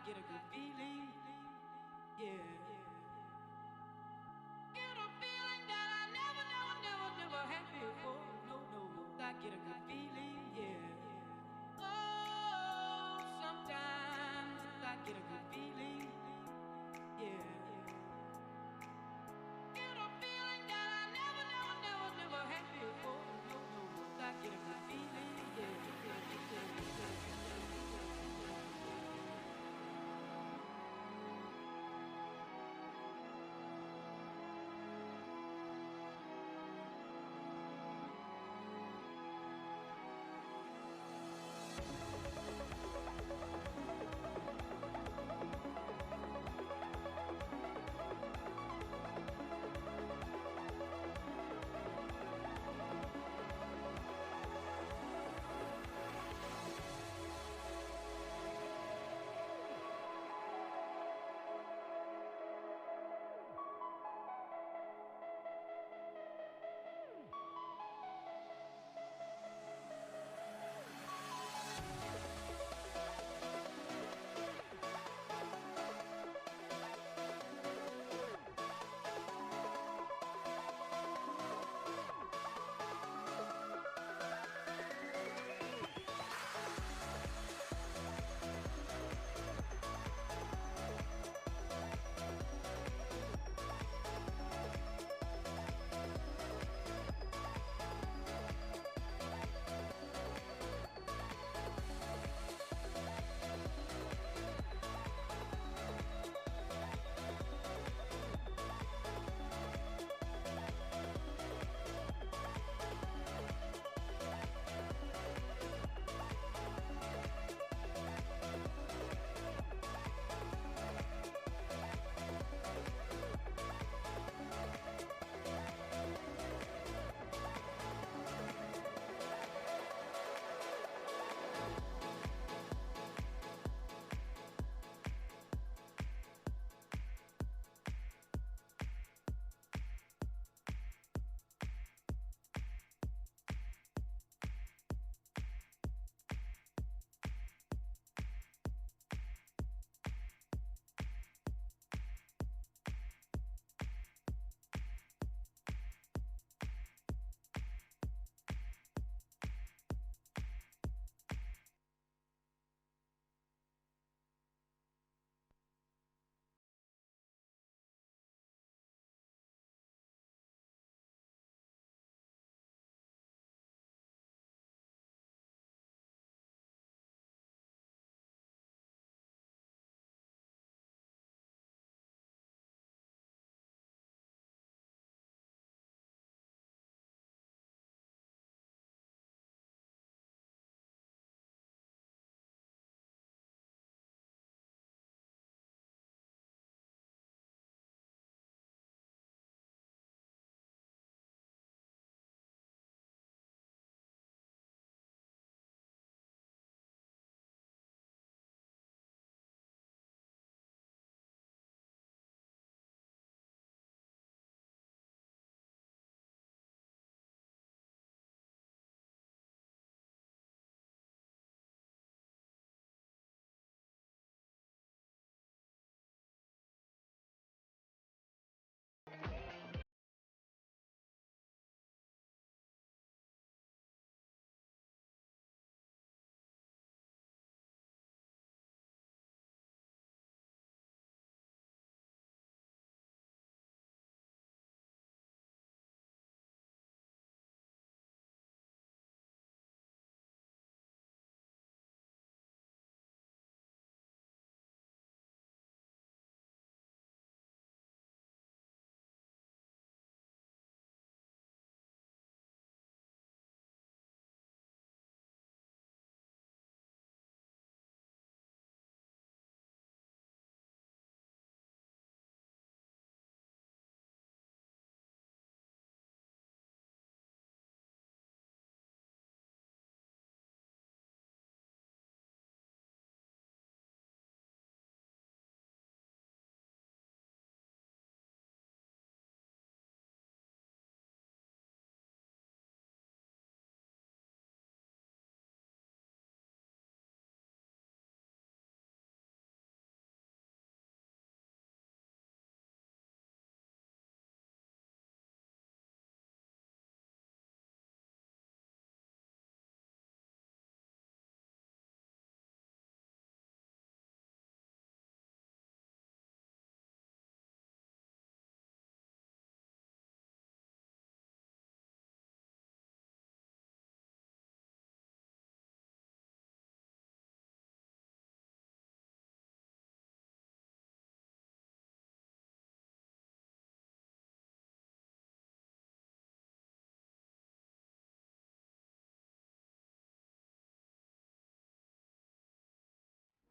get a good feeling, yeah. Get a feeling that I never had before. No, I get a good feeling, yeah. Oh, sometimes I get a good feeling, yeah. Get a feeling that I never had before. No, I get a good feeling, yeah.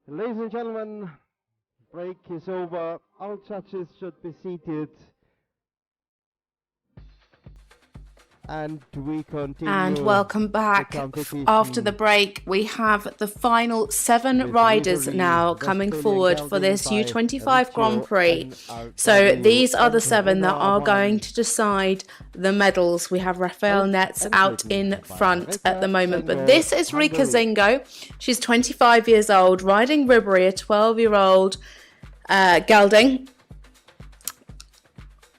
Ladies and gentlemen, break is over. All judges should be seated. And we continue. And welcome back. After the break, we have the final 7 riders now coming forward for this U25 Grand Prix. So these are the 7 that are going to decide the medals. We have Raphael Netz out in front at the moment. But this is Réka Zengő. She's 25 years old, riding Ribéry, a 12-year-old gelding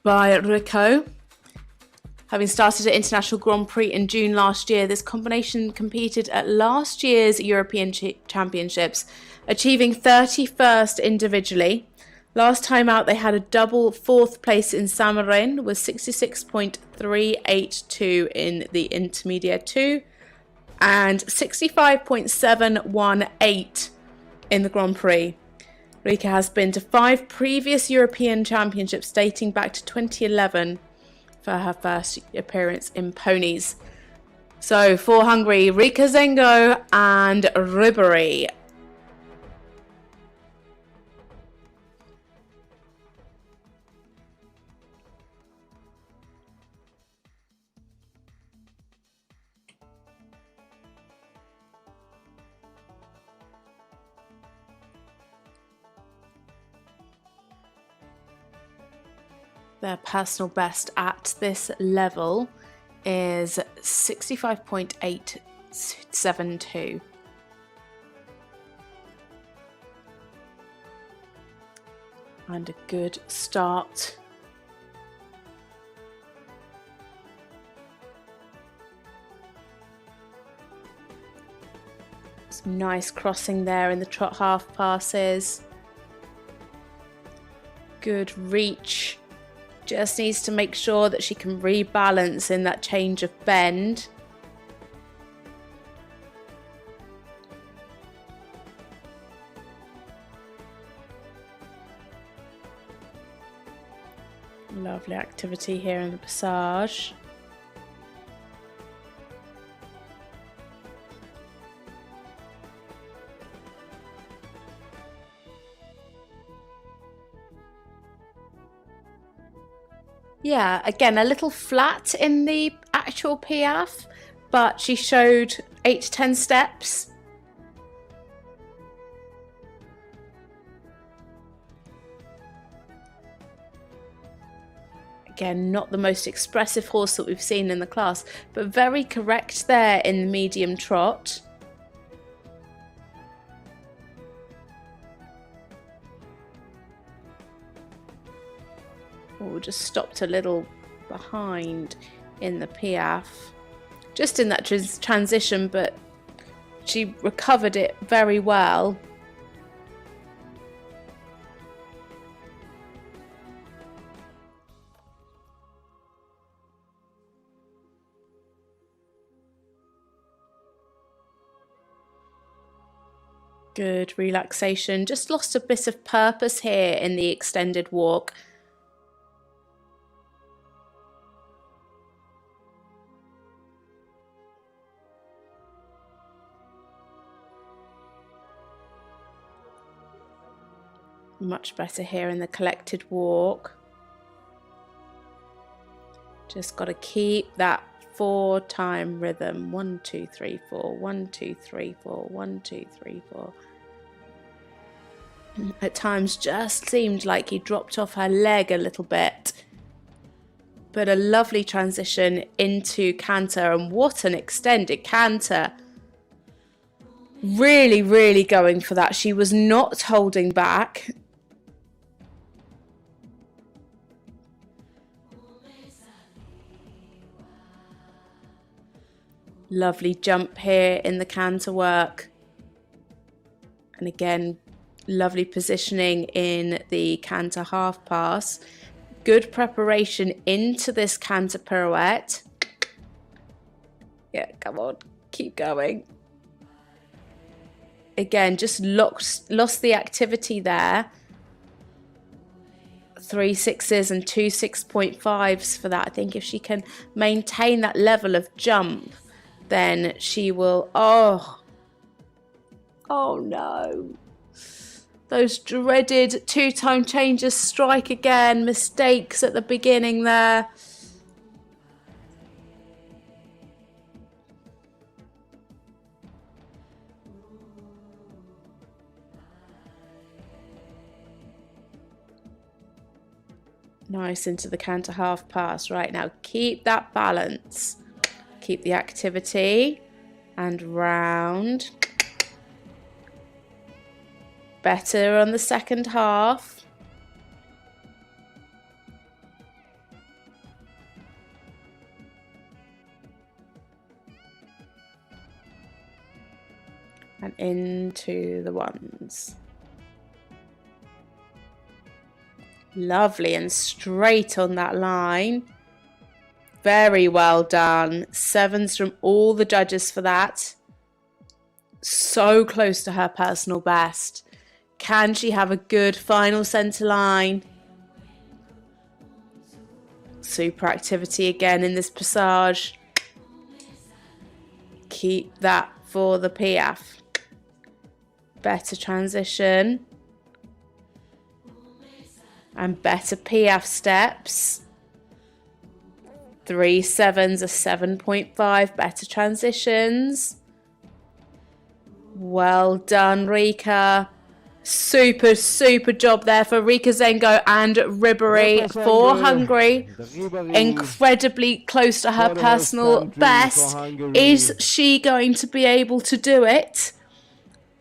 by Rico. Having started at International Grand Prix in June last year, this combination competed at last year's European Championships, achieving 31st individually. Last time out, they had a double 4th place in Saint-Marin with 66.382 in the Intermediate 2 and 65.718 in the Grand Prix. Réka has been to 5 previous European Championships dating back to 2011. For her first appearance in ponies. So for Hungary, Réka Zengő and Ribéry. Their personal best at this level is 65.872. And a good start. Some nice crossing there in the trot half passes. Good reach. Just needs to make sure that she can rebalance in that change of bend. Lovely activity here in the passage. Yeah, again, a little flat in the actual piaffe, but she showed 8 to 10 steps. Again, not the most expressive horse that we've seen in the class, but very correct there in the medium trot. Oh, just stopped a little behind in the piaffe. Just in that transition, but she recovered it very well. Good relaxation. Just lost a bit of purpose here in the extended walk. Much better here in the collected walk. Just got to keep that 4-time rhythm. 1, 2, 3, 4. 1, 2, 3, 4. 1, 2, 3, 4. At times just seemed like he dropped off her leg a little bit. But a lovely transition into canter, and what an extended canter. Really, really going for that. She was not holding back. Lovely jump here in the canter work. And again, lovely positioning in the canter half pass. Good preparation into this canter pirouette. Yeah, come on, keep going. Again, just lost the activity there. 3 6s and 2 6.5s for that. I think if she can maintain that level of jump, then she will, oh no, Those dreaded two-time changes strike again. Mistakes at the beginning there. Nice into the canter half pass. Right, now keep that balance. Keep the activity. And round. Better on the second half. And into the ones. Lovely and straight on that line. Very well done. 7s from all the judges for that. So close to her personal best. Can she have a good final centre line? Super activity again in this passage. Keep that for the Piaf. Better transition. And better Piaf steps. 3 7s, a 7.5. Better transitions. Well done, Réka. Super, super job there for Réka Zengő and Ribéry for Hungary. Incredibly close to her personal best. Is she going to be able to do it?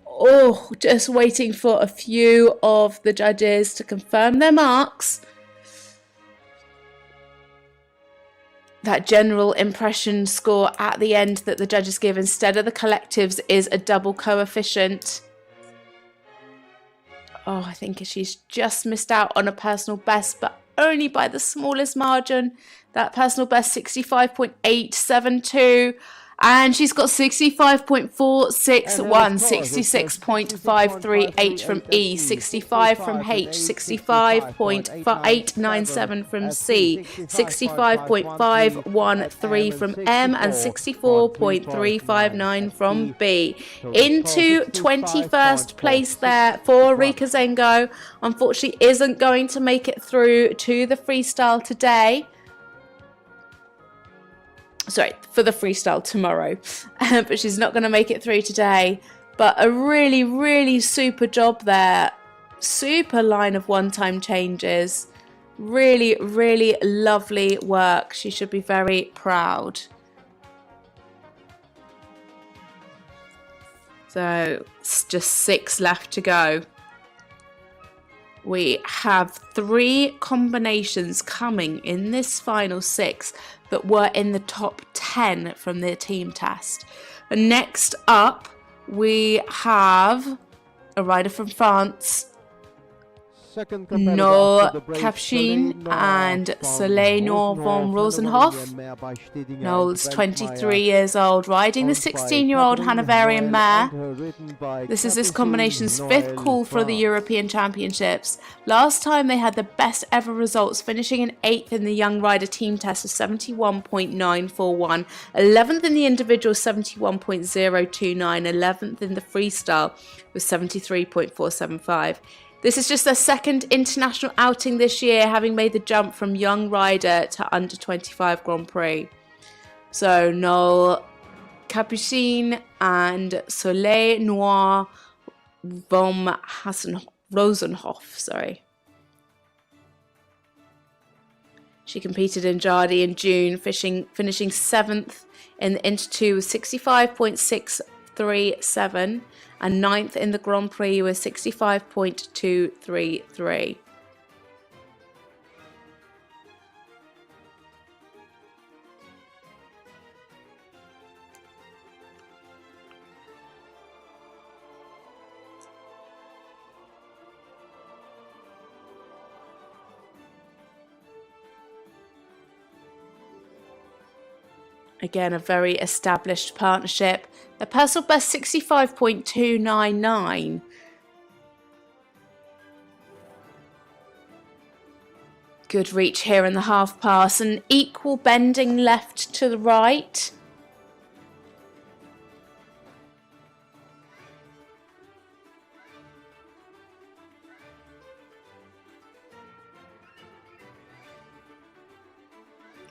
Oh, just waiting for a few of the judges to confirm their marks. That general impression score at the end that the judges give instead of the collectives is a double coefficient. Oh, I think she's just missed out on a personal best, but only by the smallest margin. That personal best, 65.872. And she's got 65.461, 66.538 from E, 65 from H, 65.897 from C, 65.513 from M, and 64.359 from B. Into 21st place there for Réka Zengő. Unfortunately, isn't going to make it through to the freestyle today. Sorry, for the freestyle tomorrow, but she's not going to make it through today. But a really, really super job there. Super line of one-time changes. Really, really lovely work. She should be very proud. So it's just 6 left to go. We have 3 combinations coming in this final 6 that were in the top 10 from the team test. And next up, we have a rider from France, Noémie Capuchin and Soleil van Rosenhof. Noel's 23 years old, riding the 16-year-old Hanoverian mare. This is this combination's 5th call for the European Championships. Last time they had the best ever results, finishing in 8th in the young rider team test of 71.941, 11th in the individual 71.029, 11th in the freestyle with 73.475. This is just their 2nd international outing this year, having made the jump from young rider to under 25 Grand Prix. So Noémie Capuchin and Soleil van Rosenhof. Sorry. She competed in Jardy in June, finishing 7th in the Inter 2 with 65.637 and 9th in the Grand Prix with 65.233. Again, a very established partnership. Their personal best 65.299. Good reach here in the half pass, and equal bending left to the right.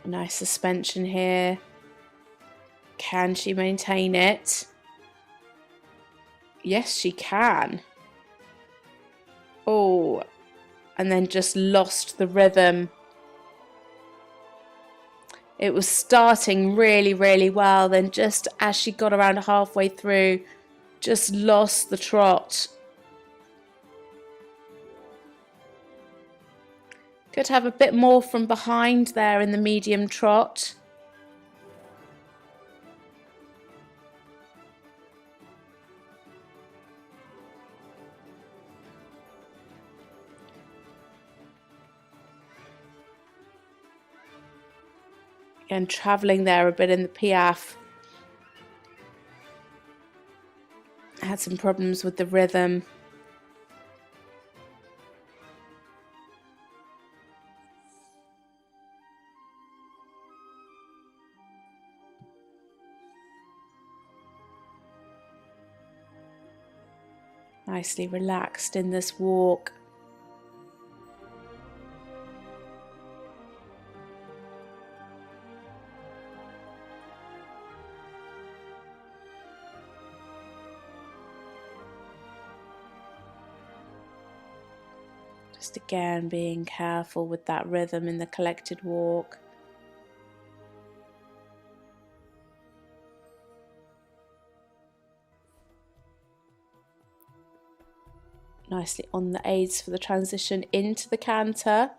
Nice suspension here. Can she maintain it? Yes, she can. Oh, and then just lost the rhythm. It was starting really, really well. Then just as she got around halfway through, just lost the trot. Could have a bit more from behind there in the medium trot. Again, travelling there a bit in the piaffe. Had some problems with the rhythm. Nicely relaxed in this walk. Just again being careful with that rhythm in the collected walk. Nicely on the aids for the transition into the canter.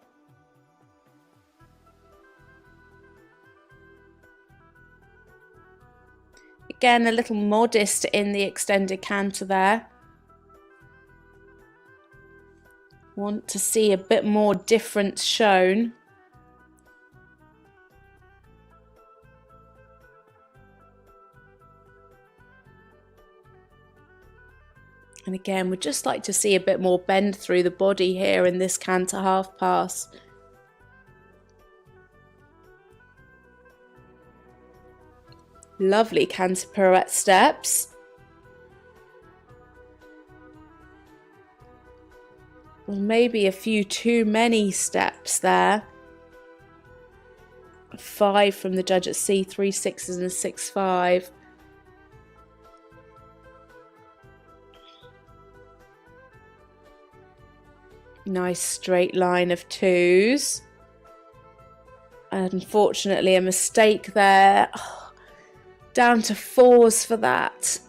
Again, a little modest in the extended canter there. Want to see a bit more difference shown. And again, we'd just like to see a bit more bend through the body here in this canter half pass. Lovely canter pirouette steps. Well, maybe a few too many steps there. 5 from the judge at C, 3 6s and a 6-5. Nice straight line of 2s. Unfortunately, a mistake there. Oh, down to 4s for that.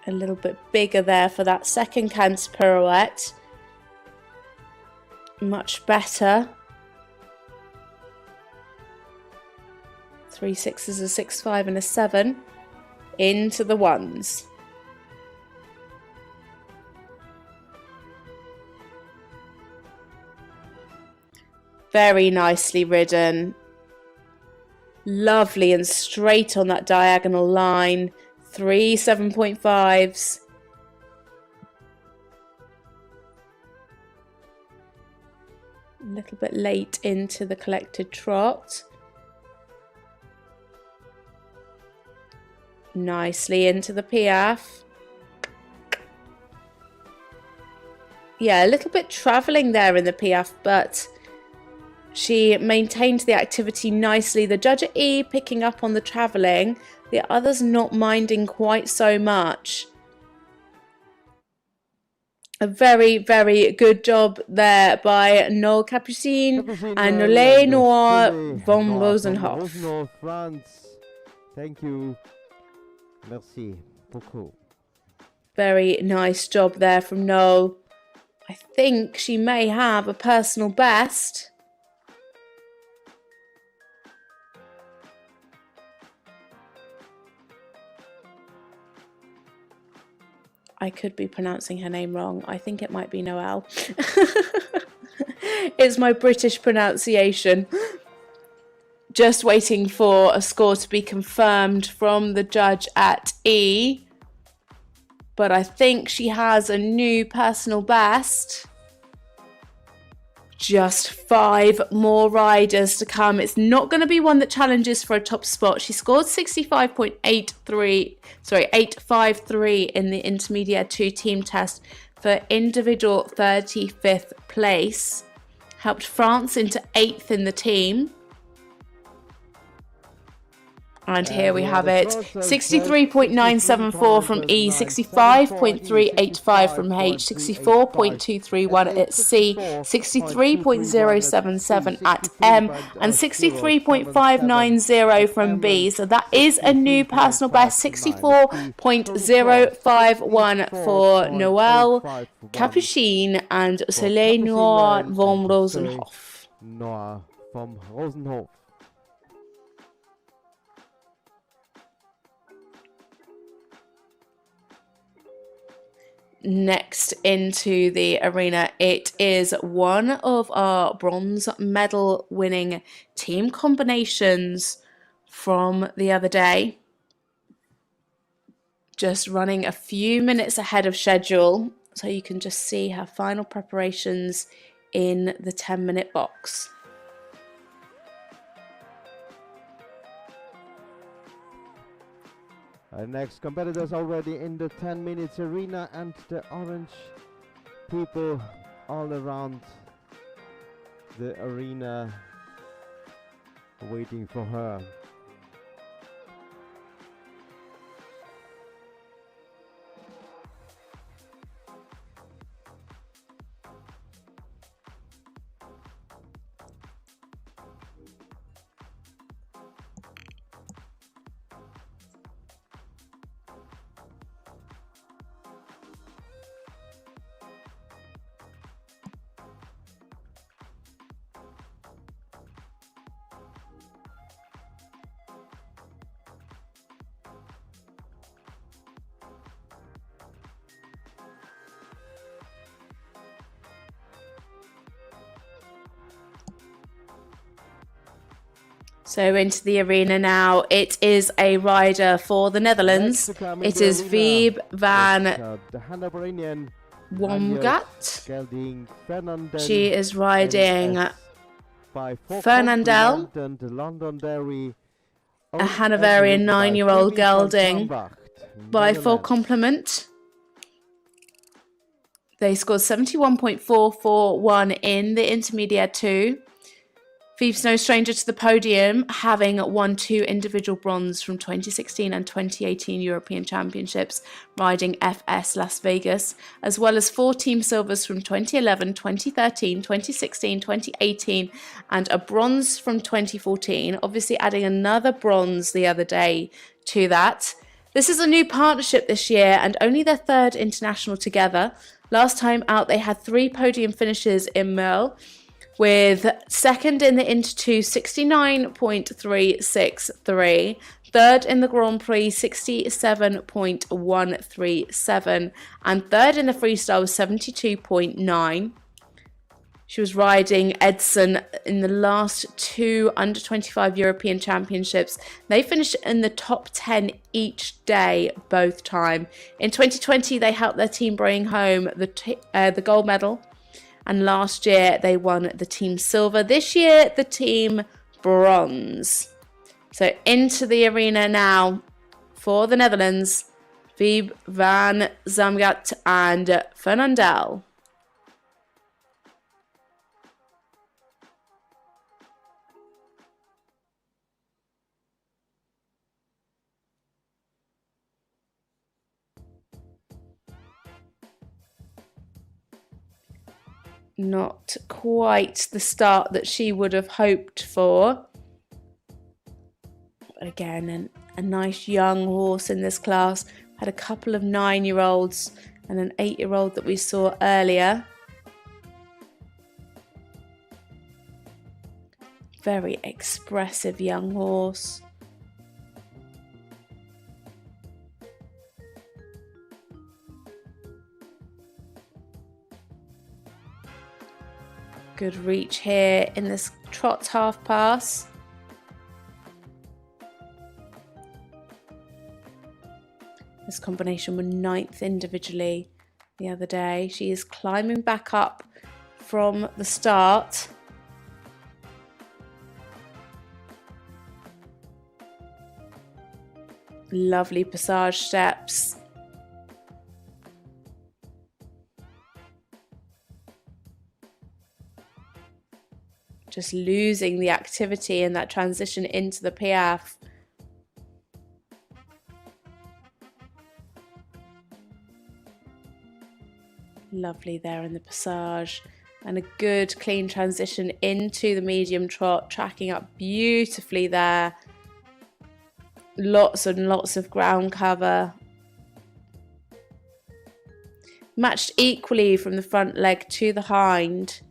A little bit bigger there for that second canter pirouette. Much better. 3 6s, a 6-5 and a 7. Into the 1s. Very nicely ridden. Lovely and straight on that diagonal line. 3 7.5s. A little bit late into the collected trot. Nicely into the piaffe. Yeah, a little bit travelling there in the piaffe, but she maintained the activity nicely. The judge at E picking up on the travelling. The others not minding quite so much. A very, very good job there by Noémie Capuchin and Noémie van Rosenhof. France. Thank you. Merci beaucoup. Very nice job there from Noel. I think she may have a personal best. I could be pronouncing her name wrong. I think it might be Noelle. It's my British pronunciation. Just waiting for a score to be confirmed from the judge at E. but I think she has a new personal best. Just 5 more riders to come. It's not going to be one that challenges for a top spot. She scored 853 in the Intermediate 2 team test for individual 35th place. Helped France into 8th in the team. And here we have it, 63.974 from E, 65.385 from H, 64.231 at C, 63.077 at M, and 63.590 from B. So that is a new personal best, 64.051 for Noémie Capuchin and Soleil Noir von Rosenhof. Noir from Rosenhof. Next into the arena, it is one of our bronze medal winning team combinations from the other day. Just running a few minutes ahead of schedule, so you can just see her final preparations in the 10-minute box. Our next competitors already in the 10 minutes arena, and the orange people all around the arena waiting for her. So into the arena now, it is a rider for the Netherlands. It is Febe van Zwambagt. She is riding Fernandel, a Hanoverian 9-year-old gelding, by full complement. They scored 71.441 in the Intermediate 2. Febe's no stranger to the podium, having won 2 individual bronze from 2016 and 2018 European Championships, riding FS Las Vegas, as well as 4 team silvers from 2011, 2013, 2016, 2018, and a bronze from 2014, obviously adding another bronze the other day to that. This is a new partnership this year and only their 3rd international together. Last time out, they had 3 podium finishes in Merle, with 2nd in the Inter 2, 69.363, 3rd in the Grand Prix, 67.137, and 3rd in the freestyle was 72.9. She was riding Edson in the last 2 under-25 European Championships. They finished in the top 10 each day, both time. In 2020, they helped their team bring home the gold medal. And last year, they won the team silver. This year, the team bronze. So into the arena now for the Netherlands, Febe van Zwambagt and Fernandel. Not quite the start that she would have hoped for. But again, a nice young horse in this class. Had a couple of 9-year-olds and an 8-year-old that we saw earlier. Very expressive young horse. Good reach here in this trot half pass. This combination were 9th individually the other day. She is climbing back up from the start. Lovely passage steps. Just losing the activity in that transition into the piaffe. Lovely there in the passage, and a good clean transition into the medium trot, tracking up beautifully there. Lots and lots of ground cover. Matched equally from the front leg to the hind.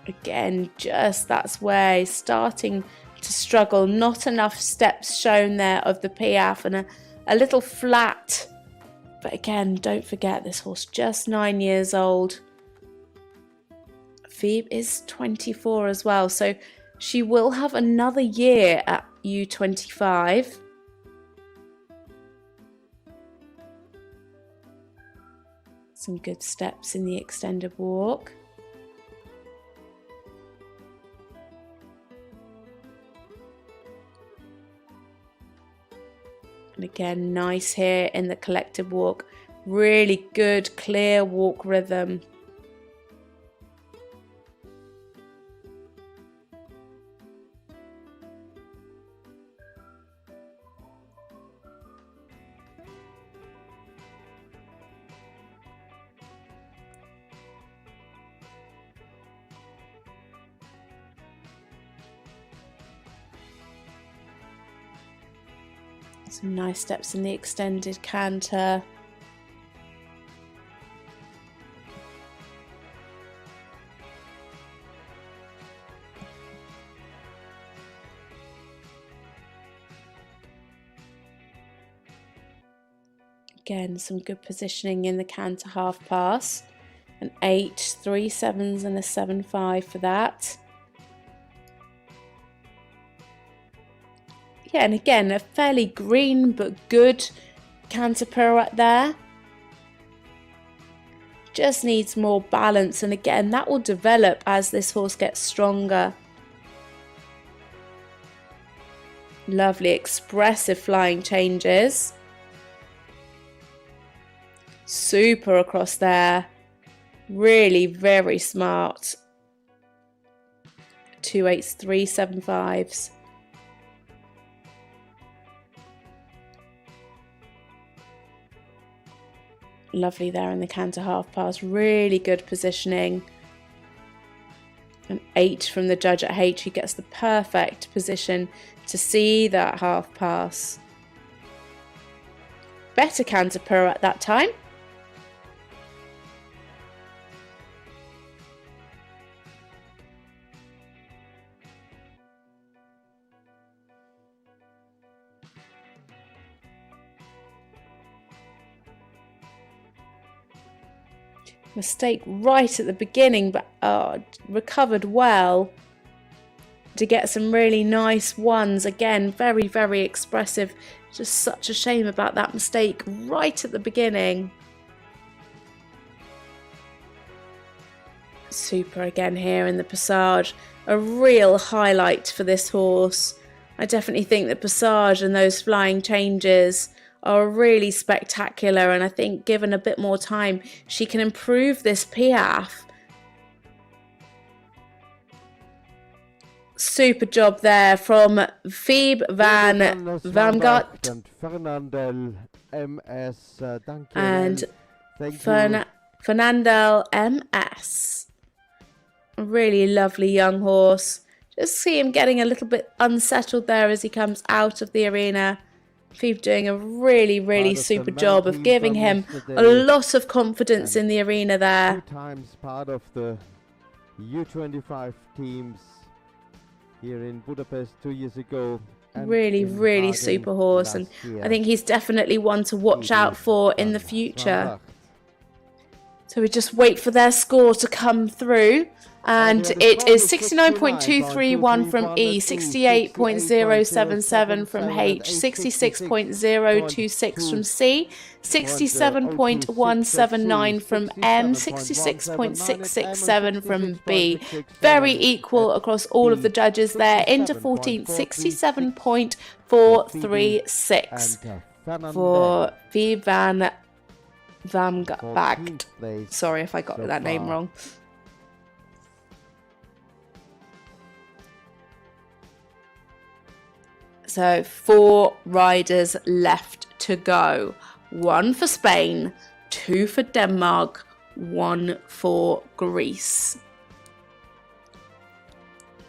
Again, just that's where he's starting to struggle. Not enough steps shown there of the piaffe, and a little flat. But again, don't forget this horse just 9 years old. Febe is 24 as well, so she will have another year at U25. Some good steps in the extended walk. And again, nice here in the collective walk. Really good, clear walk rhythm. Some nice steps in the extended canter. Again, some good positioning in the canter half pass. An 8, 3 7s and a 7-5 for that. Yeah, and again, a fairly green but good canter pirouette there. Just needs more balance, and again, that will develop as this horse gets stronger. Lovely, expressive flying changes. Super across there. Really very smart. 2 8s, 3 7-5s. Lovely there in the canter half pass, really good positioning. An 8 from the judge at H, who gets the perfect position to see that half pass. Better canter pirouette that time. Mistake right at the beginning, but recovered well to get some really nice ones. Again, very, very expressive. Just such a shame about that mistake right at the beginning. Super again here in the passage. A real highlight for this horse. I definitely think the passage and those flying changes are really spectacular, and I think given a bit more time she can improve this piaffe. Super job there from Febe van Zwambagt and Fernandel MS. A really lovely young horse. Just see him getting a little bit unsettled there as he comes out of the arena. Febe doing a really, really super job of giving him a lot of confidence in the arena there. 2 times part of the U25 teams here in Budapest 2 years ago. Really, really super horse, and I think he's definitely one to watch out for in the future. So we just wait for their score to come through. And it is 69.231 from E, 68.077 from H, 66.026 from C, 67.179 from M, 66.667 from B. Very equal across all of the judges there. Into 14th, 67.436 for Febe van Zwambagt. Sorry if I got that name wrong. So 4 riders left to go. 1 for Spain, 2 for Denmark, 1 for Greece.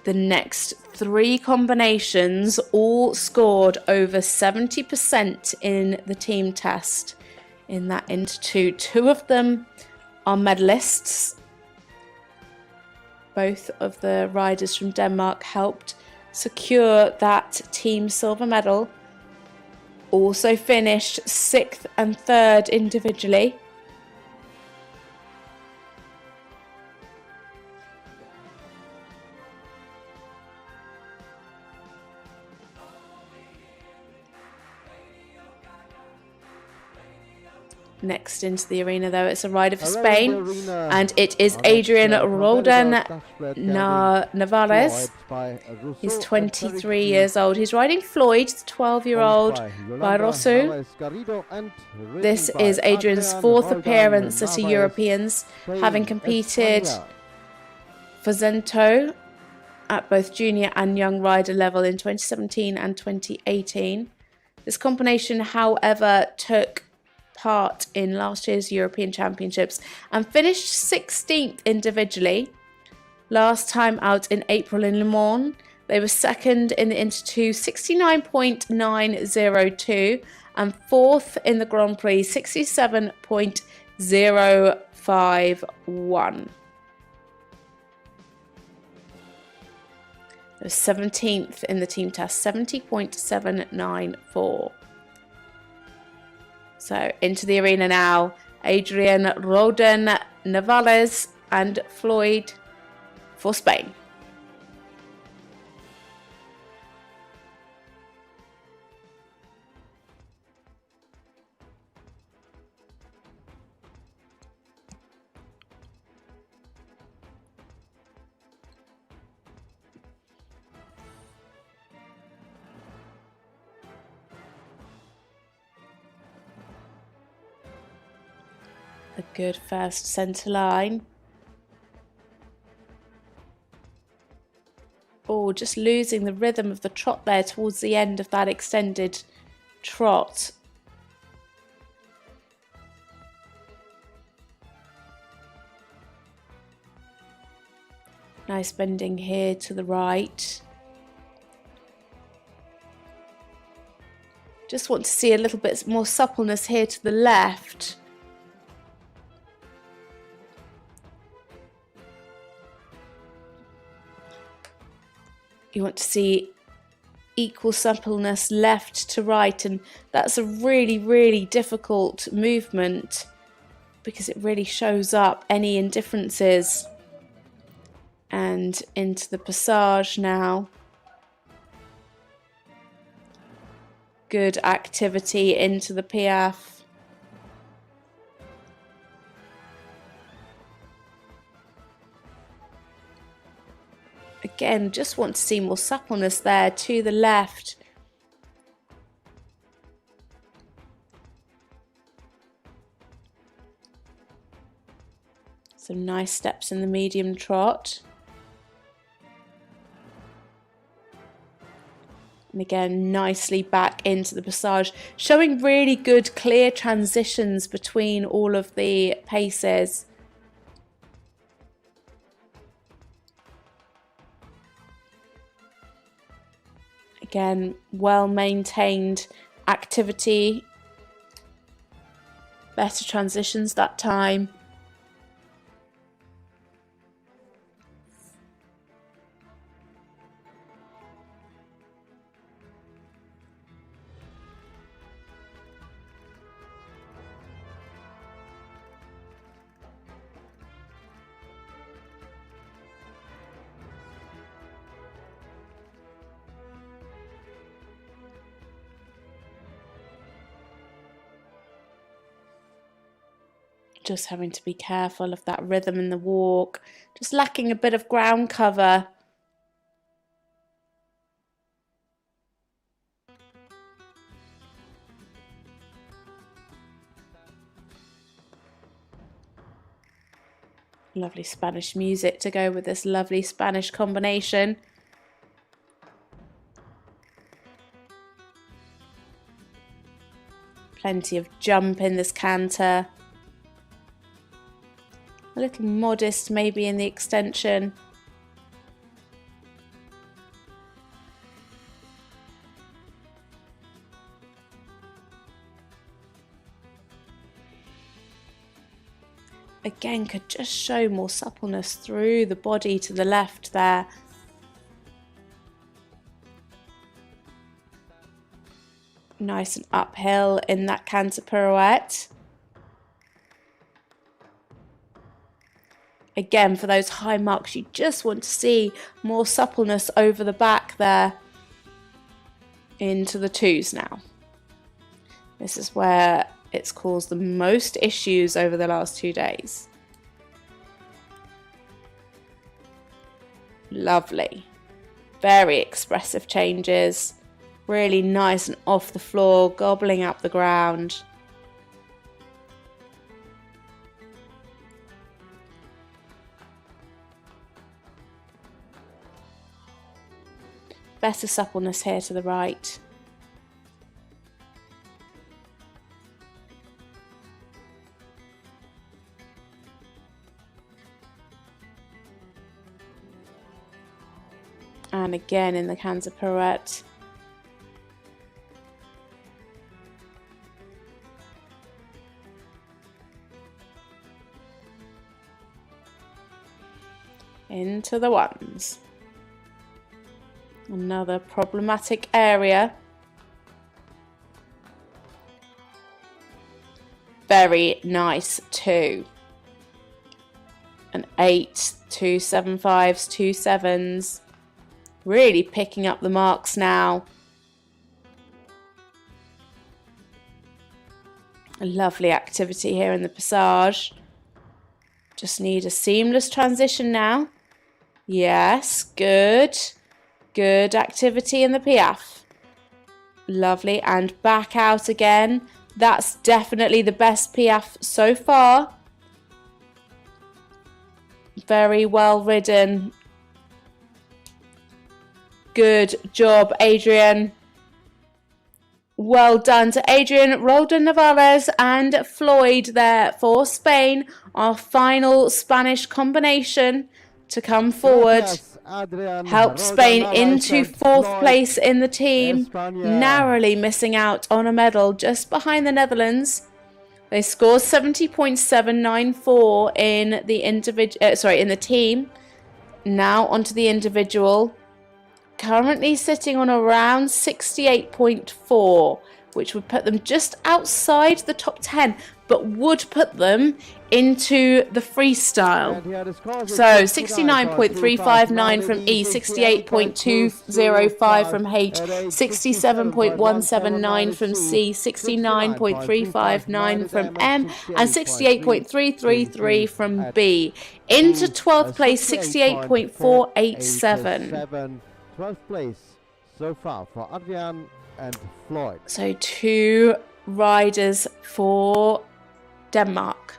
The next 3 combinations all scored over 70% in the team test in that into 2. 2 of them are medalists. Both of the riders from Denmark helped secure that team silver medal. Also finished 6th and 3rd individually. Next into the arena, though, it's a rider for Spain, and it is Adrián Roldán Navarez. He's 23 years old. He's riding Floyd, the 12-year-old Barroso. This is Adrian's 4th appearance at a Europeans, having competed for Zento at both junior and young rider level in 2017 and 2018. This combination, however, took part in last year's European Championships and finished 16th individually. Last time out in April in Le Mans, they were 2nd in the Inter 2, 69.902, and 4th in the Grand Prix, 67.051. They were 17th in the team test, 70.794. So into the arena now, Adrián Roldán Navarez and Floyd for Spain. A good first centre line. Oh, just losing the rhythm of the trot there towards the end of that extended trot. Nice bending here to the right. Just want to see a little bit more suppleness here to the left. You want to see equal suppleness left to right, and that's a really, really difficult movement because it really shows up any indifferences. And into the passage now. Good activity into the piaffe. Again, just want to see more suppleness there to the left. Some nice steps in the medium trot. And again, nicely back into the passage, showing really good, clear transitions between all of the paces. Again, well-maintained activity. Better transitions that time. Just having to be careful of that rhythm in the walk. Just lacking a bit of ground cover. Lovely Spanish music to go with this lovely Spanish combination. Plenty of jump in this canter. A little modest maybe in the extension. Again, could just show more suppleness through the body to the left there. Nice and uphill in that canter pirouette. Again, for those high marks, you just want to see more suppleness over the back there. Into the twos now. This is where it's caused the most issues over the last 2 days. Lovely. Very expressive changes. Really nice and off the floor, gobbling up the ground. Better suppleness here to the right. And again in the canter pirouette. Into the ones. Another problematic area. Very nice too. An 8, 2 7/5s, 2 7s. Really picking up the marks now. A lovely activity here in the passage. Just need a seamless transition now. Yes, good. Good activity in the piaffe. Lovely, and back out again. That's definitely the best piaffe so far. Very well ridden. Good job, Adrián. Well done to Adrián Roldán Navarez and Floyd there for Spain. Our final Spanish combination to come forward. Help Spain into 4th place in the team. Narrowly missing out on a medal just behind the Netherlands. They scored 70.794 in the in the team. Now onto the individual. Currently sitting on around 68.4, which would put them just outside the top 10, but would put them into the freestyle. So 69.359 from E, 68.205 from H, 67.179 from C, 69.359 from M, and 68.333 from B. Into 12th place, 68.487. 12th place so far for Adrián and Floyd. So 2 riders for Denmark.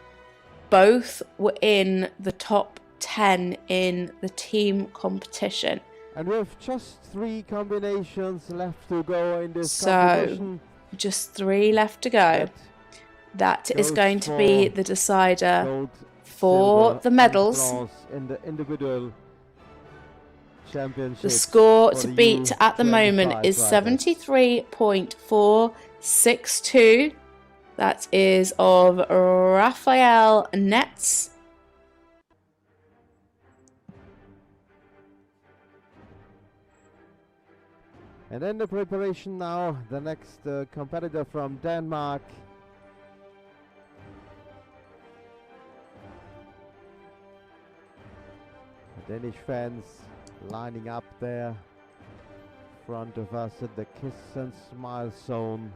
Both were in the top 10 in the team competition. And with just 3 combinations left to go in this competition. So just 3 left to go. That is going to be the decider gold, for the medals. In the individual the score to beat at the moment is 73.462. That is of Raphael Netz. And then the preparation now, the next competitor from Denmark. The Danish fans lining up there in front of us at the kiss and smile zone.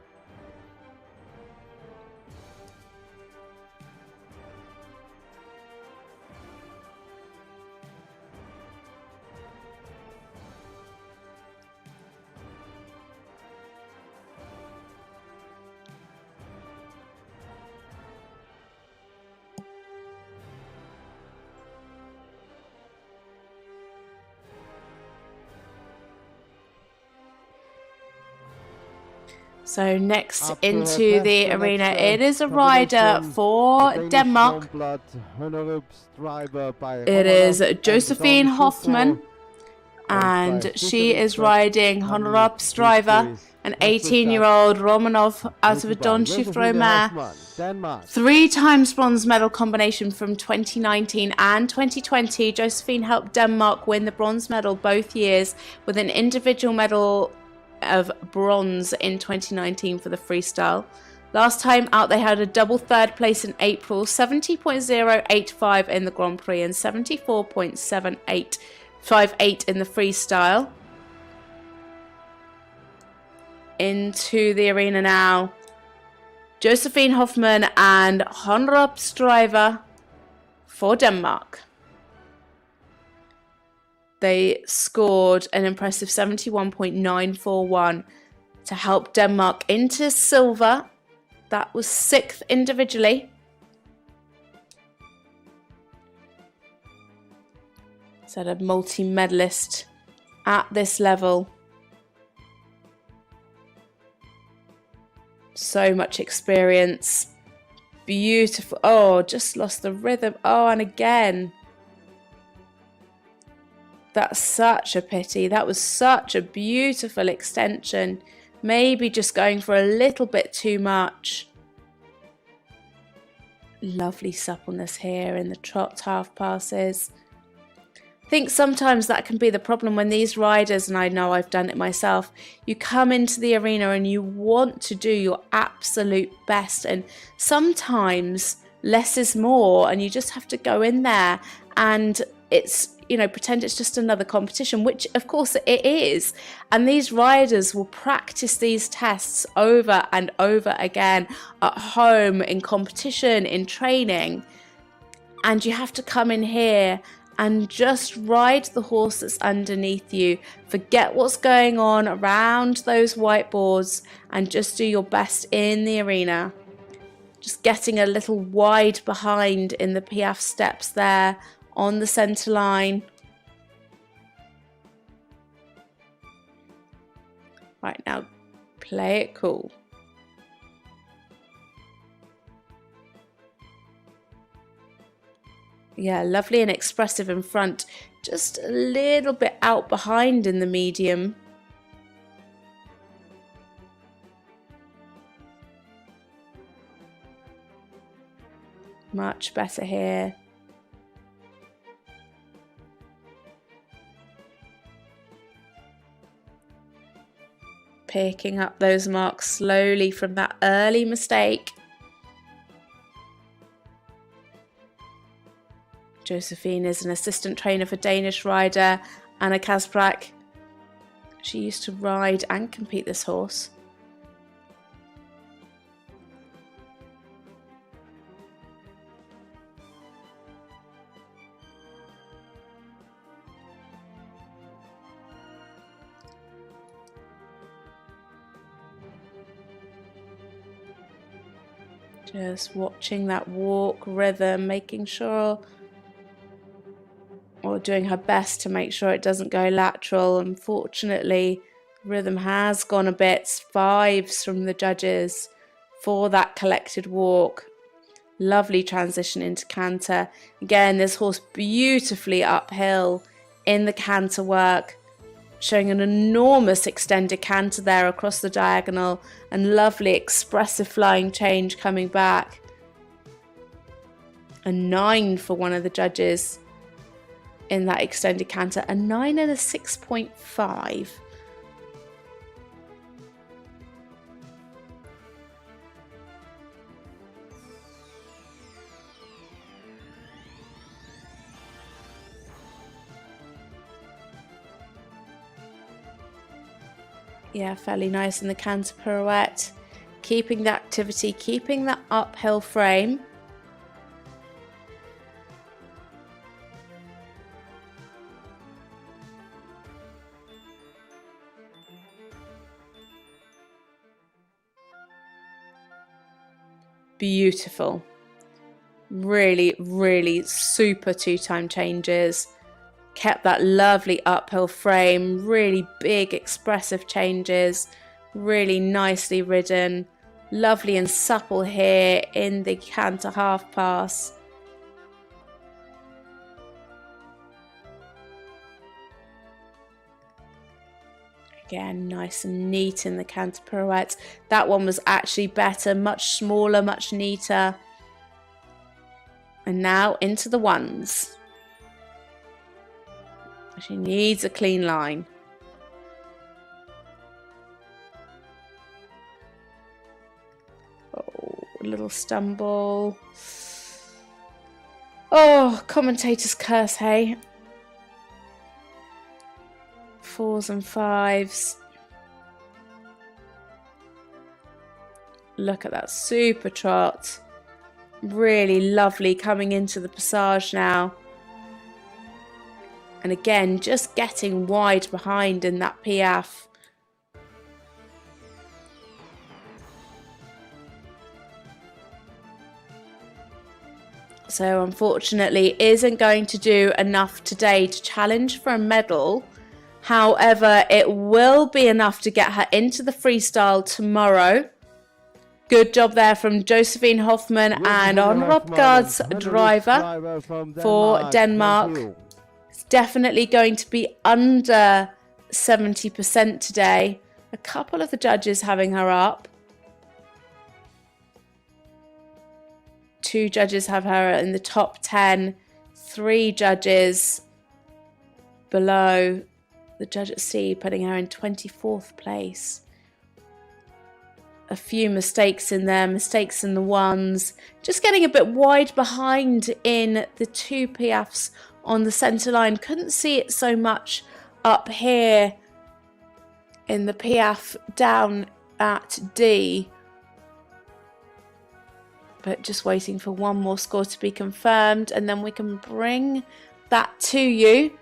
So next Up to her into left, the the arena, next, it is a rider combination, for the Danish Denmark. warm-blood Hunderup's driver by It is Hunderup and Josephine Don Hoffmann, Schufel, owned by and she is Fischer riding Honey Hunderup's driver, Fisheries. an Next was 18-year-old Romanov out of a ridden by Don Josephine Schufel mare. Hoffmann, Denmark. 3 times bronze medal combination from 2019 and 2020. Josephine helped Denmark win the bronze medal both years, with an individual medal of bronze in 2019 for the freestyle. Last time out they had a double third place in April, 70.085 in the Grand Prix and 74.7858 in the freestyle. Into the arena now. Josephine Hoffmann and Hunderup's driver for Denmark. They scored an impressive 71.941 to help Denmark into silver. That was 6th individually. So a multi-medalist at this level. So much experience. Beautiful. Oh, just lost the rhythm. Oh, and again. That's such a pity. That was such a beautiful extension. Maybe just going for a little bit too much. Lovely suppleness here in the trot half passes. I think sometimes that can be the problem when these riders, and I know I've done it myself, you come into the arena and you want to do your absolute best, and sometimes less is more, and you just have to go in there and it's, you know, pretend it's just another competition, which of course it is. And these riders will practice these tests over and over again at home, in competition, in training. And you have to come in here and just ride the horse that's underneath you. Forget what's going on around those whiteboards and just do your best in the arena. Just getting a little wide behind in the Piaffe steps there on the centre line. Right, now play it cool. Yeah, lovely and expressive in front. Just a little bit out behind in the medium. Much better here. Picking up those marks slowly from that early mistake. Josephine is an assistant trainer for Danish rider Anna Kasprak. She used to ride and compete this horse. Just watching that walk rhythm, making sure, or doing her best to make sure it doesn't go lateral. Unfortunately, rhythm has gone a bit. 5s from the judges for that collected walk. Lovely transition into canter. Again, this horse beautifully uphill in the canter work, showing an enormous extended canter there across the diagonal, and lovely expressive flying change coming back. A 9 for one of the judges in that extended canter, a 9 and a 6.5. Yeah, fairly nice in the canter pirouette. Keeping the activity, keeping that uphill frame. Beautiful. Really, really super 2-time changes. Kept that lovely uphill frame, really big expressive changes, Really nicely ridden. Lovely and supple here in the canter half pass. Again, nice and neat in the canter pirouette. That one was actually better, much smaller, much neater. And now into the ones. She needs a clean line. Oh, a little stumble. Oh, commentator's curse, hey? 4s and 5s. Look at that super trot. Really lovely coming into the passage now. And again, just getting wide behind in that piaffe. So unfortunately isn't going to do enough today to challenge for a medal. However, it will be enough to get her into the freestyle tomorrow. Good job there from Josephine Hoffmann and on Ropgaard's driver for Denmark. It's definitely going to be under 70% today. A couple of the judges having her up. 2 judges have her in the top 10. 3 judges below. The judge at C putting her in 24th place. A few mistakes in there, mistakes in the ones. Just getting a bit wide behind in the 2 piaffes on the centre line. Couldn't see it so much up here in the piaffe down at D. But just waiting for one more score to be confirmed and then we can bring that to you.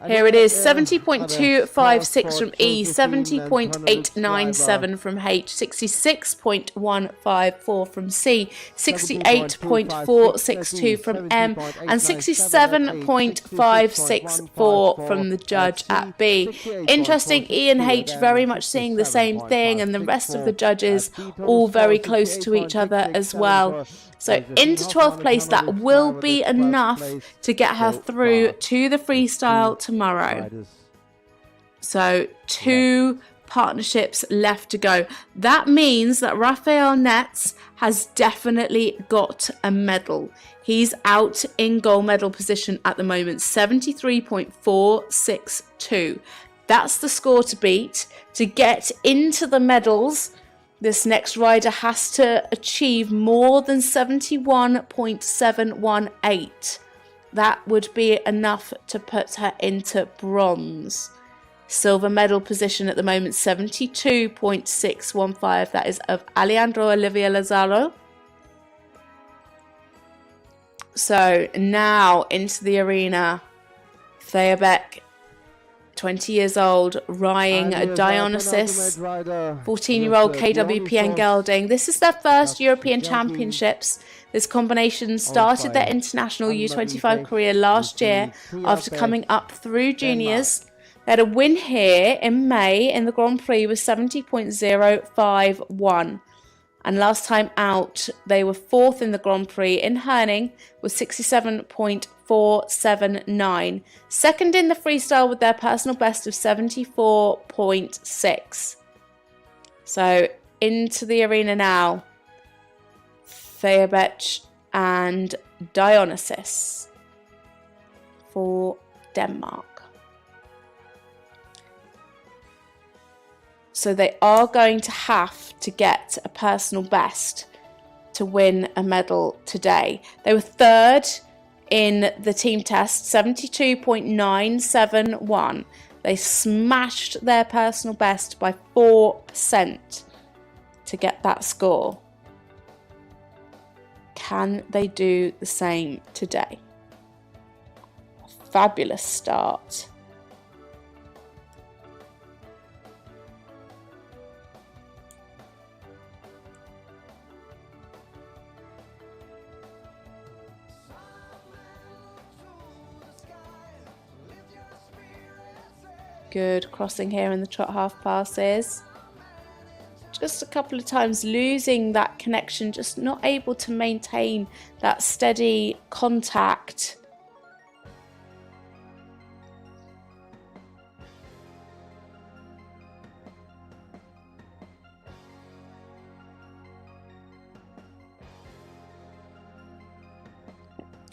Here it is, 70.256 from E, 70.897 from H, 66.154 from C, 68.462 from M, and 67.564 from the judge at B. Interesting, E and H very much seeing the same thing, and the rest of the judges all very close to each other as well. So into 12th place, that will be enough to get her through to the freestyle tomorrow. So 2 partnerships left to go. That means that Raphael Netz has definitely got a medal. He's out in gold medal position at the moment, 73.462. That's the score to beat. To get into the medals, this next rider has to achieve more than 71.718. That would be enough to put her into bronze. Silver medal position at the moment, 72.615. That is of Alejandro Olivia Lazaro. So now into the arena, Thea Bech, 20 years old, riding a Dionysus, 14-year-old KWPN gelding. This is their first European Championships. This combination started their international U25 career last year after coming up through juniors. They had a win here in May in the Grand Prix with 70.051. And last time out, they were 4th in the Grand Prix in Herning with 67.479. Second in the freestyle with their personal best of 74.6. So into the arena now, Thea Bech and Dionysus for Denmark. So they are going to have to get a personal best to win a medal today. They were 3rd in the team test, 72.971. They smashed their personal best by 4% to get that score. Can they do the same today? A fabulous start. Good crossing here in the trot half passes. just a couple of times losing that connection, just not able to maintain that steady contact.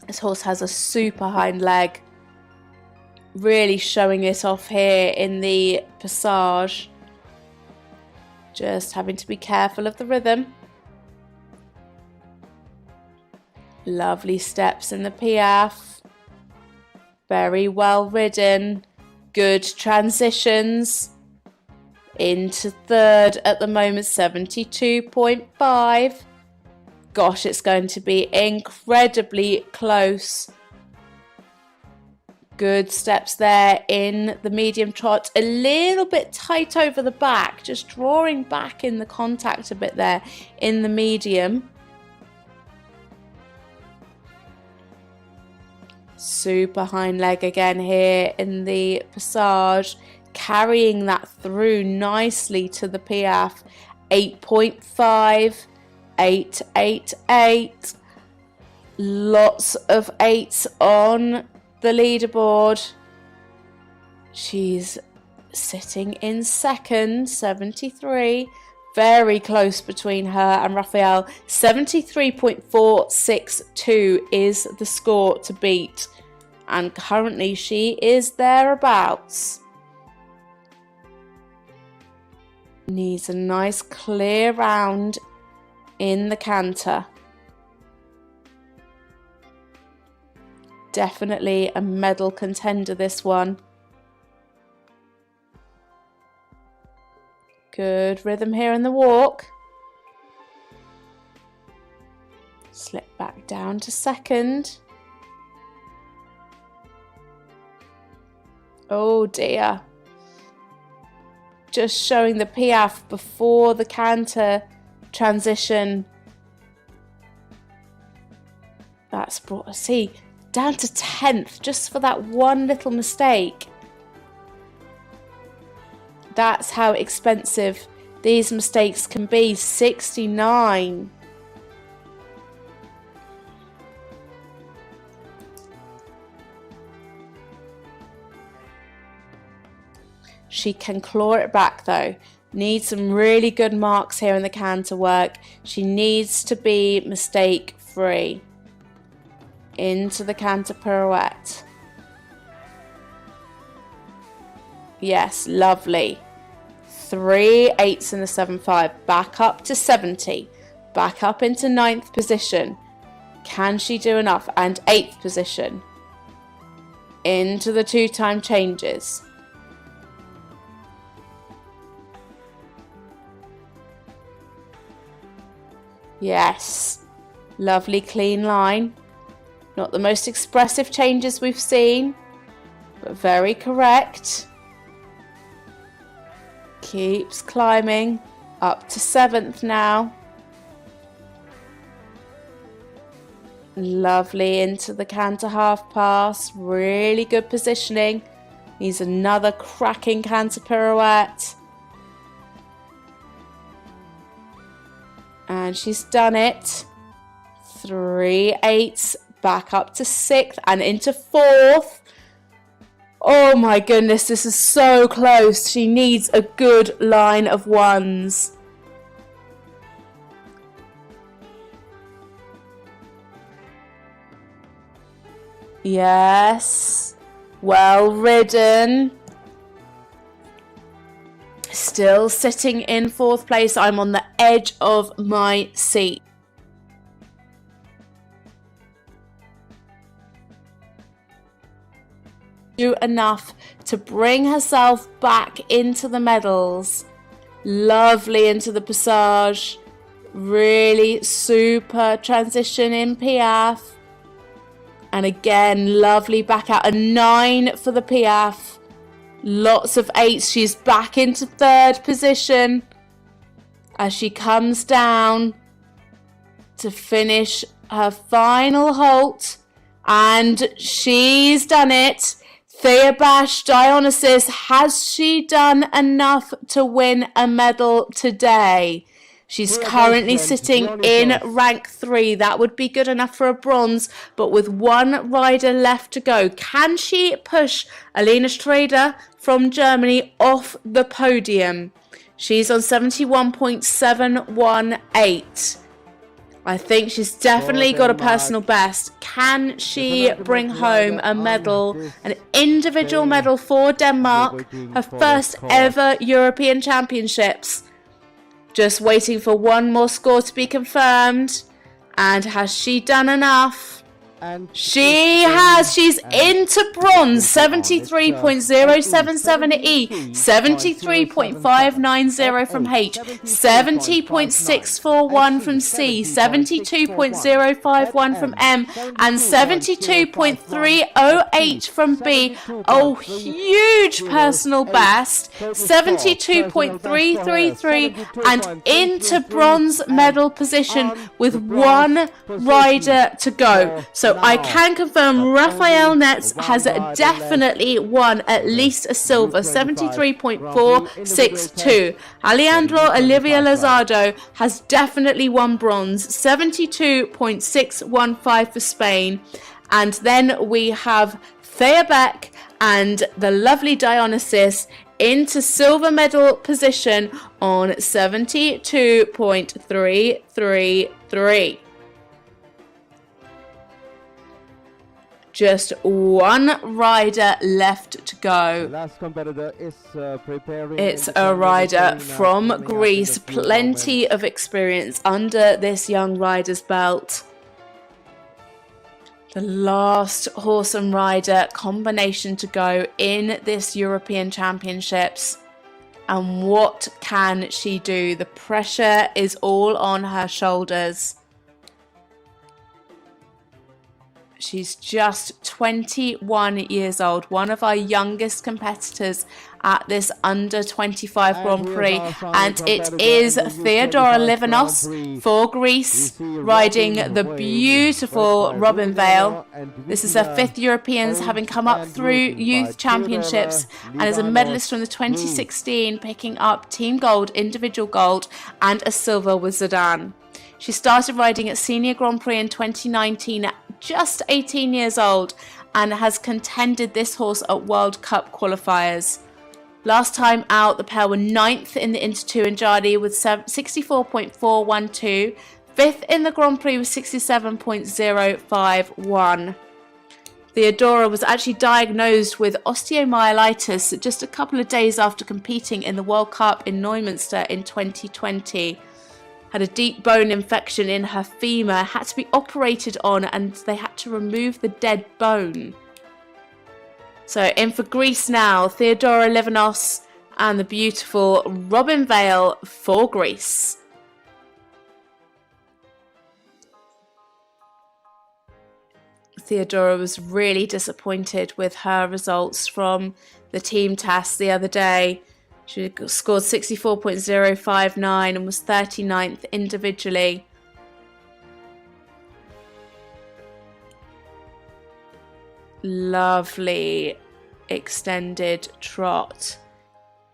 This horse has a super hind leg, really showing it off here in the passage. Just having to be careful of the rhythm. Lovely steps in the piaffe. Very well ridden. Good transitions. Into third at the moment, 72.5. Gosh, it's going to be incredibly close. Good steps there in the medium trot. A little bit tight over the back, just drawing back in the contact a bit there in the medium. Super hind leg again here in the passage, carrying that through nicely to the piaffe. 8.5. 888. Lots of 8s on the leaderboard. She's sitting in second, 73. Very close between her and Raphael. 73.462 is the score to beat, and currently she is thereabouts. Needs a nice clear round in the canter. Definitely a medal contender, this one. Good rhythm here in the walk. Slip back down to second. Oh dear. Just showing the piaffe before the canter transition. That's brought us, see, down to 10th just for that one little mistake. That's how expensive these mistakes can be. 69. She can claw it back though. Needs some really good marks here in the canter work. She needs to be mistake free. Into the canter pirouette. Yes, lovely. 3 8s in the 7.5. Back up to 70. Back up into 9th position. Can she do enough? And 8th position. Into the 2-time changes. Yes, lovely clean line. Not the most expressive changes we've seen, but very correct. Keeps climbing up to 7th now. Lovely into the canter half pass. Really good positioning. Needs another cracking canter pirouette. And she's done it. 3 8s, back up to 6th and into 4th. Oh my goodness, this is so close. She needs a good line of 1s. Yes, well ridden. Still sitting in 4th place. I'm on the edge of my seat. Do enough to bring herself back into the medals. Lovely into the passage. Really super transition in piaffe. And again, lovely back out. A 9 for the piaffe. Lots of 8s. She's back into 3rd position as she comes down to finish her final halt. And she's done it. Thea Bech, Dionysus, has she done enough to win a medal today? She's currently sitting in rank 3. That would be good enough for a bronze, but with one rider left to go, can she push Alina Schrader from Germany off the podium? She's on 71.718. I think she's definitely got a personal best. Can she bring home a medal, an individual medal for Denmark, her first ever European Championships? Just waiting for one more score to be confirmed. And has she done enough? She has. She's into bronze. 73.077 E, 73.590 from H, 70.641 from C, 72.051 from M, and 72.308 from B. Oh, huge personal best. 72.333 and into bronze medal position with one rider to go. So I can confirm Raphael Netz has definitely won at least a silver, 73.462. Alejandro Olivia Lozado has definitely won bronze, 72.615 for Spain. And then we have Thea Bech and the lovely Dionysus into silver medal position on 72.333. Just one rider left to go. Last competitor is preparing. It's a rider from Greece. Plenty of experience under this young rider's belt. The last horse and rider combination to go in this European Championships. And what can she do? The pressure is all on her shoulders. She's just 21 years old, one of our youngest competitors at this under 25 Grand Prix, and it is Theodora Livanos for Greece riding the beautiful Robin Vale. This is her 5th Europeans, having come up through youth championships and is a medalist from the 2016, picking up team gold, individual gold and a silver with Zidane. She started riding at Senior Grand Prix in 2019 at just 18 years old and has contended this horse at World Cup qualifiers. Last time out, the pair were 9th in the Inter 2 in Jardy with 64.412, 5th in the Grand Prix with 67.051. Theodora was actually diagnosed with osteomyelitis just a couple of days after competing in the World Cup in Neumünster in 2020. Had a deep bone infection in her femur, had to be operated on, and they had to remove the dead bone. So in for Greece now, Theodora Livanos and the beautiful Robin Vale for Greece. Theodora was really disappointed with her results from the team test the other day. She scored 64.059 and was 39th individually. Lovely extended trot.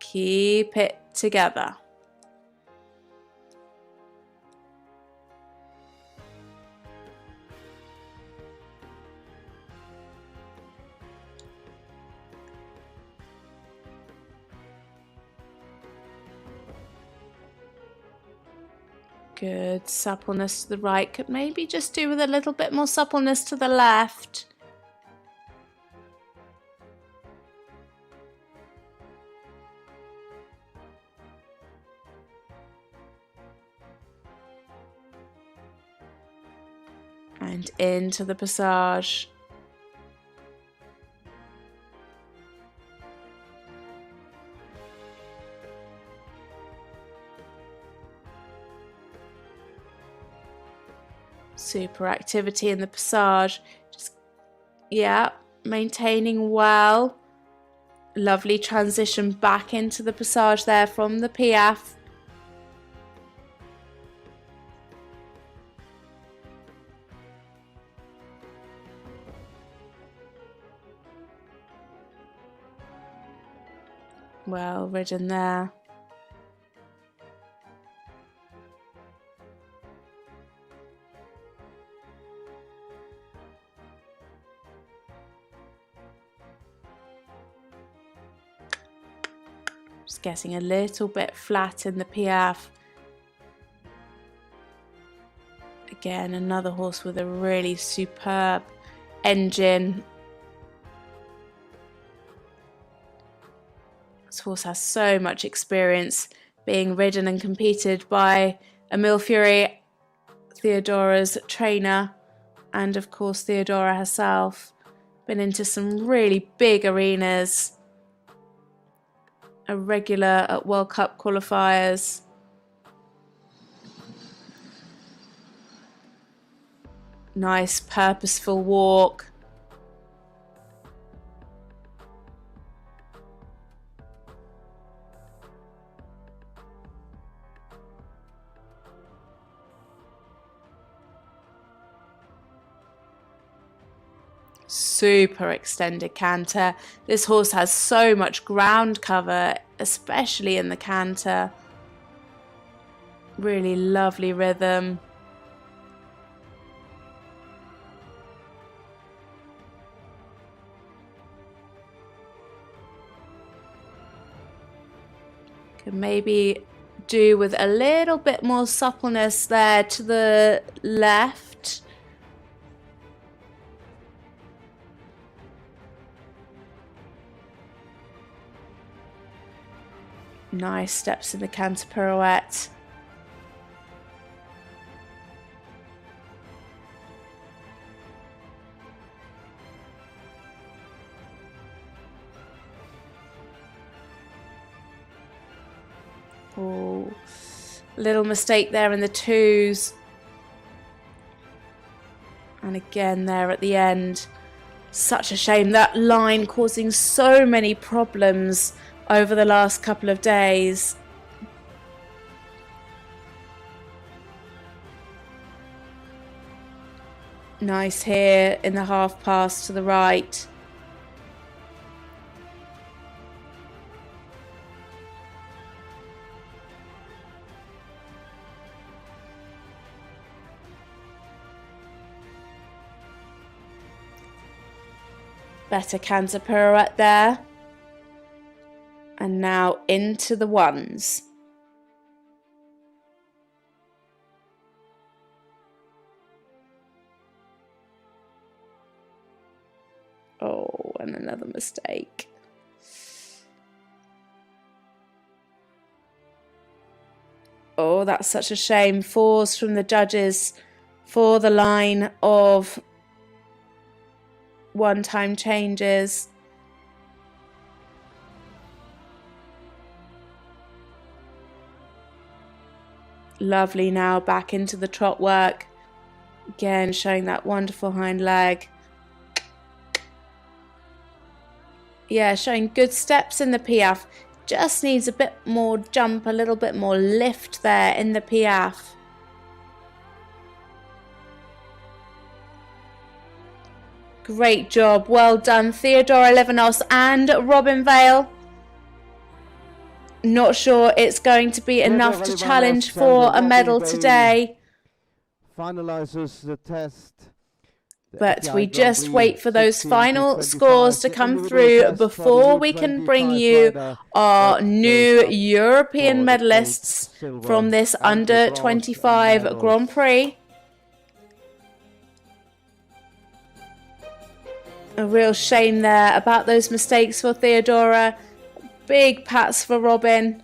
Keep it together. Good suppleness to the right. Could maybe just do with a little bit more suppleness to the left. And into the passage. Super activity in the passage. Just, yeah, maintaining well. Lovely transition back into the passage there from the Piaf. Well ridden there. Just getting a little bit flat in the piaffe. Again, another horse with a really superb engine. This horse has so much experience being ridden and competed by Emile Fury, Theodora's trainer, and of course Theodora herself. Been into some really big arenas. A regular at World Cup qualifiers. Nice purposeful walk. Super extended canter. This horse has so much ground cover, especially in the canter. Really lovely rhythm. Could maybe do with a little bit more suppleness there to the left. Nice steps in the canter pirouette. Oh, little mistake there in the twos. And again there at the end. Such a shame, that line causing so many problems over the last couple of days. Nice here in the half pass to the right. Better canter pirouette there. And now into the ones. Oh, and another mistake. Oh, that's such a shame. Fours from the judges for the line of one-time changes. Lovely now back into the trot work. Again, showing that wonderful hind leg. Yeah, showing good steps in the piaffe. Just needs a bit more jump, a little bit more lift there in the piaffe. Great job. Well done, Theodora Livanos and Robin Vale. Not sure it's going to be enough to challenge for a medal today. Finalizes the test. But we just wait for those final scores to come through before we can bring you our new European medalists from this under 25 Grand Prix. A real shame there about those mistakes for Theodora. Big pats for Robin.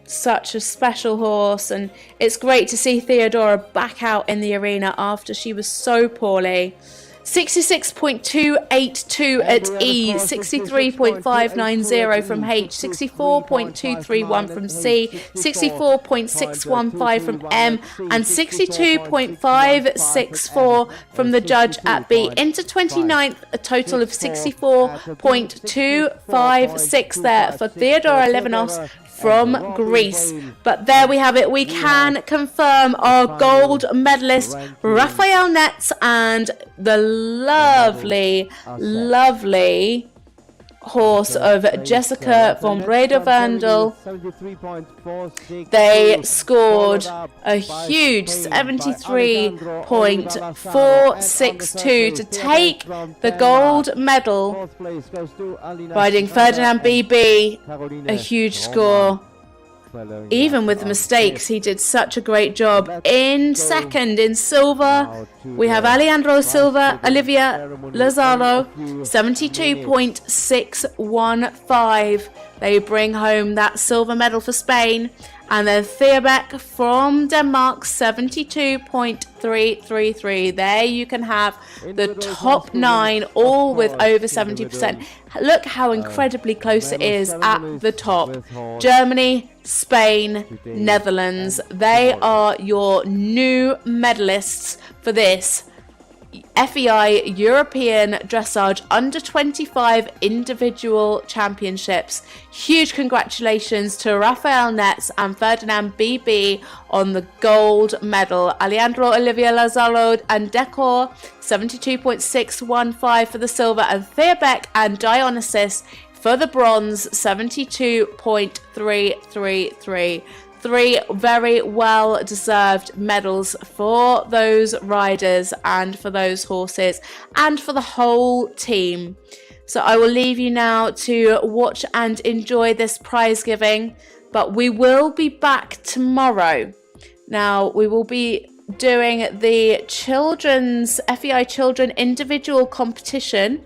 Such a special horse, and it's great to see Theodora back out in the arena after she was so poorly. 66.282 at E, 63.590 from H, 64.231 from C, 64.615 from M, and 62.564 from the judge at B. Into 29th, a total of 64.256 there for Theodora Livanos from Greece. But there we have it. We can confirm our gold medalist Raphael Netz and the lovely horse of Jessica von Breda-Vandel. They scored a huge 73.462 to take the gold medal, riding Ferdinand BB, a huge score. Even with the mistakes, he did such a great job. In second, in silver, we have Alejandro Silva, Olivia Lazaro, 72.615. They bring home that silver medal for Spain. And then Thea Bech from Denmark, 72.333. There you can have the top 9, all with over 70%. Look how incredibly close it is at the top. Germany, Spain, Netherlands. They are your new medalists for this FEI European Dressage Under 25 Individual Championships. Huge congratulations to Raphael Netz and Ferdinand BB on the gold medal. Alejandro Olivia Lazaro and Decor, 72.615 for the silver, and Thea Bech and Dionysus for the bronze, 72.333. 3 very well deserved medals for those riders and for those horses and for the whole team. So I will leave you now to watch and enjoy this prize giving, but we will be back tomorrow. Now we will be doing the children's FEI Children individual competition.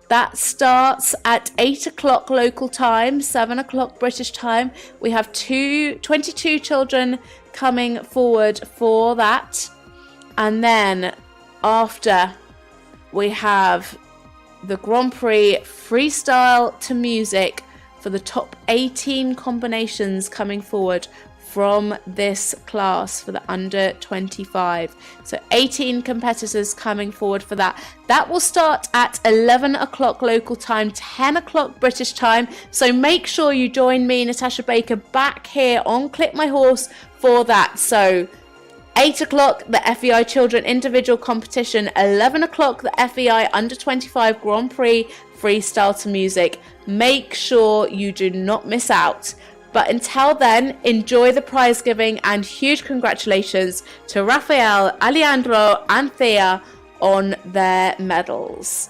That starts at 8 o'clock local time, 7 o'clock British time. We have 22 children coming forward for that. And then after, we have the Grand Prix freestyle to music for the top 18 combinations coming forward from this class for the under 25. So 18 competitors coming forward for that. That will start at 11 o'clock local time, 10 o'clock British time. So make sure you join me, Natasha Baker, back here on Clip My Horse for that. So 8 o'clock, the FEI Children Individual Competition. 11 o'clock, the FEI Under 25 Grand Prix Freestyle to Music. Make sure you do not miss out. But until then, enjoy the prize giving and huge congratulations to Raphael, Alejandro and Thea on their medals.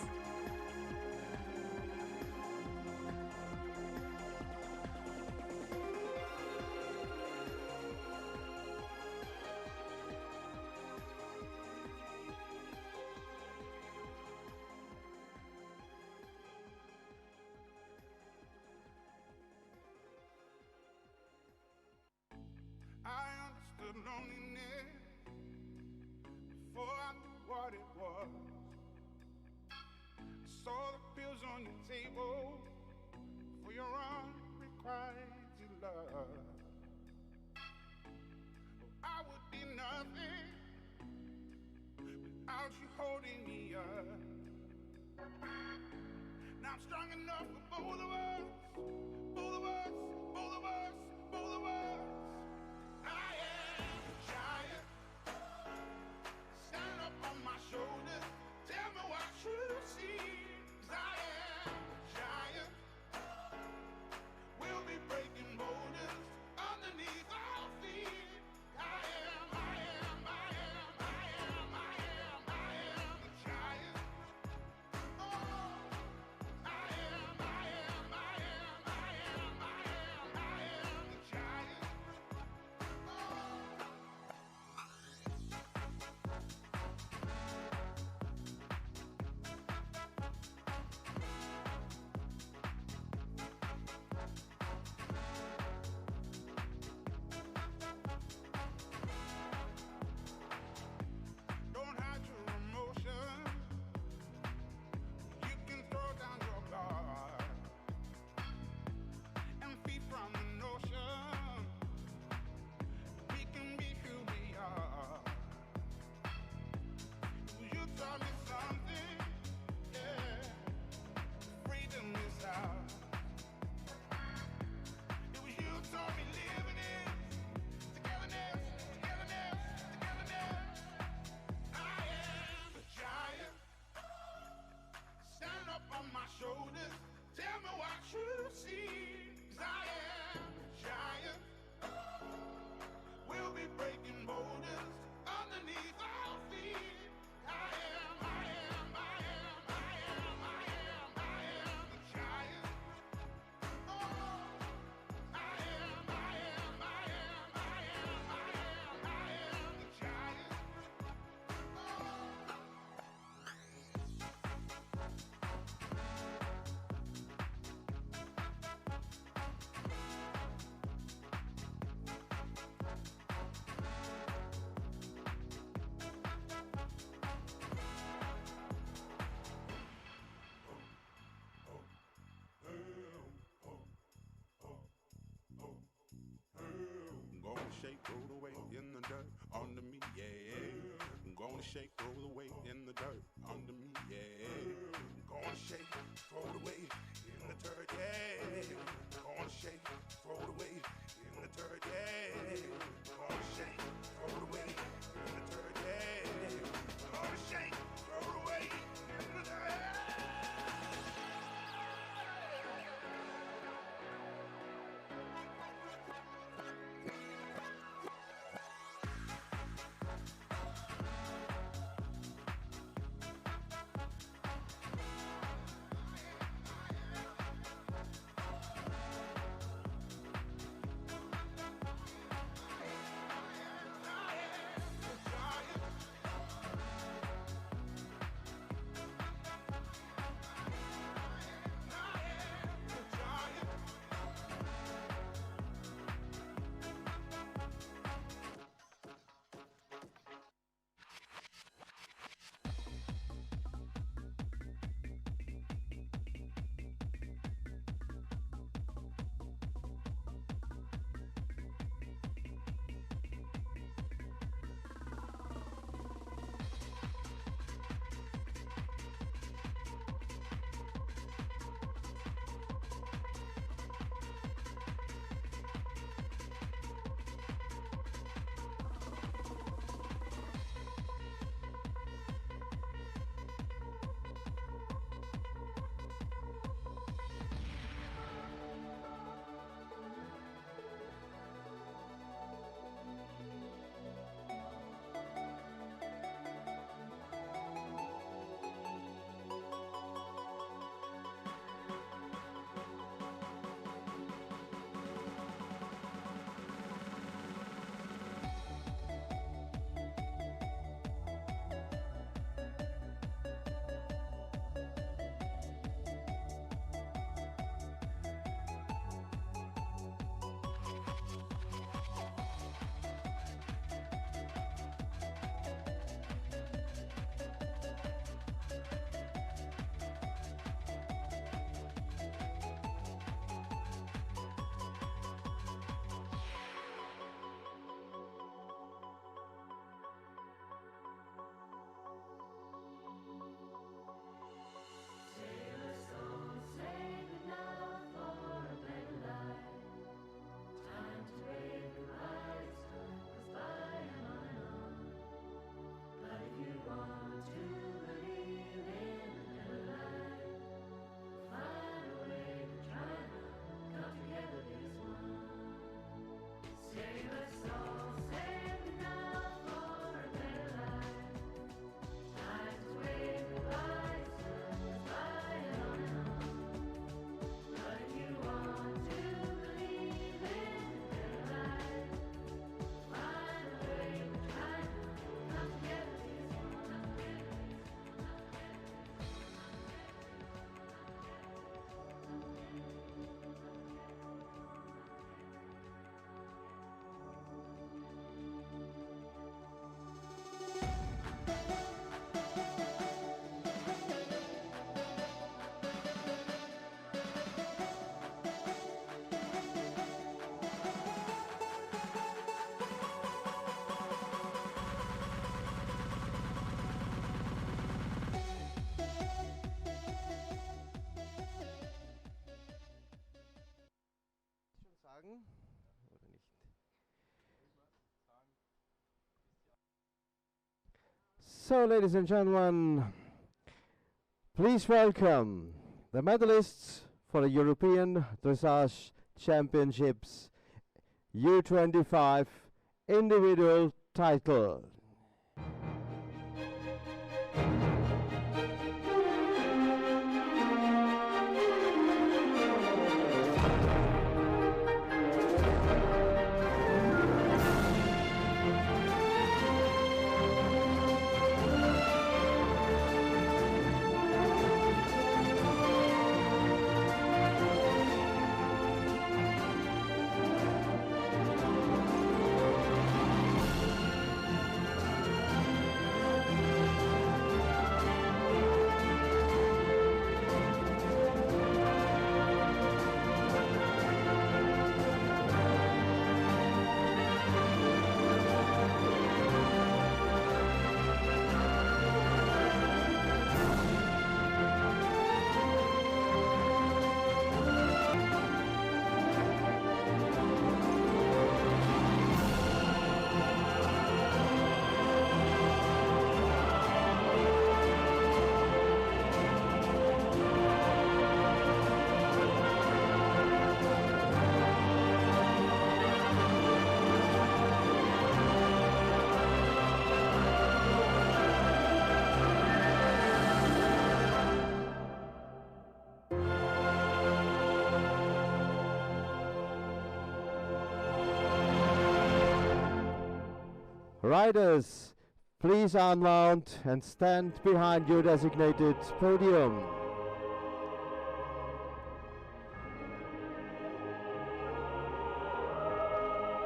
Giant. dirt under me, yeah. Gonna shake, throw it away in the dirt, yeah. Gonna shake, throw it away in the dirt, yeah. Gonna shake, throw it away in the dirt, yeah. Gonna shake, throw it away in the dirt. So, ladies and gentlemen, please welcome the medalists for the European Dressage Championships U25 individual title. Riders, please unmount and stand behind your designated podium.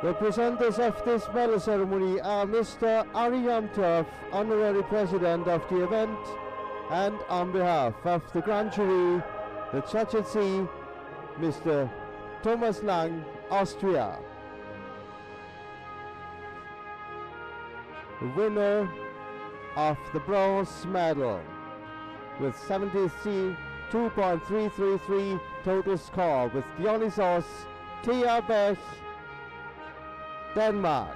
The presenters of this medal ceremony are Mr. Ari Yamtov, Honorary President of the event, and on behalf of the Grand Jury, the Judge, Mr. Thomas Lang, Austria. The winner of the bronze medal with 72.333 total score with Dionysos Thea Bech, Denmark.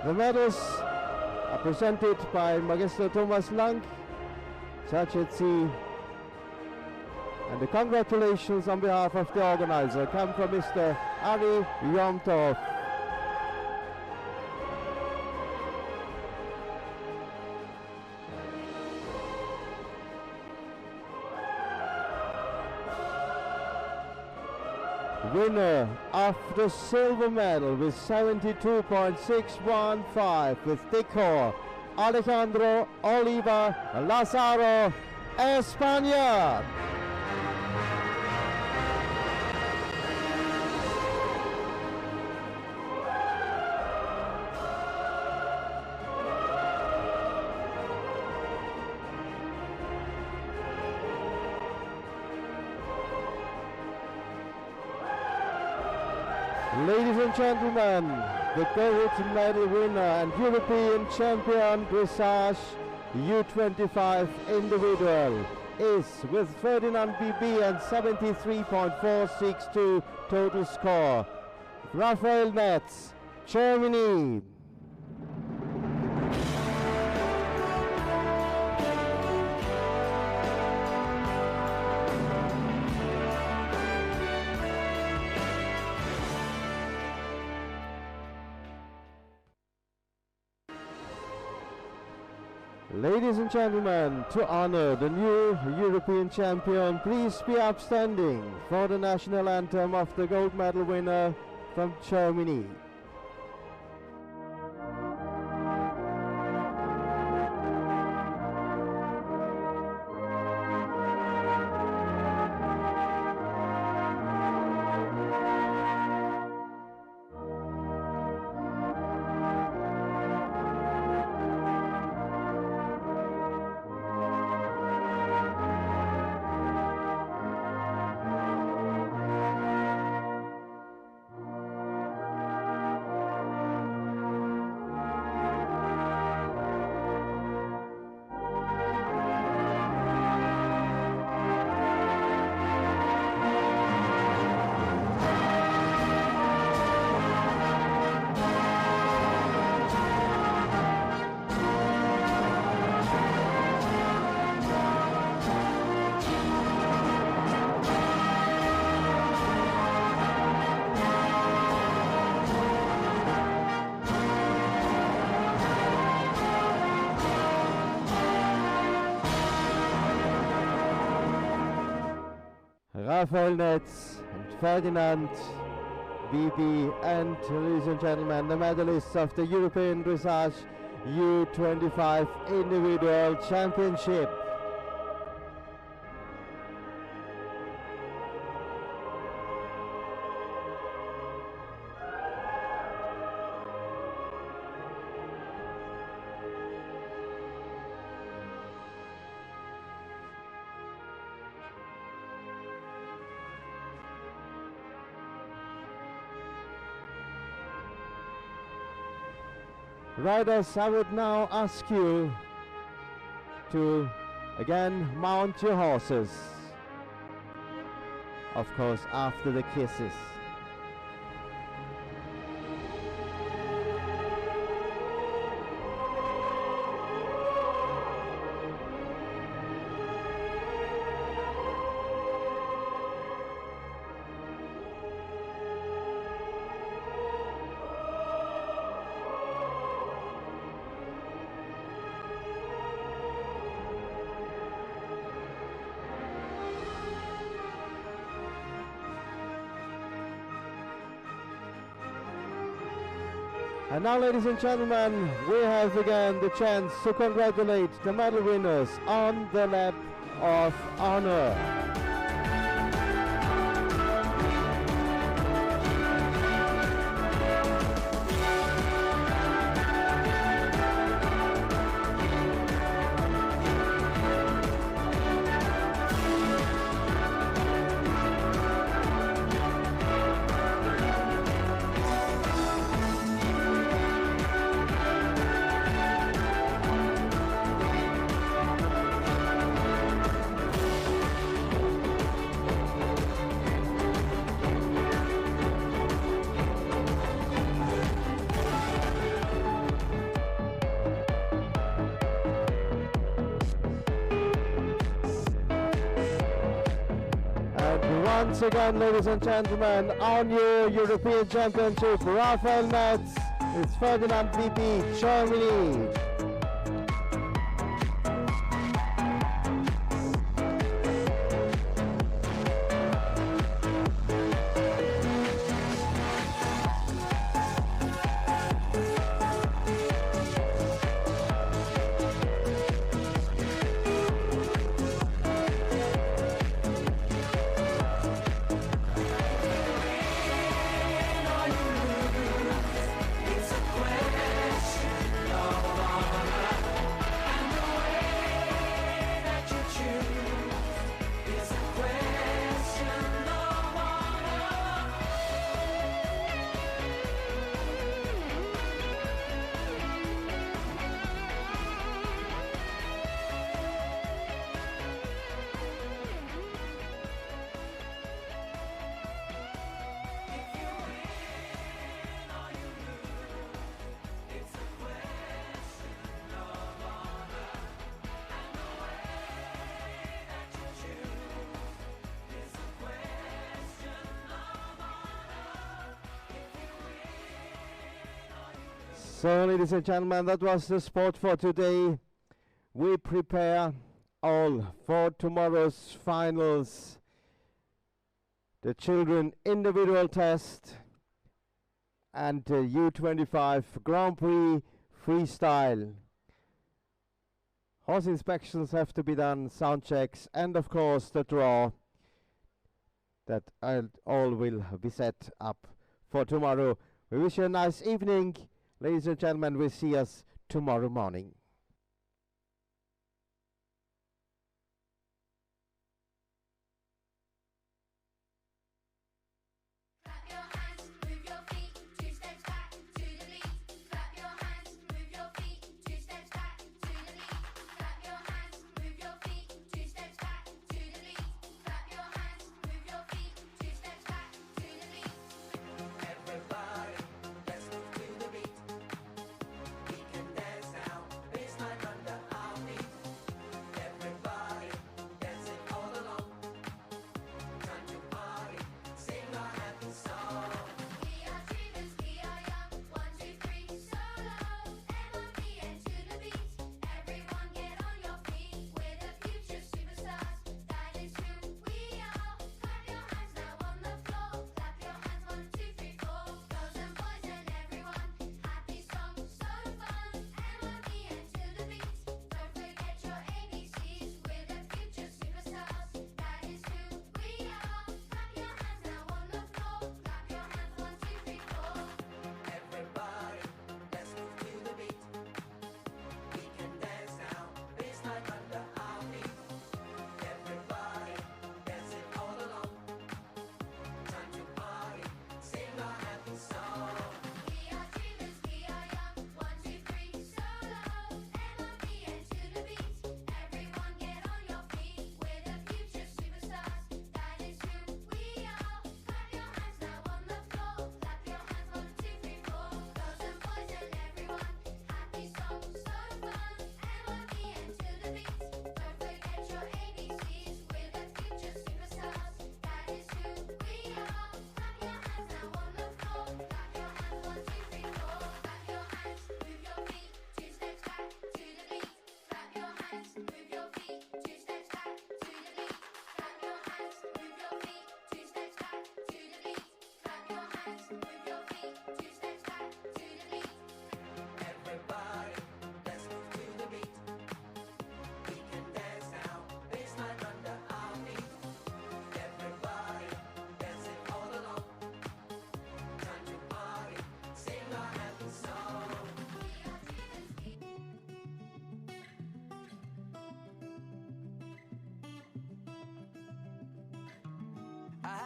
The medals are presented by Magister Thomas Lang, Judge at Sea, and the congratulations on behalf of the organizer come from Mr. Ari Yomtov. Winner of the silver medal with 72.615 with decor, Alejandro Oliva Lazaro, España. Ladies and gentlemen, the gold medal winner and European champion dressage U25 individual is with Ferdinand BB and 73.462 total score, Raphael Netz, Germany. Ladies and gentlemen, to honor the new European champion, please be upstanding for the national anthem of the gold medal winner from Germany. Raphael Netz and Ferdinand BB, and ladies and gentlemen, the medalists of the European Dressage U25 Individual Championship. Riders, I would now ask you to again mount your horses. Of course, after the kisses. And now, ladies and gentlemen, we have again the chance to congratulate the medal winners on the lap of honor. Once again, ladies and gentlemen, on your European Championship, Raphael Netz, it's Ferdinand VB, Germany. So, ladies and gentlemen, that was the sport for today. We prepare all for tomorrow's finals. The children individual test and the U25 Grand Prix freestyle. Horse inspections have to be done, sound checks, and of course the draw. That all will be set up for tomorrow. We wish you a nice evening. Ladies and gentlemen, we'll see us tomorrow morning. Song.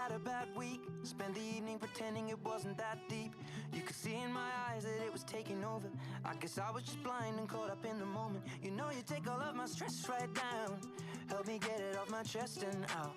had a bad week. Spent the evening pretending it wasn't that deep. You could see in my eyes that it was taking over. I guess I was just blind and caught up in the moment. You know you take all of my stress right down. Help me get it off my chest and out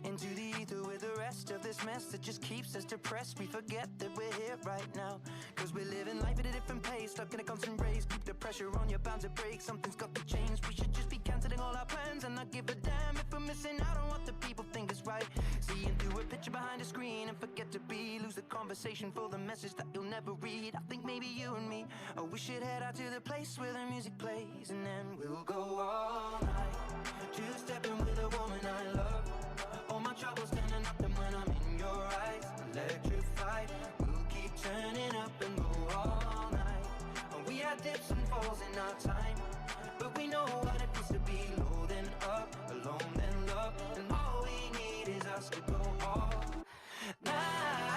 into the ether with the rest of this mess that just keeps us depressed. We forget that we're here right now, cause we're living life at a different pace, stuck in a constant race. Keep the pressure on, you're bound to break. Something's got to change. We should just be cancelling all our plans and not give a damn if we're missing out on what the people think is right. Seeing through a picture behind a screen and forget to be. Lose the conversation for the message that you'll never read. I think maybe you and me, oh, we should head out to the place where the music plays, and then we'll go all night, two-stepping with a woman I love. All my troubles turn to nothing when I'm in your eyes. Electrified, we'll keep turning up and go all night. And we had dips and falls in our time, but we know what it feels to be